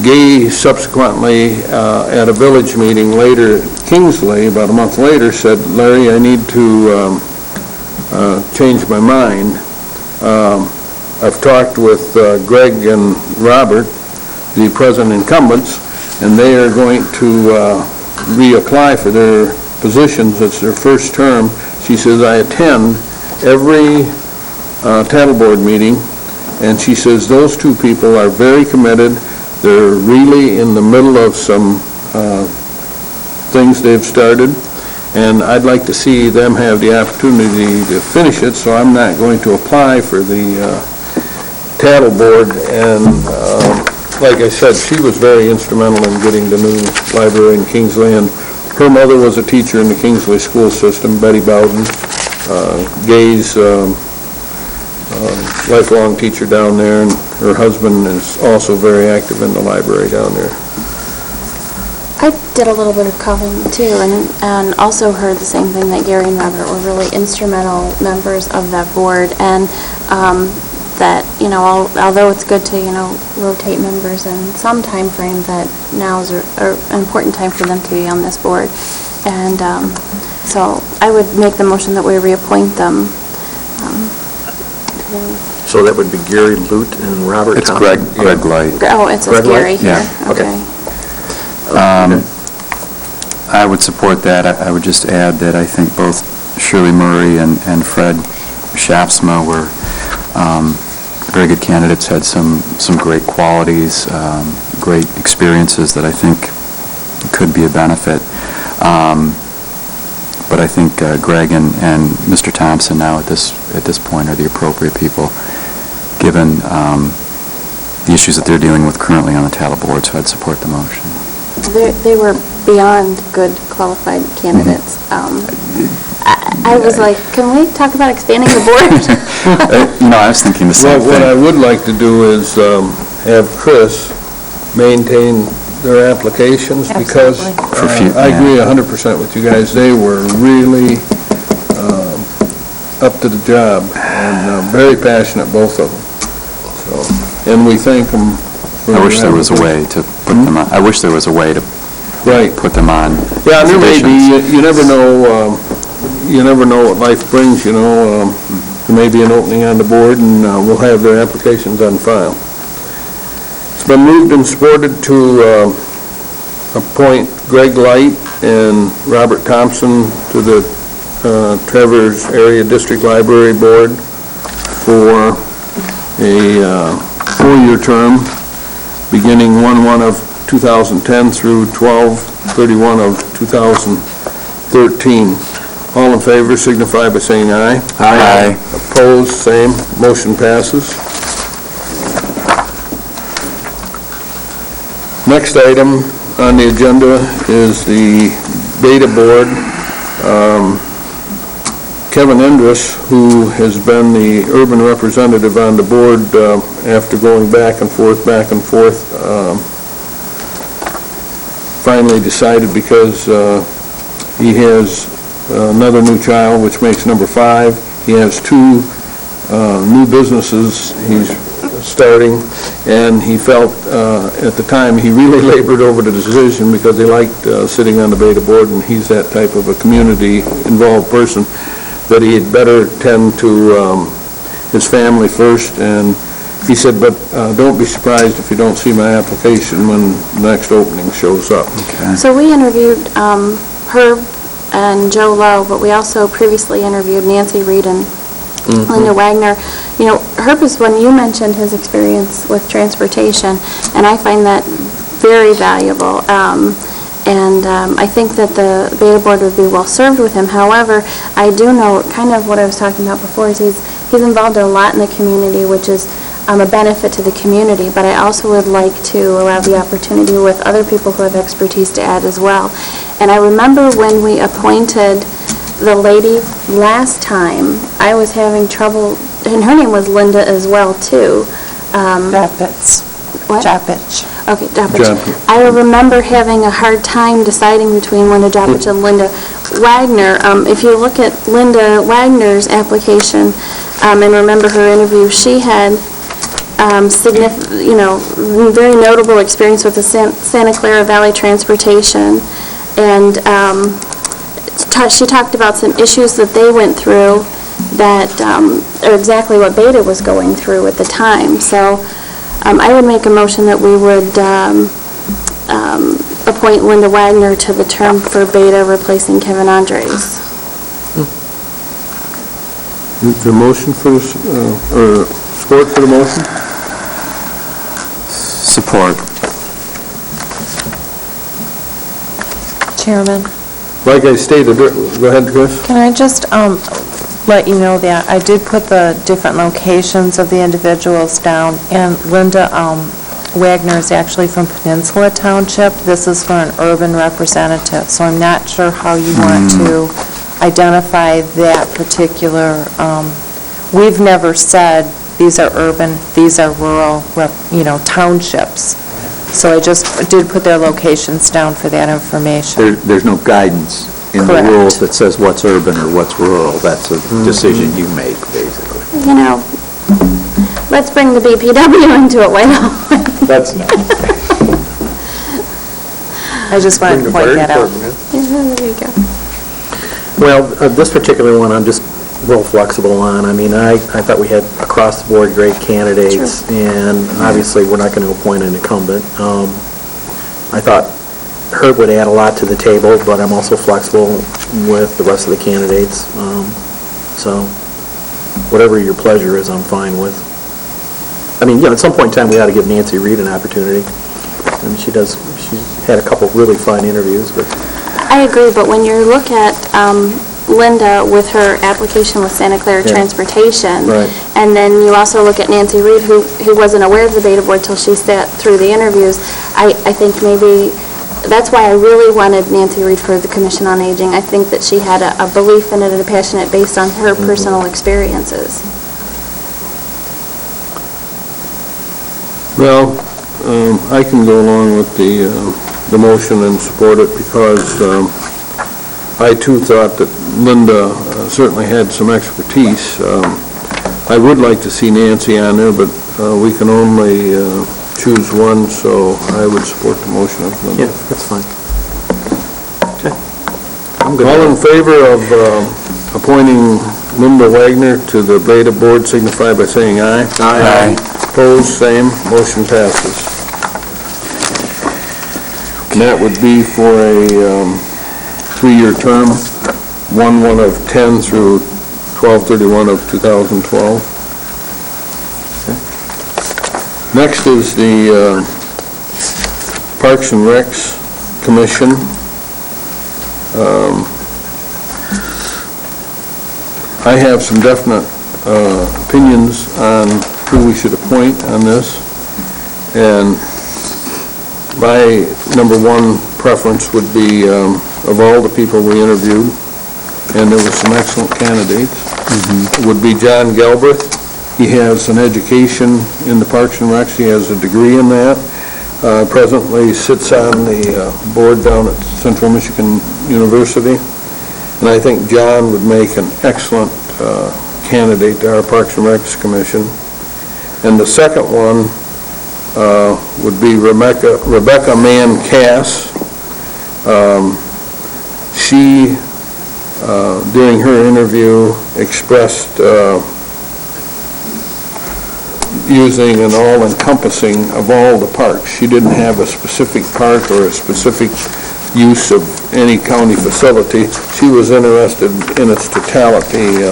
Gay subsequently, at a village meeting later, Kingsley, about a month later, said, "Larry, I need to change my mind. I've talked with Greg and Robert, the present incumbents, and they are going to reapply for their positions. It's their first term." She says, "I attend every Tattle Board meeting," and she says, "Those two people are very committed. They're really in the middle of some things they've started, and I'd like to see them have the opportunity to finish it, so I'm not going to apply for the Tattle Board." And like I said, she was very instrumental in getting the new library in Kingsley, and her mother was a teacher in the Kingsley school system, Betty Bowden, Gay's lifelong teacher down there, and her husband is also very active in the library down there. I did a little bit of calling too, and also heard the same thing, that Gary and Robert were really instrumental members of that board, and that, you know, although it's good to, you know, rotate members in some time frame, that now is an important time for them to be on this board. And so I would make the motion that we reappoint them. So that would be Gary Lute and Robert It's Thompson? Greg Light. Oh, it says Greg Light? Gary here. Yeah. Okay. I would support that. I would just add that I think both Shirley Murray and Fred Shapsma were very good candidates, had some great qualities, great experiences that I think could be a benefit. But I think Greg and Mr. Thompson now at this point are the appropriate people, given the issues that they're dealing with currently on the Tattle Board, so I'd support the motion. They were beyond good qualified candidates. I was like, can we talk about expanding the board? I was thinking the same thing. What I would like to do is have Chris maintain their applications, because I agree 100% with you guys. They were really up to the job, and very passionate, both of them. So, and we thank them. I wish there was a way to put them on. I wish there was a way to put them on. Yeah, and there may be. You never know. You never know what life brings. You know, there may be an opening on the board, and we'll have their applications on file. It's been moved and supported to appoint Greg Light and Robert Thompson to the Traverse Area District Library Board for a 4-year term, beginning 1/1 of 2010 through 12/31 of 2013. All in favor signify by saying aye. Aye. Opposed, same. Motion passes. Next item on the agenda is the Beta Board. Kevin Endress, who has been the urban representative on the board after going back and forth, finally decided, because he has another new child, which makes number 5. He has 2 new businesses he's starting, and he felt at the time he really labored over the decision, because he liked sitting on the Beta Board, and he's that type of a community-involved person, that he had better tend to his family first. And he said, but don't be surprised if you don't see my application when the next opening shows up. Okay. So we interviewed Herb and Joe Lowe, but we also previously interviewed Nancy Reed and Linda Wagner. You know, Herb is when you mentioned his experience with transportation, and I find that very valuable. I think that the Beta Board would be well served with him. However, I do know kind of what I was talking about before, is he's involved in a lot in the community, which is a benefit to the community, but I also would like to allow the opportunity with other people who have expertise to add as well. And I remember when we appointed the lady last time, I was having trouble, and her name was Linda as well, too. Jappich. What? Jappich. Okay, Jappich. I remember having a hard time deciding between Linda Jappich and Linda Wagner. If you look at Linda Wagner's application and remember her interview she had, very notable experience with the Santa Clara Valley Transportation, and she talked about some issues that they went through that are exactly what Beta was going through at the time. So I would make a motion that we would appoint Linda Wagner to the term for Beta, replacing Kevin Andres. Is there a motion for this, or support for the motion? Support. Chairman, Like I stated, go ahead, Chris. can I just let you know that I did put the different locations of the individuals down, and Linda Wagner is actually from Peninsula Township. This is for an urban representative, so I'm not sure how you want to identify that particular, we've never said these are urban, these are rural, townships. So I just did put their locations down for that information. There's no guidance in the Correct. rules that says what's urban or what's rural. That's a decision you make, basically. Let's bring the BPW into it, why not? That's not. I just wanted to point that out. Yeah, there you go. Well, this particular one, I'm just real flexible on. I mean, I thought we had across-the-board great candidates, and obviously, we're not going to appoint an incumbent. I thought Herb would add a lot to the table, but I'm also flexible with the rest of the candidates. So, whatever your pleasure is, I'm fine with. I mean, at some point in time, we ought to give Nancy Reed an opportunity. I mean, she's had a couple really fine interviews, but... I agree, but when you look at Linda with her application with Santa Clara Transportation, Right. and then you also look at Nancy Reed, who wasn't aware of the Beta Board till she sat through the interviews, I think maybe, that's why I really wanted Nancy Reed for the Commission on Aging. I think that she had a belief in it and a passionate based on her personal experiences. Well, I can go along with the motion and support it because I too thought that Linda certainly had some expertise. I would like to see Nancy on there, but we can only choose one, so I would support the motion of Linda. Yeah, that's fine. Okay. All in favor of appointing Linda Wagner to the Beta Board signify by saying aye. Aye. Opposed, same. Motion passes. And that would be for a 3-year term, 1 of 10 through 12/31 of 2012. Next is the Parks and Recs Commission. I have some definite opinions on who we should appoint on this, and my number one preference would be, of all the people we interviewed, and there were some excellent candidates, would be John Galbraith. He has an education in the Parks and Recs. He has a degree in that. Presently sits on the board down at Central Michigan University. And I think John would make an excellent candidate to our Parks and Recs Commission. And the second one would be Rebecca Mann Cass. She, during her interview, expressed using an all-encompassing of all the parks. She didn't have a specific park or a specific use of any county facility. She was interested in its totality.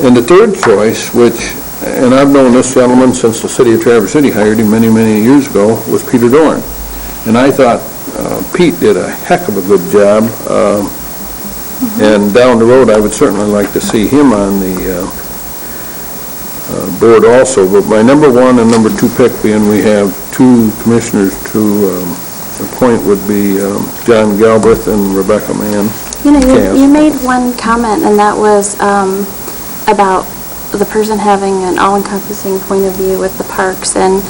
And the third choice, which, and I've known this gentleman since the city of Traverse City hired him many, many years ago, was Peter Dorn. And I thought Pete did a heck of a good job. And down the road, I would certainly like to see him on the board also. But my number one and number two pick, being we have two commissioners to appoint, would be John Galbraith and Rebecca Mann. You made one comment, and that was about the person having an all-encompassing point of view with the parks, and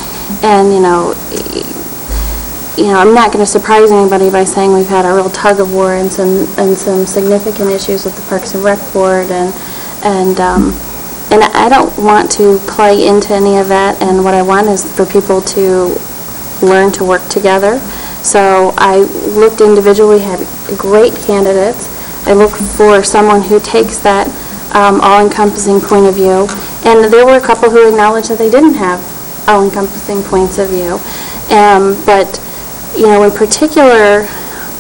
I'm not going to surprise anybody by saying we've had a real tug of war and some significant issues with the Parks and Rec Board, and And I don't want to play into any of that, and what I want is for people to learn to work together. So I looked individually, had great candidates. I looked for someone who takes that all-encompassing point of view. And there were a couple who acknowledged that they didn't have all-encompassing points of view. But, in particular,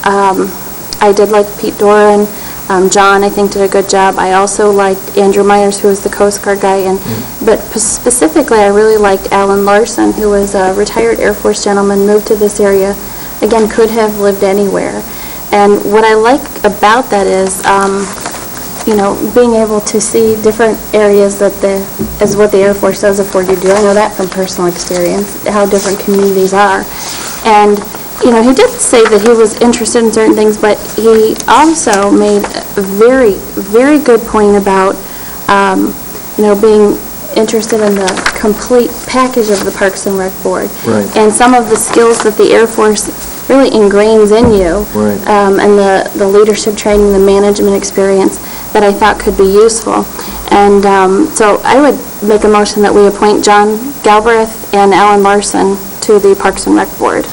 I did like Pete Doran. John, I think, did a good job. I also liked Andrew Myers, who was the Coast Guard guy. But specifically, I really liked Alan Larson, who was a retired Air Force gentleman, moved to this area, again, could have lived anywhere. And what I like about that is, being able to see different areas that as what the Air Force does afford you to do. I know that from personal experience, how different communities are. And he did say that he was interested in certain things, but he also made a very, very good point about, being interested in the complete package of the Parks and Rec Board. Right. And some of the skills that the Air Force really ingrains in you, Right. And the leadership training, the management experience that I thought could be useful. And so I would make a motion that we appoint John Galbraith and Alan Larson to the Parks and Rec Board.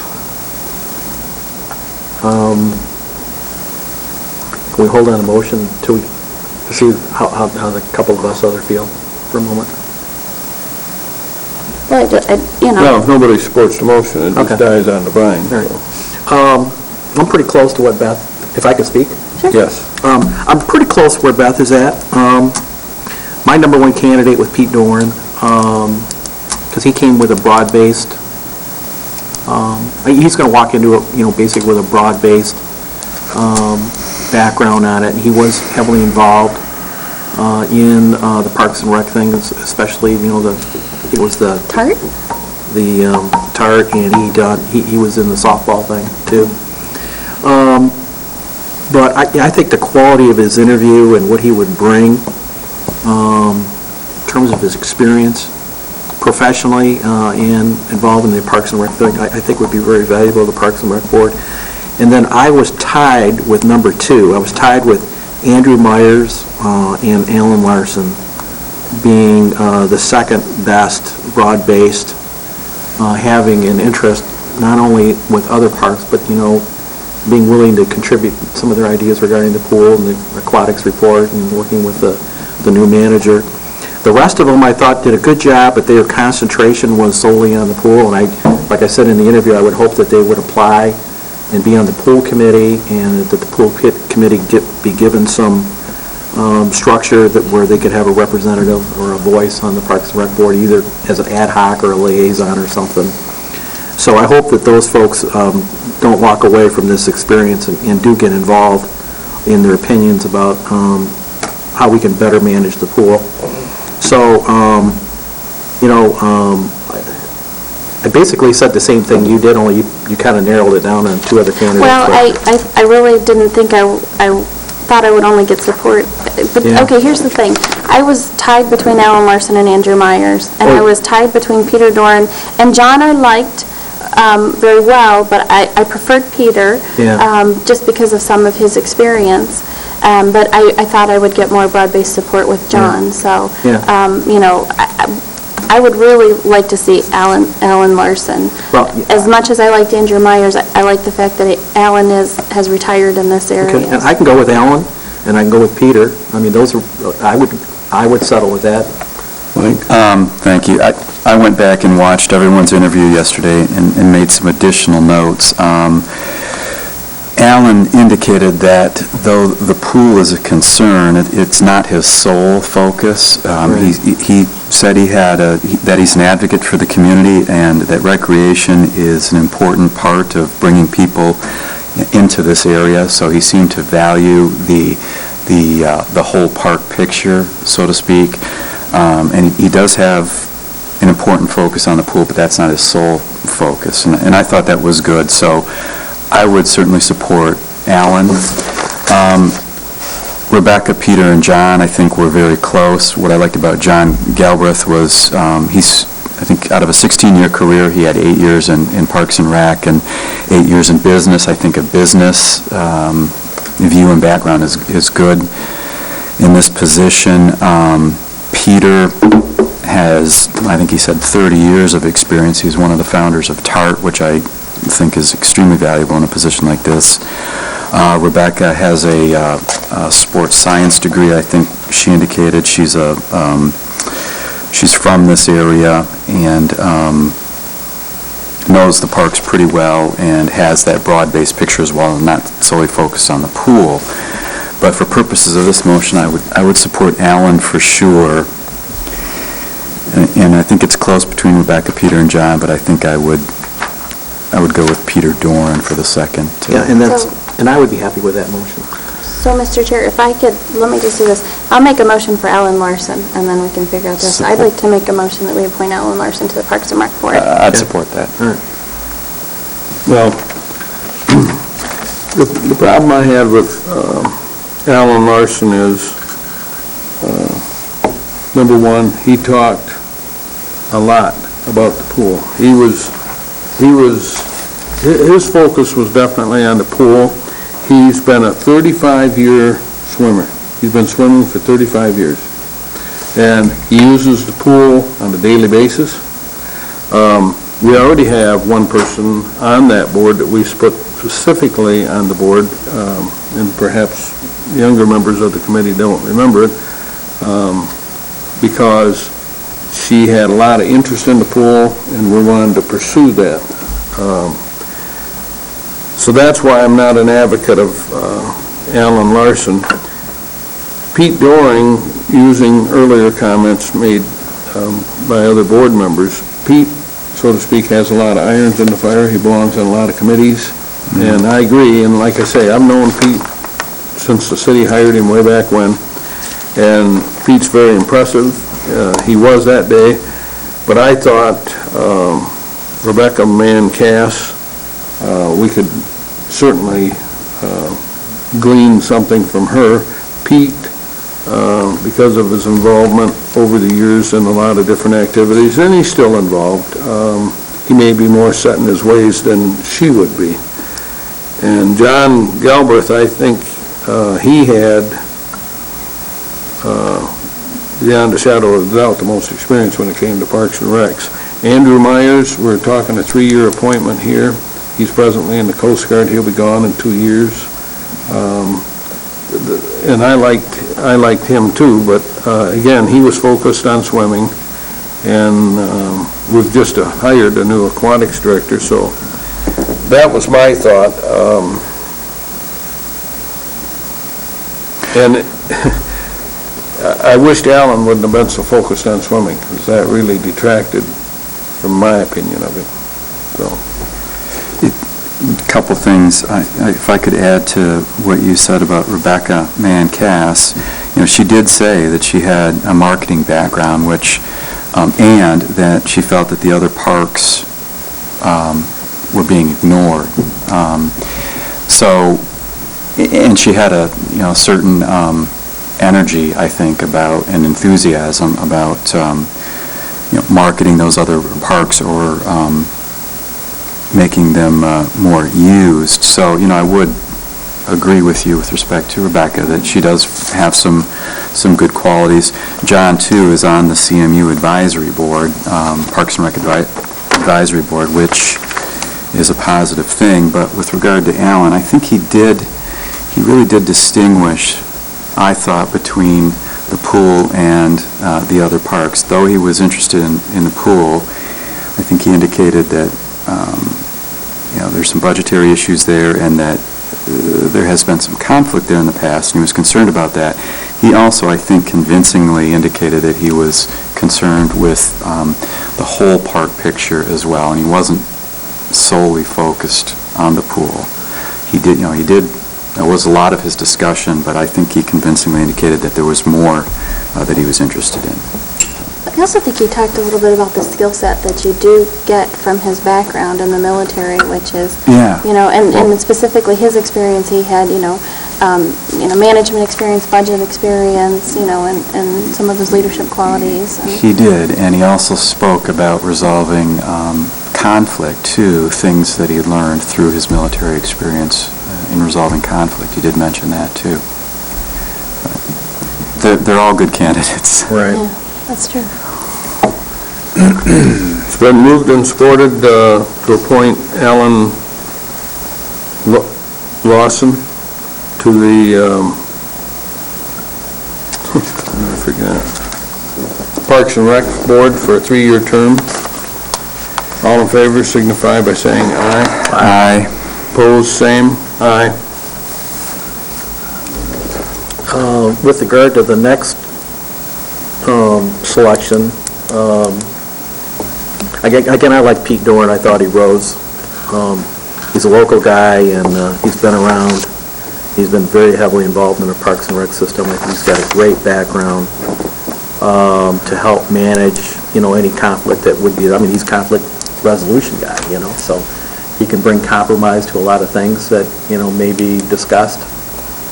Can we hold on a motion to see how the couple of us other feel for a moment? Well, No, nobody supports the motion, it just Okay. dies on the vine. All right. I'm pretty close to what Beth, if I could speak? Yes. I'm pretty close where Beth is at. My number one candidate was Pete Doran, because he came with a broad-based, he's going to walk into it, basically with a broad-based background on it. And he was heavily involved in the Parks and Rec things, especially, it was the TART? The TART, and he was in the softball thing, too. But I think the quality of his interview and what he would bring in terms of his experience professionally and involved in the Parks and Rec thing, I think would be very valuable to the Parks and Rec Board. And then I was tied with number 2. I was tied with Andrew Myers and Alan Larson being the second best broad-based, having an interest not only with other parks, but, being willing to contribute some of their ideas regarding the pool and the aquatics report and working with the new manager. The rest of them, I thought, did a good job, but their concentration was solely on the pool. And like I said in the interview, I would hope that they would apply and be on the pool committee, and that the pool committee be given some structure where they could have a representative or a voice on the Parks and Rec Board, either as an ad hoc or a liaison or something. So I hope that those folks don't walk away from this experience and do get involved in their opinions about how we can better manage the pool. So, I basically said the same thing you did, only you kind of narrowed it down on 2 other candidates. Well, I really didn't think I thought I would only get support. But, Yeah. okay, here's the thing. I was tied between Alan Larson and Andrew Myers, and I was tied between Peter Doran. And John I liked very well, but I preferred Peter, just because of some of his experience. But I thought I would get more broad-based support with John. So, I would really like to see Alan Larson. Well, As much as I liked Andrew Myers, I like the fact that Alan has retired in this area. Okay, and I can go with Alan, and I can go with Peter. I mean, those are, I would settle with that. Thank you. I went back and watched everyone's interview yesterday and made some additional notes. Alan indicated that though the pool is a concern, it's not his sole focus. He said that he's an advocate for the community and that recreation is an important part of bringing people into this area. So he seemed to value the whole park picture, so to speak. And he does have an important focus on the pool, but that's not his sole focus. And I thought that was good. So I would certainly support Alan. Rebecca, Peter, and John, I think were very close. What I liked about John Galbraith was I think out of a 16-year career, he had 8 years in Parks and Rec and 8 years in business. I think a business view and background is good in this position. Peter has, I think he said 30 years of experience. He's one of the founders of TART, which I think is extremely valuable in a position like this. Rebecca has a sports science degree, I think she indicated. She's from this area and knows the parks pretty well and has that broad-based picture as well, not solely focused on the pool. But for purposes of this motion, I would support Alan for sure. And I think it's close between Rebecca, Peter, and John, but I think I would go with Peter Doran for the second. Yeah, and I would be happy with that motion. So, Mr. Chair, if I could, let me just do this. I'll make a motion for Alan Larson, and then we can figure out this. I'd like to make a motion that we appoint Alan Larson to the Parks and Rec Board. I'd support that. All right. Well, the problem I had with Alan Larson is, number one, he talked a lot about the pool. His focus was definitely on the pool. He's been a 35-year swimmer. He's been swimming for 35 years. And he uses the pool on a daily basis. We already have one person on that board that we put specifically on the board, and perhaps younger members of the committee don't remember it, because she had a lot of interest in the pool, and we wanted to pursue that. So that's why I'm not an advocate of Alan Larson. Pete Doring, using earlier comments made by other board members, Pete, so to speak, has a lot of irons in the fire. He belongs on a lot of committees, and I agree. And like I say, I've known Pete since the city hired him way back when, and Pete's very impressive. He was that day, but I thought Rebecca Mann-Cass, we could certainly glean something from her. Pete, because of his involvement over the years in a lot of different activities, and he's still involved. He may be more set in his ways than she would be. And John Galbraith, I think he had, beyond a shadow of a doubt, the most experience when it came to Parks and Recs. Andrew Myers, we're talking a 3-year appointment here. He's presently in the Coast Guard. He'll be gone in 2 years. And I liked him too, but again, he was focused on swimming, and we've just hired a new aquatics director, so that was my thought. And I wished Alan wouldn't have been so focused on swimming, because that really detracted from my opinion of it. So. A couple things, if I could add to what you said about Rebecca Mann-Cass. She did say that she had a marketing background, which, and that she felt that the other parks were being ignored. And she had a certain energy, I think, about, and enthusiasm about marketing those other parks or making them more used. So, I would agree with you with respect to Rebecca that she does have some good qualities. John, too, is on the CMU Advisory Board, Parks and Rec Advisory Board, which is a positive thing. But with regard to Alan, I think he really did distinguish, I thought, between the pool and the other parks. Though he was interested in the pool, I think he indicated that there's some budgetary issues there, and that there has been some conflict there in the past, and he was concerned about that. He also, I think, convincingly indicated that he was concerned with the whole park picture as well, and he wasn't solely focused on the pool. That was a lot of his discussion, but I think he convincingly indicated that there was more that he was interested in. I also think he talked a little bit about the skill set that you do get from his background in the military, which is, and specifically his experience. He had, management experience, budget experience, and some of his leadership qualities. He did, and he also spoke about resolving conflict too, things that he learned through his military experience in resolving conflict. He did mention that too. They're all good candidates. Right. Yeah. That's true. It's been moved and supported to appoint Alan Lawson to the, I forgot, Parks and Rec Board for a 3-year term. All in favor signify by saying aye. Aye. Opposed, same. Aye. With regard to the next selection, again, I like Pete Dorn. I thought he rose. He's a local guy, and he's been around. He's been very heavily involved in the Parks and Rec system. I think he's got a great background to help manage, any conflict that would be, he's a conflict resolution guy, so he can bring compromise to a lot of things that, may be discussed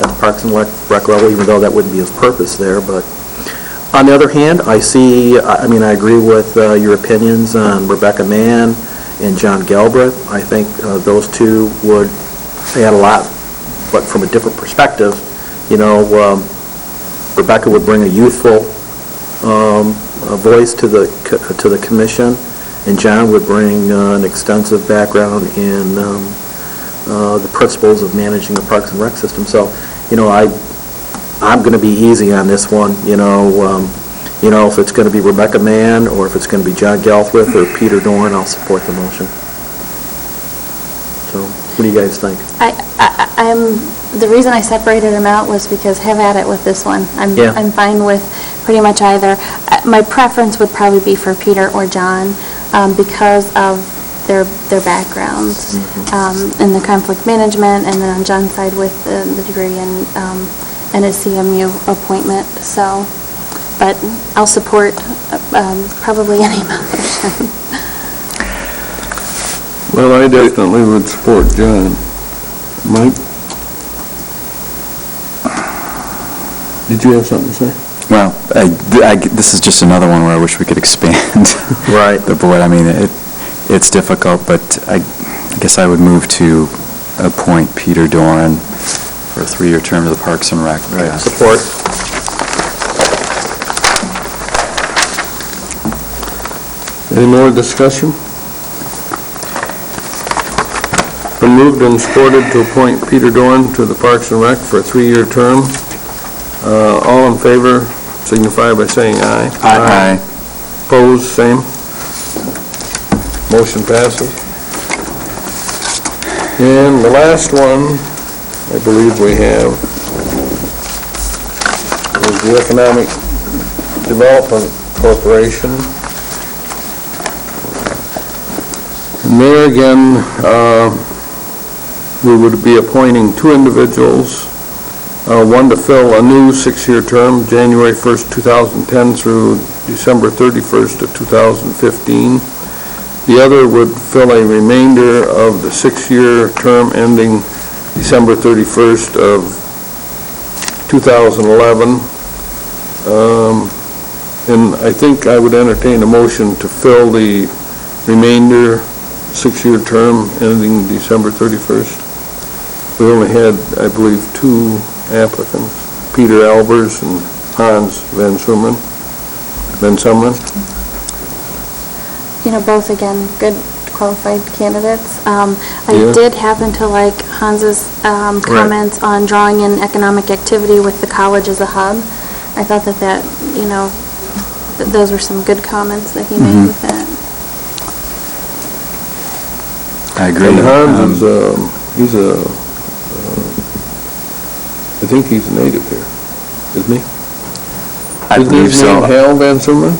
at the Parks and Rec level, even though that wouldn't be his purpose there. But on the other hand, I agree with your opinions on Rebecca Mann and John Galbraith. I think those two would add a lot, but from a different perspective. Rebecca would bring a youthful voice to the commission, and John would bring an extensive background in the principles of managing the Parks and Rec system. So, I'm going to be easy on this one. If it's going to be Rebecca Mann or if it's going to be John Galbraith or Peter Dorn, I'll support the motion. So, what do you guys think? The reason I separated them out was because have at it with this one. I'm fine with pretty much either. My preference would probably be for Peter or John because of their backgrounds in the conflict management, and then on John's side with the degree and his CMU appointment. So, but I'll support probably any motion. Well, I definitely would support John. Mike? Did you have something to say? Well, this is just another one where I wish we could expand. Right. The board, it's difficult, but I guess I would move to appoint Peter Doran for a 3-year term to the Parks and Rec. Right. Support. Any more discussion? Been moved and supported to appoint Peter Dorn to the Parks and Rec for a 3-year term. All in favor signify by saying aye. Aye. Opposed, same. Motion passes. And the last one, I believe we have, is the Economic Development Corporation. And there again, we would be appointing 2 individuals, one to fill a new 6-year term, January 1st, 2010 through December 31st of 2015. The other would fill a remainder of the 6-year term ending December 31st of 2011. And I think I would entertain a motion to fill the remainder 6-year term ending December 31st. We only had, I believe, 2 applicants, Peter Albers and Hans Van Sumeren. Both again, good qualified candidates. I did happen to like Hans's comments on drawing in economic activity with the college as a hub. I thought that those were some good comments that he made with that. I agree. And Hans is I think he's a native here, isn't he? I believe so. Hal Van Sumeren?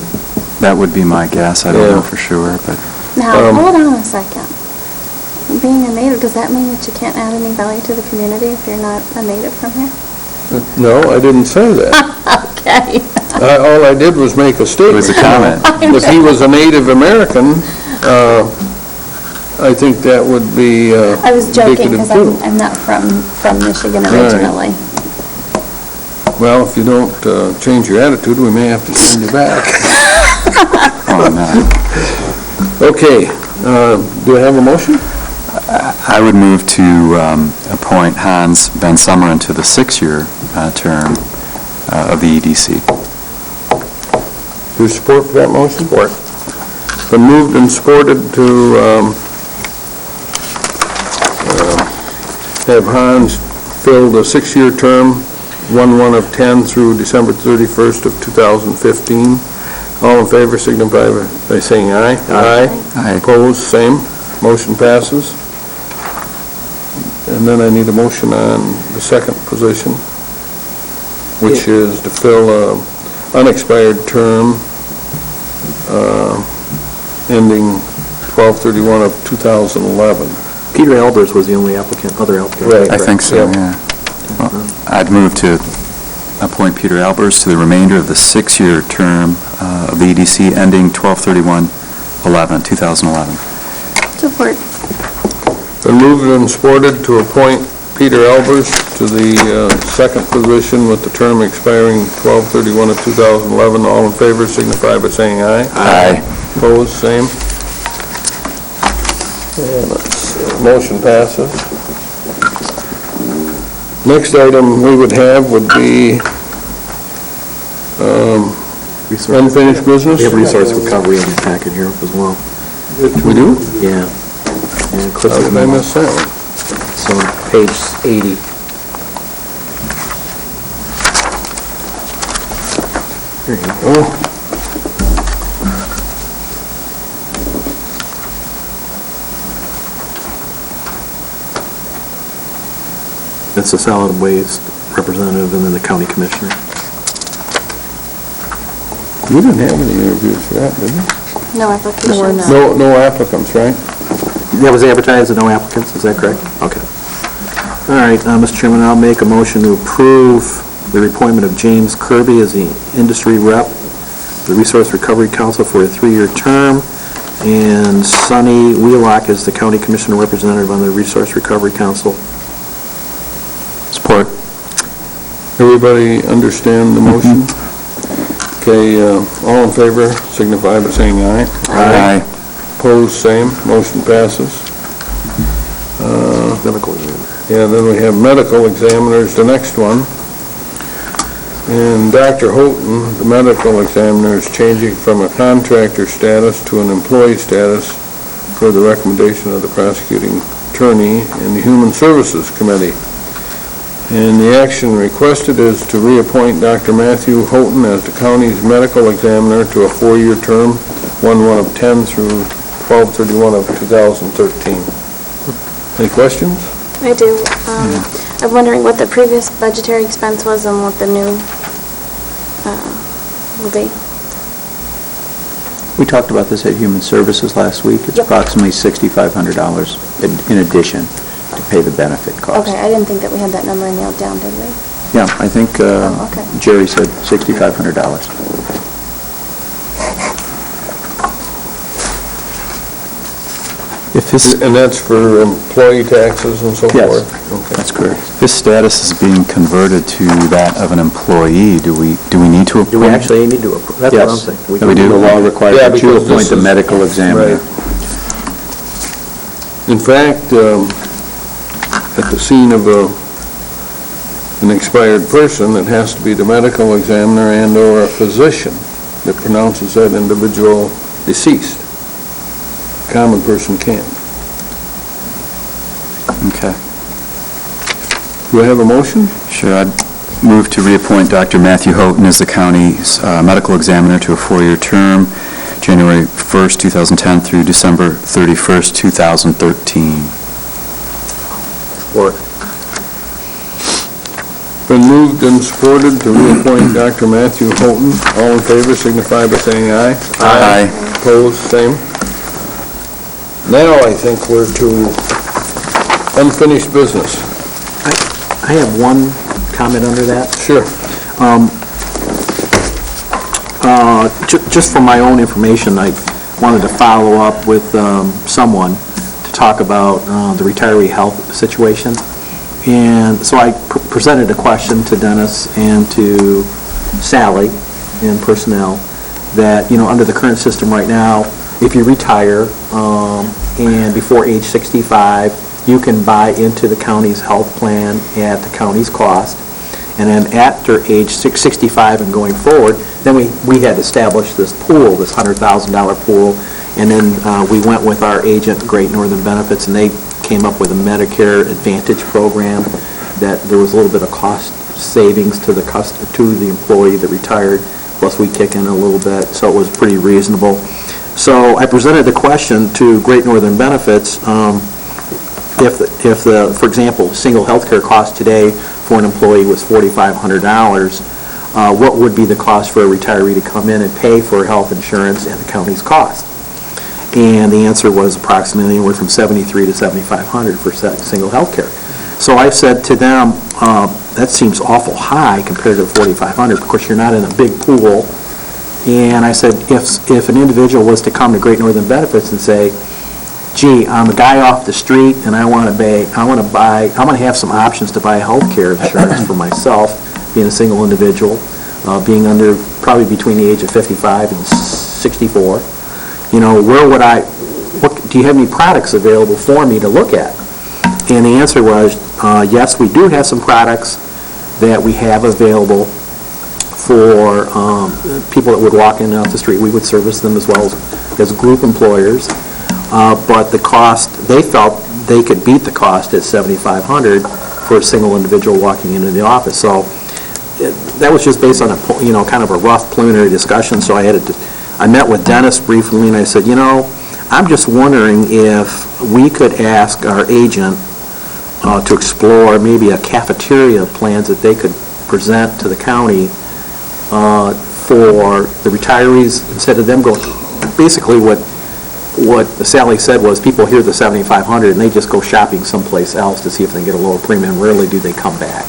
That would be my guess. I don't know for sure, but... Now, hold on a second. Being a native, does that mean that you can't add any value to the community if you're not a native from here? No, I didn't say that. Okay. All I did was make a statement. It was a comment. If he was a Native American, I think that would be I was joking indicative because too. I'm not from Michigan originally. Well, if you don't change your attitude, we may have to send you back. Oh, no. Okay, do I have a motion? I would move to appoint Hans Van Sumeren to the 6-year term of the EDC. Do you support for that motion? Support. Been moved and supported to have Hans fill the 6-year term, 1/1 of 10 through December 31st of 2015. All in favor signify by saying aye. Aye. Aye. Opposed, same. Motion passes. And then I need a motion on the second position, which is to fill an unexpired term ending 12/31 of 2011. Peter Albers was the only other applicant. Right. I think so, yeah. Well, I'd move to appoint Peter Albers to the remainder of the 6-year term of the EDC ending 12/31/2011. Support. Been moved and supported to appoint Peter Albers to the second position with the term expiring 12/31 of 2011. All in favor signify by saying aye. Aye. Opposed, same. And motion passes. Next item we would have would be unfinished business. We have resource recovery in the packet here as well. We do? Yeah. And Cliff's How did I miss that one? So page 80. There you go. Oh. That's the solid waste representative and then the county commissioner. We didn't have any interviews for that, did we? No applications. No applicants, right? That was advertised and no applicants, is that correct? Okay. All right, Mr. Chairman, I'll make a motion to approve the appointment of James Kirby as the industry rep, the Resource Recovery Council for a 3-year term, and Sonny Wheelock as the county commissioner representative on the Resource Recovery Council. Support. Everybody understand the motion? Okay, all in favor signify by saying aye. Aye. Opposed, same. Motion passes. Medical examiner. Yeah, then we have medical examiners, the next one. And Dr. Houghton, the medical examiner, is changing from a contractor status to an employee status for the recommendation of the prosecuting attorney and the Human Services Committee. And the action requested is to reappoint Dr. Matthew Houghton as the county's medical examiner to a 4-year term, 1/1 of 10 through 12/31 of 2013. Any questions? I do. I'm wondering what the previous budgetary expense was and what the new will be. We talked about this at Human Services last week. It's Yep. approximately $6,500 in addition to pay the benefit cost. Okay, I didn't think that we had that number nailed down, did we? Yeah, I think okay. Jerry said $6,500. If his, And that's for employee taxes and so Yes. forth? Okay. That's correct. if his status is being converted to that of an employee, do we need to appoint? Do we actually need to approve? That's what I'm Yes. thinking. We do? The law requires Yeah, that you because this appoint the is- medical examiner. Right. In fact, at the scene of an expired person, it has to be the medical examiner and/or a physician that pronounces that individual deceased. Common person can't. Okay. Do I have a motion? Sure, I'd move to reappoint Dr. Matthew Houghton as the county's medical examiner to a 4-year term, January 1st, 2010 through December 31st, 2013. Support. Been moved and supported to reappoint Dr. Matthew Houghton. All in favor signify by saying aye. Aye. Opposed, same. Now I think we're to unfinished business. I have one comment under that. Sure. Just for my own information, I wanted to follow up with someone to talk about the retiree health situation. And so I presented a question to Dennis and to Sally in personnel that, under the current system right now, if you retire and before age 65, you can buy into the county's health plan at the county's cost. And then after age 65 and going forward, then we had established this pool, this $100,000 pool, and then we went with our agent, Great Northern Benefits, and they came up with a Medicare Advantage program that there was a little bit of cost savings to the employee that retired, plus we kick in a little bit, so it was pretty reasonable. So I presented the question to Great Northern Benefits, if for example, single health care cost today for an employee was $4,500, what would be the cost for a retiree to come in and pay for health insurance and the county's cost? And the answer was approximately anywhere from $7,300 to $7,500 for single health care. So I said to them, that seems awful high compared to $4,500. Of course, you're not in a big pool. And I said, if an individual was to come to Great Northern Benefits and say, gee, I'm a guy off the street and I want to have some options to buy health care insurance for myself, being a single individual, being under probably between the age of 55 and 64, do you have any products available for me to look at? And the answer was, yes, we do have some products that we have available for people that would walk in off the street. We would service them as well as group employers. But the cost, they felt they could beat the cost at $7,500 for a single individual walking into the office. So that was just based on a, kind of a rough preliminary discussion. So I met with Dennis briefly and I said, I'm just wondering if we could ask our agent to explore maybe a cafeteria plans that they could present to the county for the retirees, instead of them going, basically what Sally said was people hear the $7,500 and they just go shopping someplace else to see if they can get a lower premium. Rarely do they come back.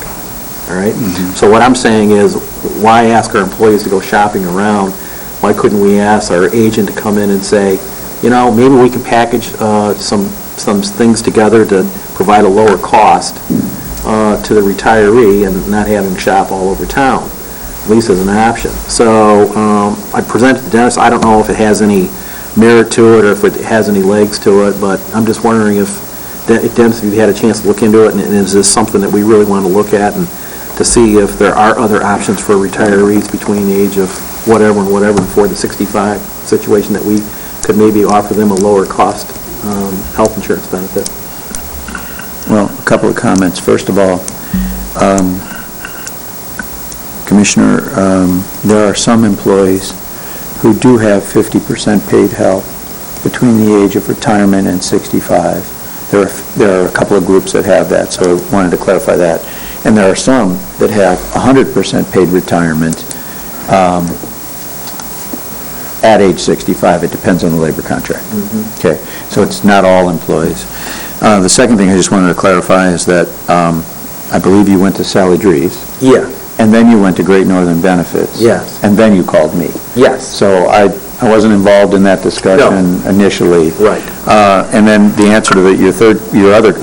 All right? So what I'm saying is, why ask our employees to go shopping around? Why couldn't we ask our agent to come in and say, maybe we can package some things together to provide a lower cost to the retiree and not having to shop all over town, at least as an option. So I presented to Dennis. I don't know if it has any merit to it or if it has any legs to it, but I'm just wondering if Dennis, if you had a chance to look into it, and is this something that we really want to look at and to see if there are other options for retirees between the age of whatever and whatever before the 65 situation that we could maybe offer them a lower cost health insurance benefit. Well, a couple of comments. First of all, Commissioner, there are some employees who do have 50% paid health between the age of retirement and 65. There are a couple of groups that have that, so I wanted to clarify that. And there are some that have 100% paid retirement at age 65. It depends on the labor contract. Okay, so it's not all employees. The second thing I just wanted to clarify is that I believe you went to Sally Drees. Yeah. And then you went to Great Northern Benefits. Yes. And then you called me. Yes. So I wasn't involved in that discussion initially. Right. And then the answer to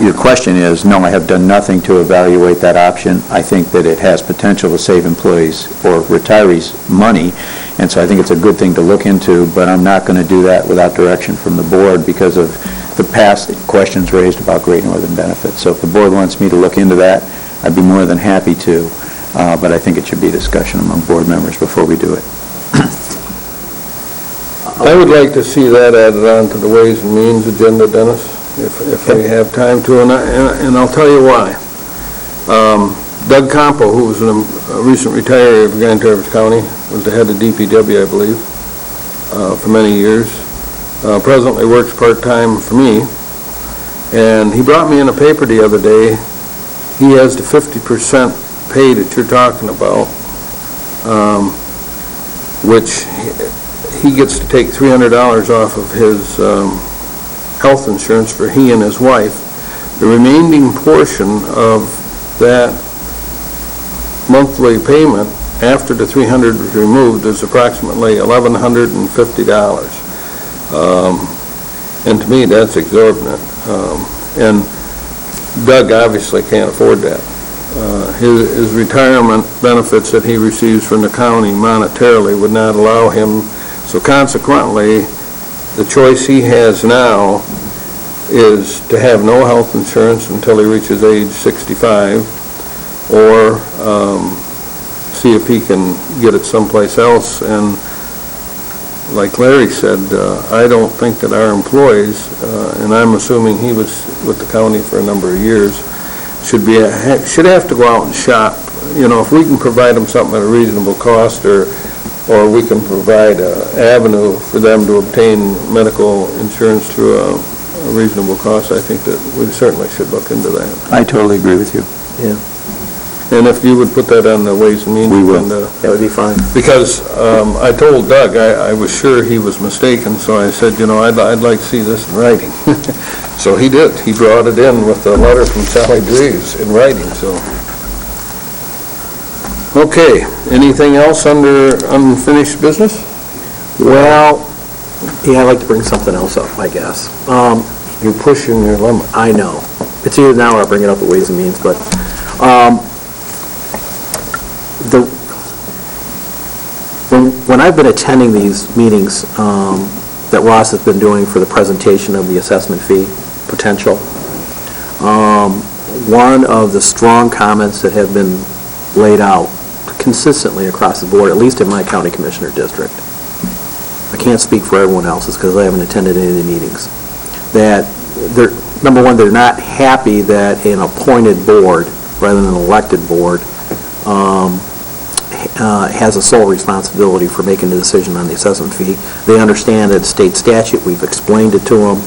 your question is, no, I have done nothing to evaluate that option. I think that it has potential to save employees or retirees money, and so I think it's a good thing to look into, but I'm not going to do that without direction from the board because of the past questions raised about Great Northern Benefits. So if the board wants me to look into that, I'd be more than happy to, but I think it should be a discussion among board members before we do it. I would like to see that added on to the Ways and Means agenda, Dennis, if we have time to, and I'll tell you why. Doug Campo, who was a recent retiree of Grand Traverse County, was the head of DPW, I believe, for many years. Presently works part-time for me, and he brought me in a paper the other day. He has the 50% pay that you're talking about, which he gets to take $300 off of his health insurance for he and his wife. The remaining portion of that monthly payment after the $300 is removed is approximately $1,150. And to me, that's exorbitant. And Doug obviously can't afford that. His retirement benefits that he receives from the county monetarily would not allow him. So consequently, the choice he has now is to have no health insurance until he reaches age 65, or see if he can get it someplace else. And like Larry said, I don't think that our employees, and I'm assuming he was with the county for a number of years, should have to go out and shop. You know, if we can provide them something at a reasonable cost, or we can provide an avenue for them to obtain medical insurance through a reasonable cost, I think that we certainly should look into that. I totally agree with you. Yeah. And if you would put that on the Ways and Means agenda. That would be fine. Because I told Doug, I was sure he was mistaken, so I said, you know, I'd like to see this in writing. So he did. He brought it in with a letter from Sally Dreves in writing, so. Okay, anything else under unfinished business? Well, yeah, I'd like to bring something else up, I guess. You're pushing your limit. I know. It's either now or I'll bring it up at Ways and Means, but when I've been attending these meetings that Ross has been doing for the presentation of the assessment fee potential, one of the strong comments that have been laid out consistently across the board, at least in my county commissioner district, I can't speak for everyone else's because I haven't attended any of the meetings, that number one, they're not happy that an appointed board rather than an elected board has a sole responsibility for making the decision on the assessment fee. They understand that it's state statute. We've explained it to them.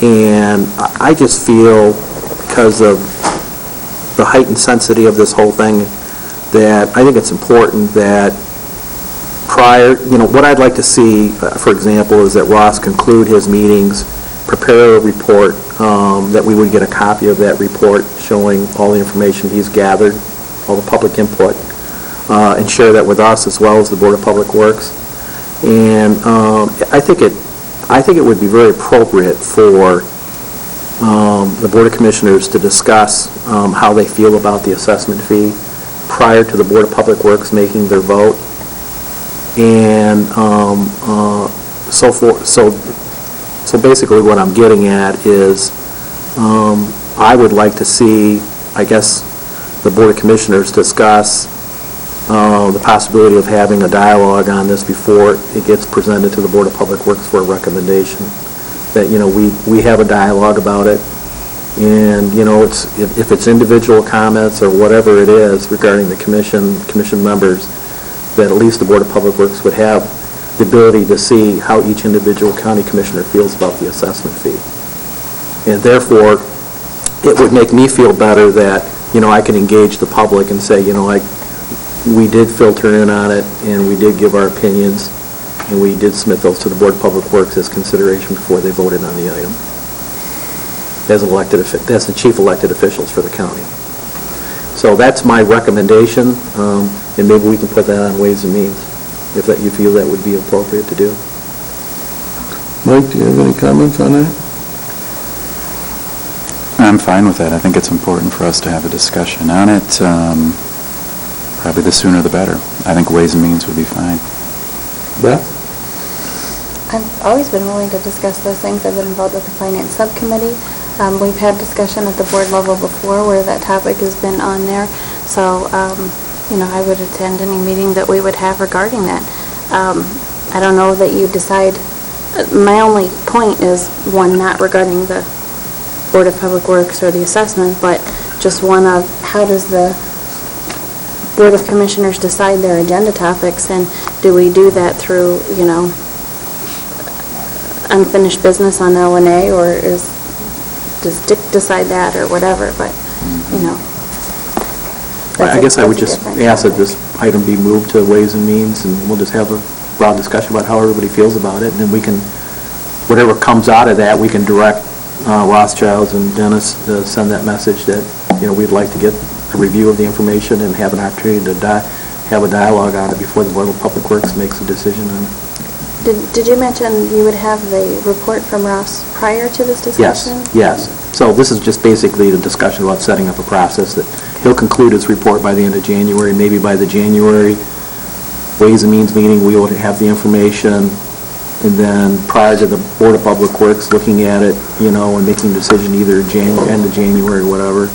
And I just feel, because of the heightened sensitivity of this whole thing, that I think it's important that what I'd like to see, for example, is that Ross conclude his meetings, prepare a report, that we would get a copy of that report showing all the information he's gathered, all the public input, and share that with us as well as the Board of Public Works. And I think it would be very appropriate for the Board of Commissioners to discuss how they feel about the assessment fee prior to the Board of Public Works making their vote. And so basically what I'm getting at is I would like to see, I guess, the Board of Commissioners discuss the possibility of having a dialogue on this before it gets presented to the Board of Public Works for a recommendation. That, you know, we have a dialogue about it, and, you know, if it's individual comments or whatever it is regarding the commission members, that at least the Board of Public Works would have the ability to see how each individual county commissioner feels about the assessment fee. And therefore, it would make me feel better that, you know, I can engage the public and say, you know, we did filter in on it, and we did give our opinions, and we did submit those to the Board of Public Works as consideration before they voted on the item, as the chief elected officials for the county. So that's my recommendation, and maybe we can put that on Ways and Means, if you feel that would be appropriate to do. Mike, do you have any comments on that? I'm fine with that. I think it's important for us to have a discussion on it. Probably the sooner the better. I think Ways and Means would be fine. Beth? I've always been willing to discuss those things. I've been involved with the Finance Subcommittee. We've had discussion at the board level before where that topic has been on there. So, you know, I would attend any meeting that we would have regarding that. I don't know that you decide. My only point is, one, not regarding the Board of Public Works or the assessment, but just one of how does the Board of Commissioners decide their agenda topics, and do we do that through, you know, unfinished business on L&A, or does Dick decide that, or whatever, but, you know. I guess I would just ask that this item be moved to Ways and Means, and we'll just have a broad discussion about how everybody feels about it, and then we can, whatever comes out of that, we can direct Rothschilds and Dennis to send that message that, you know, we'd like to get a review of the information and have an opportunity to have a dialogue on it before the Board of Public Works makes a decision on it. Did you mention you would have the report from Ross prior to this discussion? Yes. So this is just basically the discussion about setting up a process that he'll conclude his report by the end of January. Maybe by the January Ways and Means meeting, we will have the information, and then prior to the Board of Public Works looking at it, you know, and making a decision either end of January or whatever,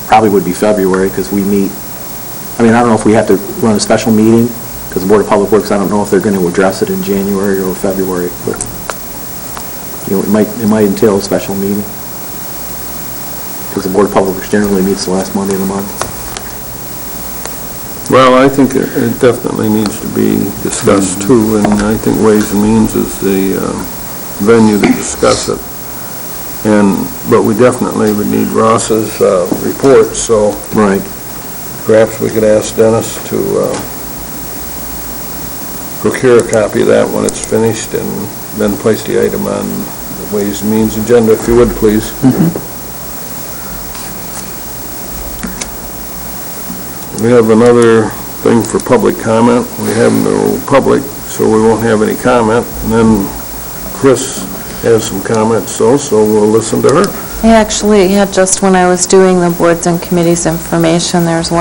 probably would be February, because we meet I mean, I don't know if we have to run a special meeting, because the Board of Public Works, I don't know if they're going to address it in January or February, but, you know, it might entail a special meeting, because the Board of Public Works generally meets the last Monday of the month. Well, I think it definitely needs to be discussed too, and I think Ways and Means is the venue to discuss it. But we definitely would need Ross's report, so Right. perhaps we could ask Dennis to procure a copy of that when it's finished, and then place the item on the Ways and Means agenda, if you would, please. We have another thing for public comment. We have no public, so we won't have any comment. And then Chris has some comments, so we'll listen to her. I actually had, just when I was doing the boards and committees information, there was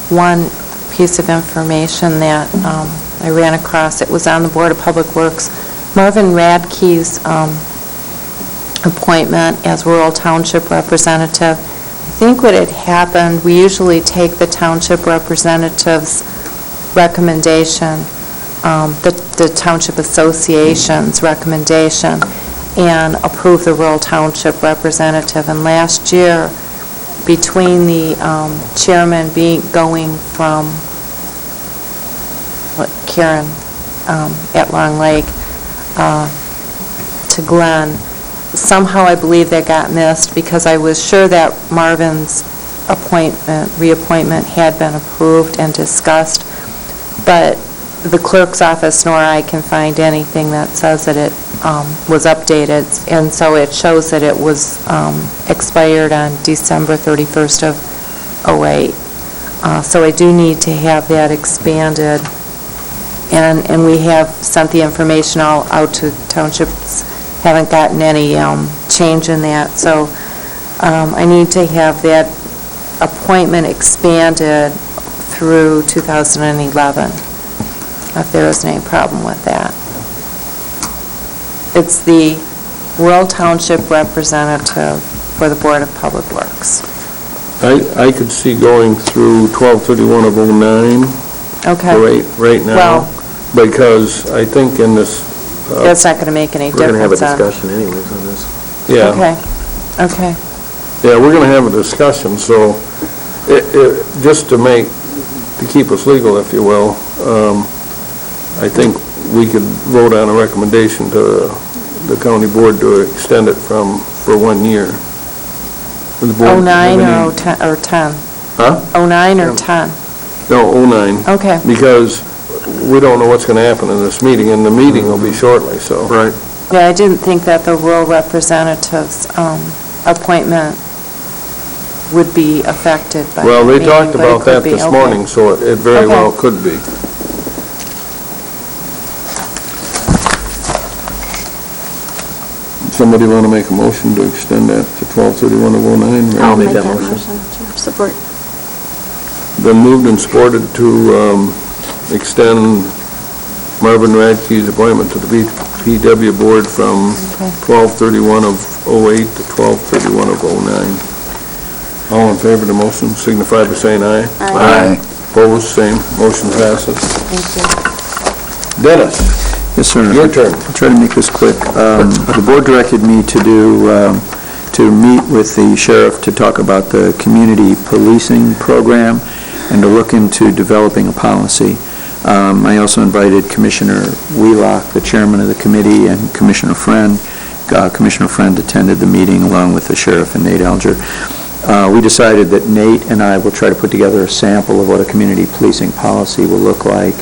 one piece of information that I ran across. It was on the Board of Public Works. Marvin Radke's appointment as rural township representative. I think what had happened, we usually take the township representative's recommendation, the township association's recommendation, and approve the rural township representative. And last year, between the chairman going from Karen at Long Lake to Glenn, somehow I believe that got missed, because I was sure that Marvin's reappointment had been approved and discussed, but the clerk's office nor I can find anything that says that it was updated, and so it shows that it was expired on December 31st of '08. So I do need to have that expanded, and we have sent the information all out to townships. Haven't gotten any change in that, so I need to have that appointment expanded through 2011, if there isn't any problem with that. It's the rural township representative for the Board of Public Works. I could see going through 12/31 of '09. Okay. Right now. Well, because I think in this... that's not going to make any We're going to have a difference. discussion anyways on this. Yeah. Okay. Yeah, we're going to have a discussion, so just to keep us legal, if you will, I think we could vote on a recommendation to the county board to extend it for 1 year. The board- 09 or 10? Huh? 09 or 10? No, 09. Okay. Because we don't know what's going to happen in this meeting, and the meeting will be shortly, so. Right. Yeah, I didn't think that the rural representative's appointment would be affected by Well, the they meeting, talked but it about could that be. this Okay. morning, so it very Okay. well could be. Somebody want to make a motion to extend that to 12/31 of '09? right? I'll make that motion. Support. Been moved and supported to extend Marvin Radke's appointment to the BPW Board from 12/31 of '08 to 12/31 of '09. All in favor of the motion signify by saying aye. Aye. Opposed, same. Motion passes. Thank you. Dennis, Yes, sir. your turn. I'll try to make this quick. The board directed me to meet with the sheriff to talk about the community policing program and to look into developing a policy. I also invited Commissioner Wheelock, the chairman of the committee, and Commissioner Friend. Commissioner Friend attended the meeting along with the sheriff and Nate Alger. We decided that Nate and I will try to put together a sample of what a community policing policy will look like,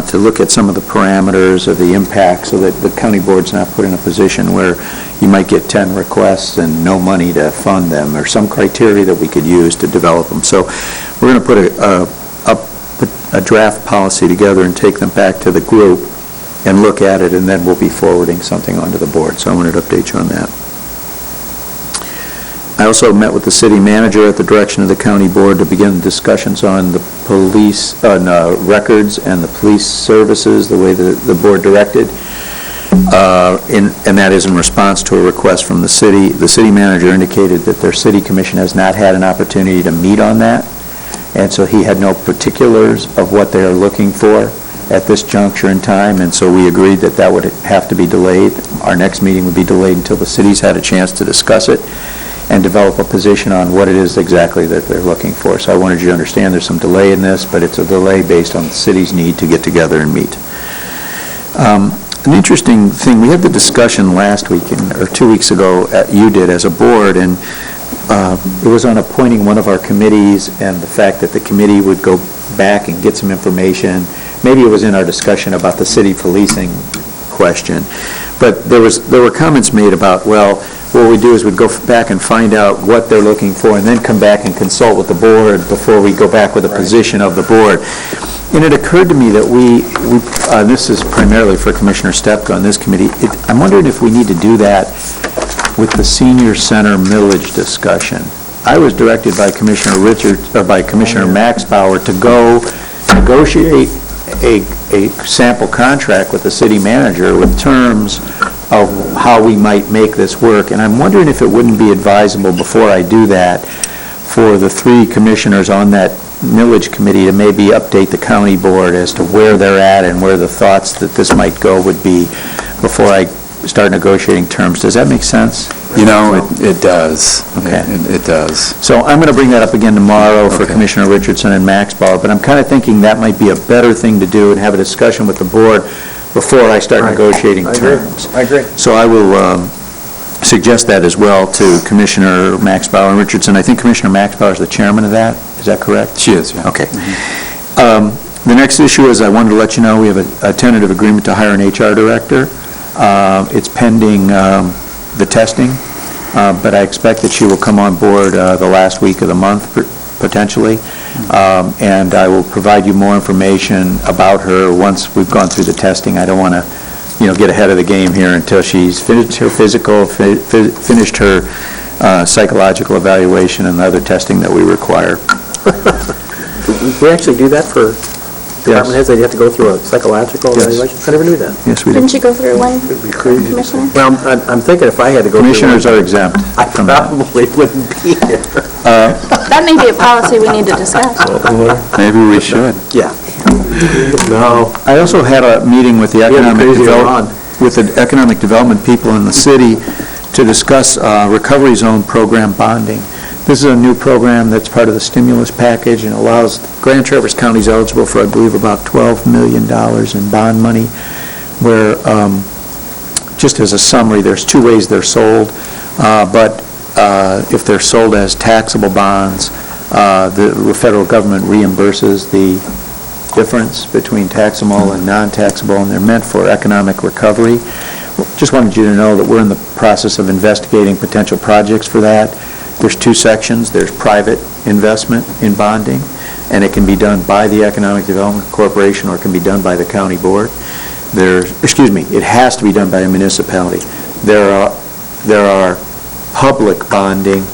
to look at some of the parameters of the impact so that the county board's not put in a position where you might get 10 requests and no money to fund them, or some criteria that we could use to develop them. So we're going to put a draft policy together and take them back to the group and look at it, and then we'll be forwarding something onto the board. So I wanted to update you on that. I also met with the city manager at the direction of the county board to begin discussions on the police, records and the police services, the way the board directed. And that is in response to a request from the city. The city manager indicated that their city commission has not had an opportunity to meet on that. and so he had no particulars of what they are looking for at this juncture in time, and so we agreed that that would have to be delayed. Our next meeting would be delayed until the cities had a chance to discuss it and develop a position on what it is exactly that they're looking for. So I wanted you to understand there's some delay in this, but it's a delay based on the city's need to get together and meet. An interesting thing, we had the discussion last week, or 2 weeks ago, you did as a board, and it was on appointing one of our committees and the fact that the committee would go back and get some information. Maybe it was in our discussion about the city policing question, but there were comments made about, well, what we do is we'd go back and find out what they're looking for and then come back and consult with the board before we go back with a position of the board. And it occurred to me that this is primarily for Commissioner Stepka on this committee, I'm wondering if we need to do that with the senior center millage discussion. I was directed by Commissioner Maxbauer to go negotiate a sample contract with the city manager with terms of how we might make this work. And I'm wondering if it wouldn't be advisable before I do that for the 3 commissioners on that millage committee to maybe update the county board as to where they're at and where the thoughts that this might go would be before I start negotiating terms. Does that make sense? You know, it does. Okay. It does. So I'm going to bring that up again tomorrow for Commissioner Richardson and Maxbauer, but I'm kind of thinking that might be a better thing to do and have a discussion with the board before I start negotiating terms. I agree. So I will suggest that as well to Commissioner Maxbauer and Richardson. I think Commissioner Maxbauer is the chairman of that. Is that correct? She is, yeah. Okay. The next issue is I wanted to let you know we have a tentative agreement to hire an HR director. It's pending the testing, but I expect that she will come on board the last week of the month, potentially, and I will provide you more information about her once we've gone through the testing. I don't want to, get ahead of the game here until she's finished her physical, finished her psychological evaluation and the other testing that we require. We actually do that for department heads? They have to go through a psychological evaluation? I never knew that. Yes, we do. Didn't you go through one, Commissioner? Well, I'm thinking if I had to go through Commissioners are exempt I from that. probably wouldn't be here. That may be a policy we need to discuss. Maybe we should. Yeah. No. I also had a meeting with the economic development people in the city to discuss recovery zone program bonding. This is a new program that's part of the stimulus package and allows Grand Traverse County is eligible for, I believe, about $12 million in bond money, where, just as a summary, there's 2 ways they're sold, but if they're sold as taxable bonds, the federal government reimburses the difference between taxable and non-taxable, and they're meant for economic recovery. Just wanted you to know that we're in the process of investigating potential projects for that. There's 2 sections. There's private investment in bonding, and it can be done by the Economic Development Corporation or it can be done by the county board. It has to be done by a municipality. There are public bonding,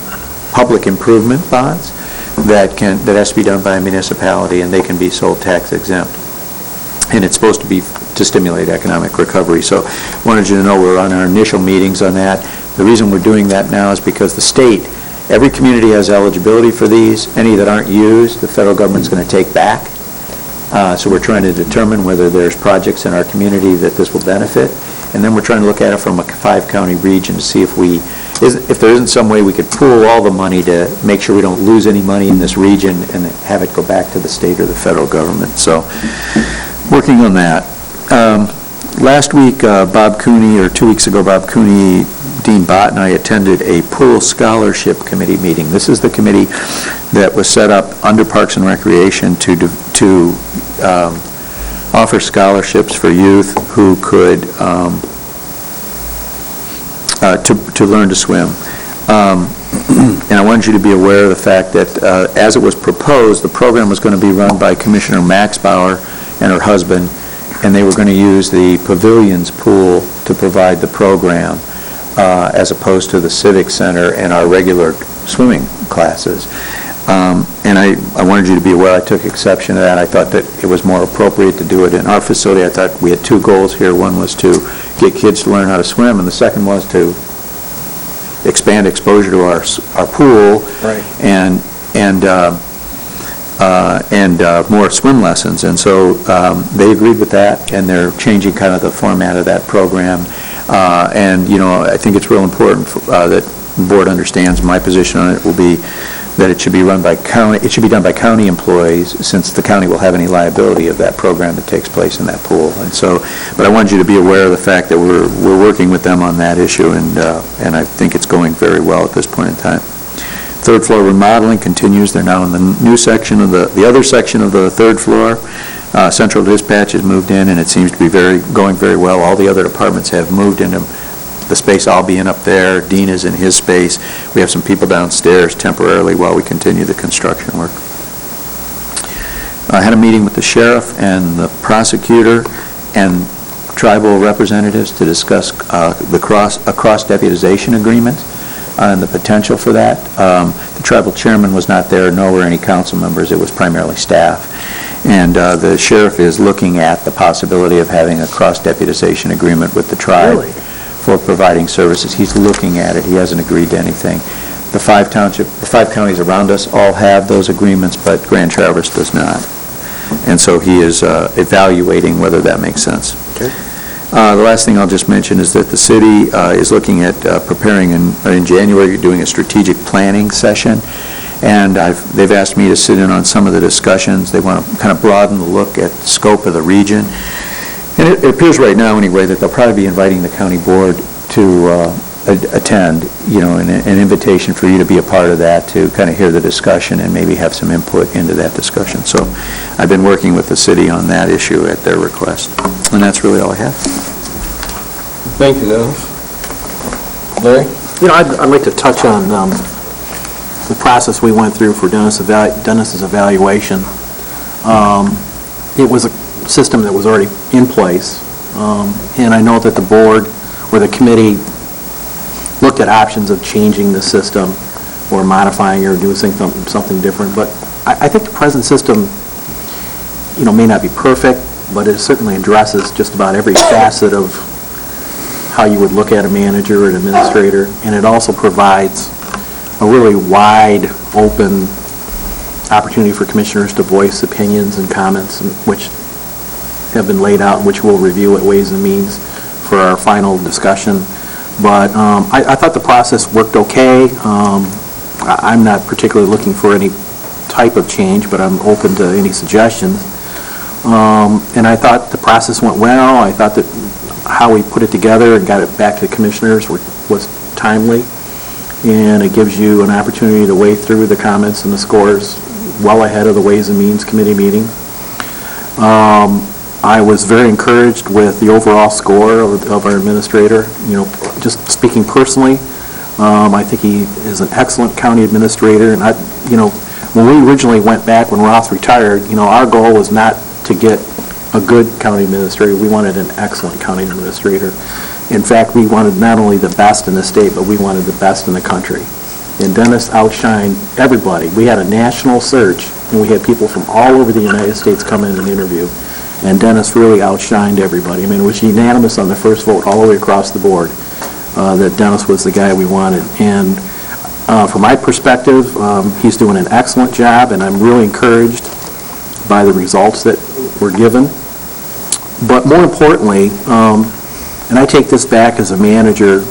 public improvement bonds that has to be done by a municipality, and they can be sold tax exempt. And it's supposed to be to stimulate economic recovery. So wanted you to know we're on our initial meetings on that. The reason we're doing that now is because the state, every community has eligibility for these. Any that aren't used, the federal government's going to take back. So we're trying to determine whether there's projects in our community that this will benefit. And then we're trying to look at it from a 5-county region to see if there isn't some way we could pool all the money to make sure we don't lose any money in this region and have it go back to the state or the federal government. So working on that. Last week, Bob Cooney, or 2 weeks ago, Bob Cooney, Dean Bott, and I attended a pool scholarship committee meeting. This is the committee that was set up under Parks and Recreation to offer scholarships for youth who could to learn to swim. And I wanted you to be aware of the fact that as it was proposed, the program was going to be run by Commissioner Maxbauer and her husband, and they were going to use the Pavilions pool to provide the program as opposed to the Civic Center and our regular swimming classes. And I wanted you to be aware, I took exception to that. I thought that it was more appropriate to do it in our facility. I thought we had 2 goals here. One was to get kids to learn how to swim, and the second was to expand exposure to our pool. Right. And and more swim lessons. And so they agreed with that, and they're changing kind of the format of that program. And, you know, I think it's real important that the board understands my position on it will be that it should be run by county, it should be done by county employees, since the county will have any liability of that program that takes place in that pool. And so, but I wanted you to be aware of the fact that we're working with them on that issue, and I think it's going very well at this point in time. Third floor remodeling continues. They're now in the new section of the other section of the third floor. Central dispatch has moved in, and it seems to be going very well. All the other departments have moved into the space I'll be in up there. Dean is in his space. We have some people downstairs temporarily while we continue the construction work. I had a meeting with the sheriff and the prosecutor and tribal representatives to discuss a cross-deputization agreement and the potential for that. The tribal chairman was not there, nor were any council members. It was primarily staff. And the sheriff is looking at the possibility of having a cross-deputization agreement with the tribe for providing services. He's looking at it. He hasn't agreed to anything. The five counties around us all have those agreements, but Grand Traverse does not. And so he is evaluating whether that makes sense. Okay. The last thing I'll just mention is that the city is looking at preparing in January, doing a strategic planning session. And they've asked me to sit in on some of the discussions. They want to kind of broaden the look at the scope of the region. And it appears right now, anyway, that they'll probably be inviting the county board to attend, you know, an invitation for you to be a part of that, to kind of hear the discussion and maybe have some input into that discussion. So I've been working with the city on that issue at their request. And that's really all I have. Thank you, Dennis. Larry? You know, I'd like to touch on the process we went through for Dennis's evaluation. It was a system that was already in place, and I know that the board or the committee looked at options of changing the system or modifying or doing something different, but I think the present system, you know, may not be perfect, but it certainly addresses just about every facet of how you would look at a manager or an administrator, and it also provides a really wide open opportunity for commissioners to voice opinions and comments, which have been laid out, which we'll review at Ways and Means for our final discussion. But I thought the process worked okay. I'm not particularly looking for any type of change, but I'm open to any suggestions. And I thought the process went well. I thought that how we put it together and got it back to the commissioners was timely. And it gives you an opportunity to wade through the comments and the scores well ahead of the Ways and Means Committee meeting. I was very encouraged with the overall score of our administrator. You know, just speaking personally, I think he is an excellent county administrator. And you know, when we originally went back when Roth retired, you know, our goal was not to get a good county administrator. We wanted an excellent county administrator. In fact, we wanted not only the best in the state, but we wanted the best in the country. And Dennis outshined everybody. We had a national search, and we had people from all over the United States come in and interview. And Dennis really outshined everybody. I mean, it was unanimous on the first vote all the way across the board that Dennis was the guy we wanted. And from my perspective, he's doing an excellent job, and I'm really encouraged by the results that were given. But more importantly, and I take this back as a manager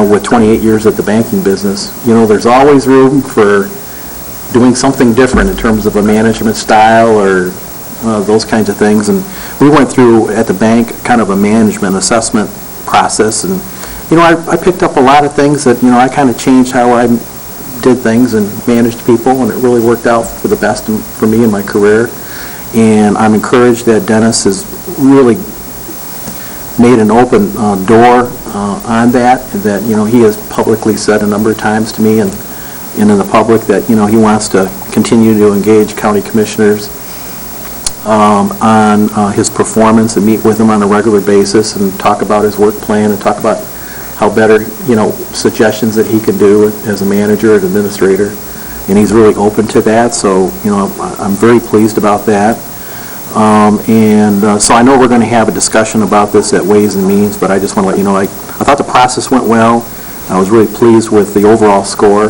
with 28 years at the banking business, you know, there's always room for doing something different in terms of a management style or those kinds of things. And we went through at the bank kind of a management assessment process, and you know, I picked up a lot of things that, you know, I kind of changed how I did things and managed people, and it really worked out for the best for me in my career. And I'm encouraged that Dennis has really made an open door on that, and that, you know, he has publicly said a number of times to me and in the public that, you know, he wants to continue to engage county commissioners on his performance and meet with him on a regular basis and talk about his work plan and talk about how better, you know, suggestions that he can do as a manager and administrator. And he's really open to that, so, you know, I'm very pleased about that. So I know we're going to have a discussion about this at Ways and Means, but I just want to let you know, I thought the process went well. I was really pleased with the overall score,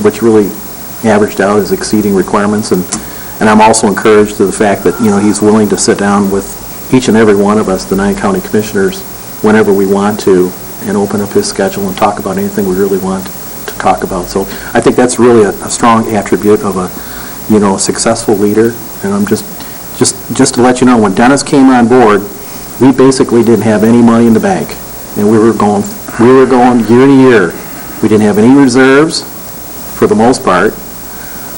which really averaged out as exceeding requirements, and I'm also encouraged to the fact that, he's willing to sit down with each and every one of us, the 9 county commissioners, whenever we want to, and open up his schedule and talk about anything we really want to talk about. So I think that's really a strong attribute of a successful leader. And I'm just to let you know, when Dennis came on board, we basically didn't have any money in the bank, and we were going year to year. We didn't have any reserves for the most part,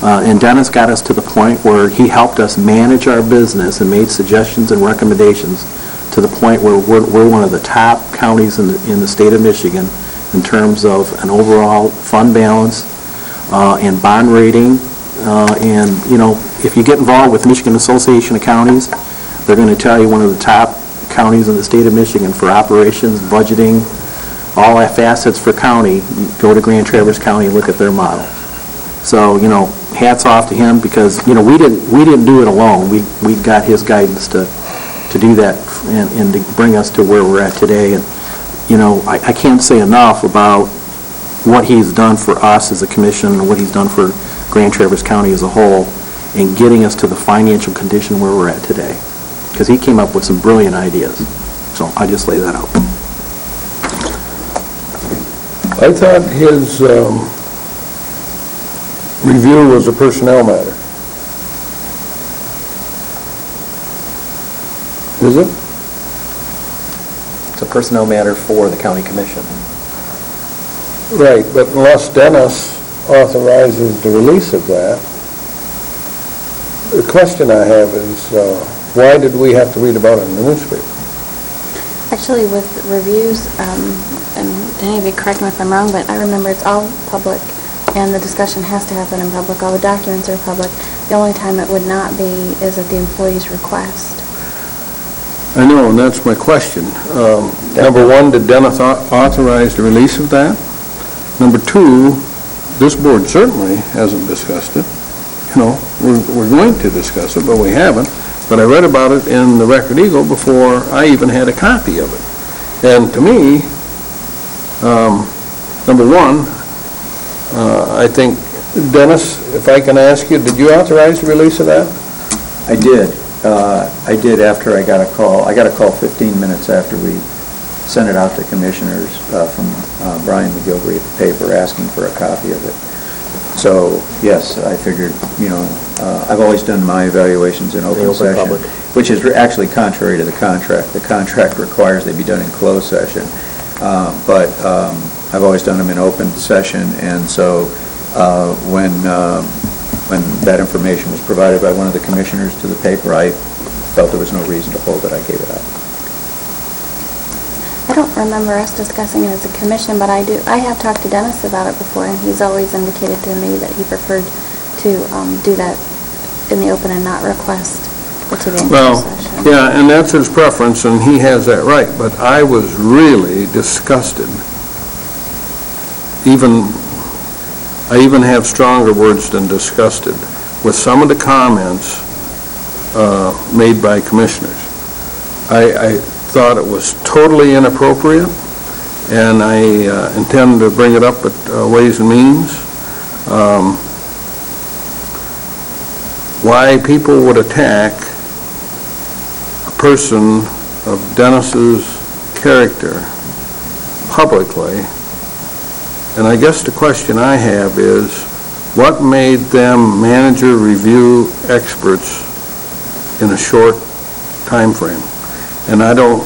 and Dennis got us to the point where he helped us manage our business and made suggestions and recommendations to the point where we're one of the top counties in the state of Michigan in terms of an overall fund balance and bond rating. And, if you get involved with Michigan Association of Counties, they're going to tell you one of the top counties in the state of Michigan for operations, budgeting, all facets for county. You go to Grand Traverse County and look at their model. So, hats off to him, because, we didn't do it alone. We got his guidance to do that and to bring us to where we're at today. And, I can't say enough about what he's done for us as a commission and what he's done for Grand Traverse County as a whole in getting us to the financial condition where we're at today. Because he came up with some brilliant ideas. So I just lay that out. I thought his review was a personnel matter. Is it? It's a personnel matter for the county commission. Right, but unless Dennis authorizes the release of that, the question I have is, why did we have to read about it in the newspaper? Actually, with reviews, and any of you correct me if I'm wrong, but I remember it's all public, and the discussion has to happen in public. All the documents are public. The only time it would not be is at the employee's request. I know, and that's my question. Number one, did Dennis authorize the release of that? Number two, this board certainly hasn't discussed it. We're going to discuss it, but we haven't. But I read about it in the Record Eagle before I even had a copy of it. And to me, number one, I think, Dennis, if I can ask you, did you authorize the release of that? I did. I did after I got a call. I got a call 15 minutes after we sent it out to commissioners from Brian McGilvery at the paper asking for a copy of it. So, yes, I figured, I've always done my evaluations in open session, public, which is actually contrary to the contract. The contract requires they be done in closed session. But I've always done them in open session, and so when that information was provided by one of the commissioners to the paper, I felt there was no reason to hold it. I gave it up. I don't remember us discussing it as a commission, but I have talked to Dennis about it before, and he's always indicated to me that he preferred to do that in the open and not request it to the Well, session. yeah, and that's his preference, and he has that right, but I was really disgusted. I even have stronger words than disgusted with some of the comments made by commissioners. I thought it was totally inappropriate, and I intend to bring it up at Ways and Means. Why people would attack a person of Dennis's character publicly, and I guess the question I have is, what made them manager review experts in a short time frame? And I don't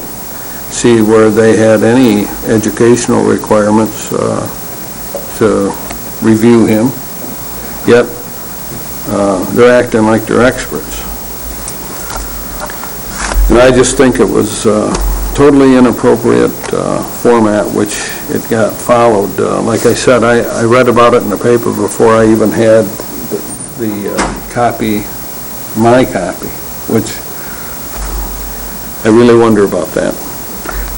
see where they had any educational requirements to review him, yet they're acting like they're experts. And I just think it was totally inappropriate format, which it got followed. Like I said, I read about it in the paper before I even had the copy, my copy, which I really wonder about that.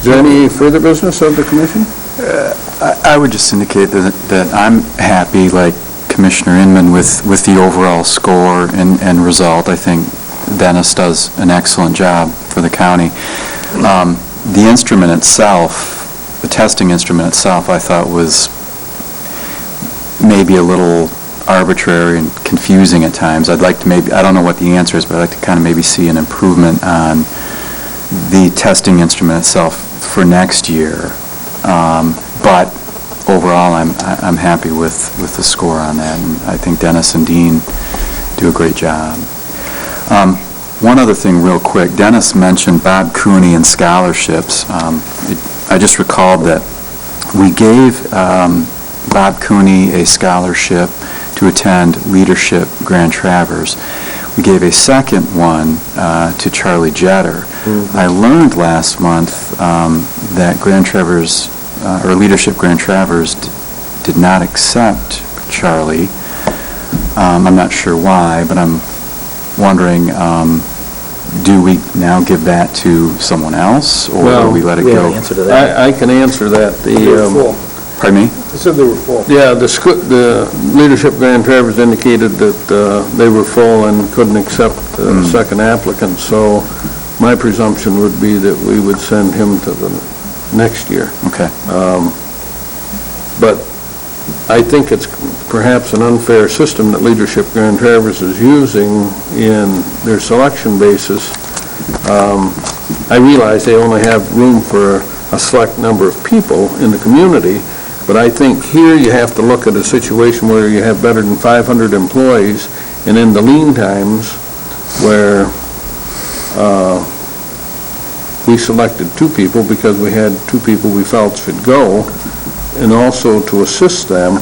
Is there any further business of the commission? I would just indicate that I'm happy, like Commissioner Inman, with the overall score and result. I think Dennis does an excellent job for the county. The instrument itself, the testing instrument itself, I thought was maybe a little arbitrary and confusing at times. I'd like to maybe, I don't know what the answer is, but I'd like to kind of maybe see an improvement on the testing instrument itself for next year. But overall, I'm happy with the score on that, and I think Dennis and Dean do a great job. One other thing real quick, Dennis mentioned Bob Cooney and scholarships. I just recalled that we gave Bob Cooney a scholarship to attend Leadership Grand Traverse. We gave a second one to Charlie Jetter. I learned last month that Grand Traverse, or Leadership Grand Traverse, did not accept Charlie. I'm not sure why, but I'm wondering, do we now give that to someone else, or do we let it go? I can answer that. Pardon me? They said they were full. Yeah, the Leadership Grand Traverse indicated that they were full and couldn't accept the second applicant, so my presumption would be that we would send him to the next year. Okay. But I think it's perhaps an unfair system that Leadership Grand Traverse is using in their selection basis. I realize they only have room for a select number of people in the community, but I think here you have to look at a situation where you have better than 500 employees, and in the lean times where we selected 2 people because we had 2 people we felt should go, and also to assist them.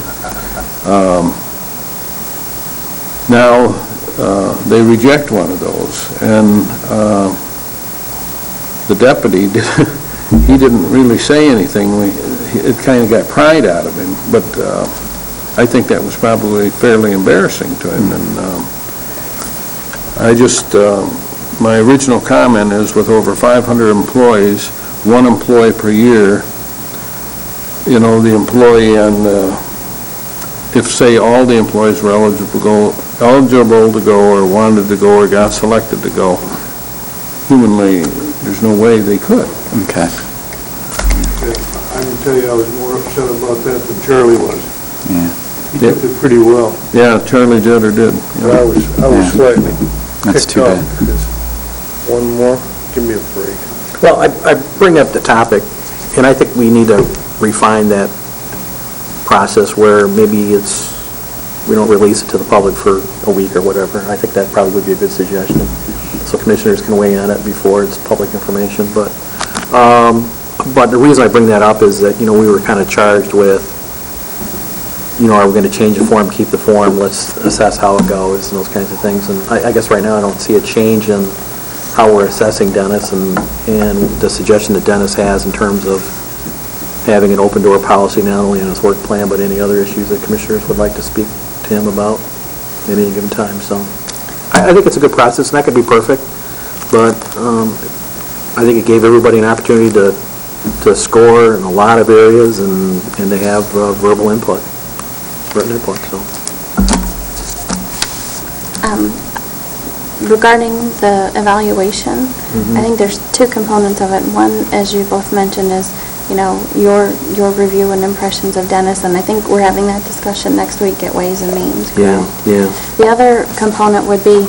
Now they reject one of those, and the deputy, he didn't really say anything. It kind of got pride out of him, but I think that was probably fairly embarrassing to him. And I just, my original comment is with over 500 employees, 1 employee per year, you know, the employee and if, say, all the employees were eligible to go or wanted to go or got selected to go, humanly, there's no way they could. Okay. I can tell you I was more upset about that than Charlie was. Yeah. He did it pretty well. Yeah, Charlie Jetter did. But I was slightly That's ticked too off bad. because one more, give me a break. Well, I bring up the topic, and I think we need to refine that process where maybe we don't release it to the public for a week or whatever. I think that probably would be a good suggestion, so commissioners can weigh in on it before it's public information. But the reason I bring that up is that, you know, we were kind of charged with, you know, are we going to change the form, keep the form, let's assess how it goes, and those kinds of things. And I guess right now I don't see a change in how we're assessing Dennis and the suggestion that Dennis has in terms of having an open door policy not only on his work plan, but any other issues that commissioners would like to speak to him about at any given time. So I think it's a good process. It's not going to be perfect, but I think it gave everybody an opportunity to score in a lot of areas and to have verbal input, written input. So. Regarding the evaluation, I think there's 2 components of it. One, as you both mentioned, is, you know, your review and impressions of Dennis, and I think we're having that discussion next week at Ways and Means. Yeah. The other component would be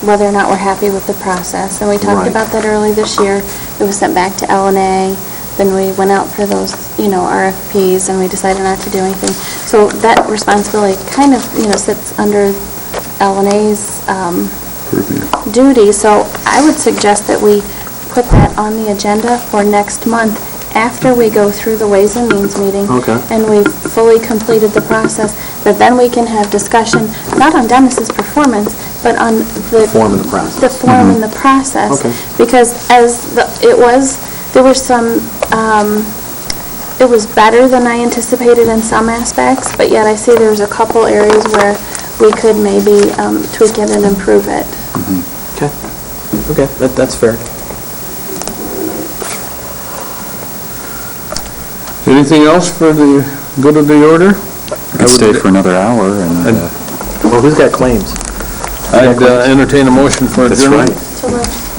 whether or not we're happy with the process, and we talked about that early this year. It was sent back to LNA, then we went out for those, you know, RFPs, and we decided not to do anything. So that responsibility kind of, you know, sits under LNA's duty. So I would suggest that we put that on the agenda for next month after we go through the Ways and Means meeting. Okay. And we've fully completed the process, that then we can have discussion, not on Dennis's performance, but on the form and the process. The form and the process. Okay. Because there were some, it was better than I anticipated in some aspects, but yet I see there's a couple areas where we could maybe tweak it and improve it. Okay, that's fair. Anything else for the good of the order? We could stay for another hour and... Well, who's got claims? I'd entertain a motion for adjournment. That's right. So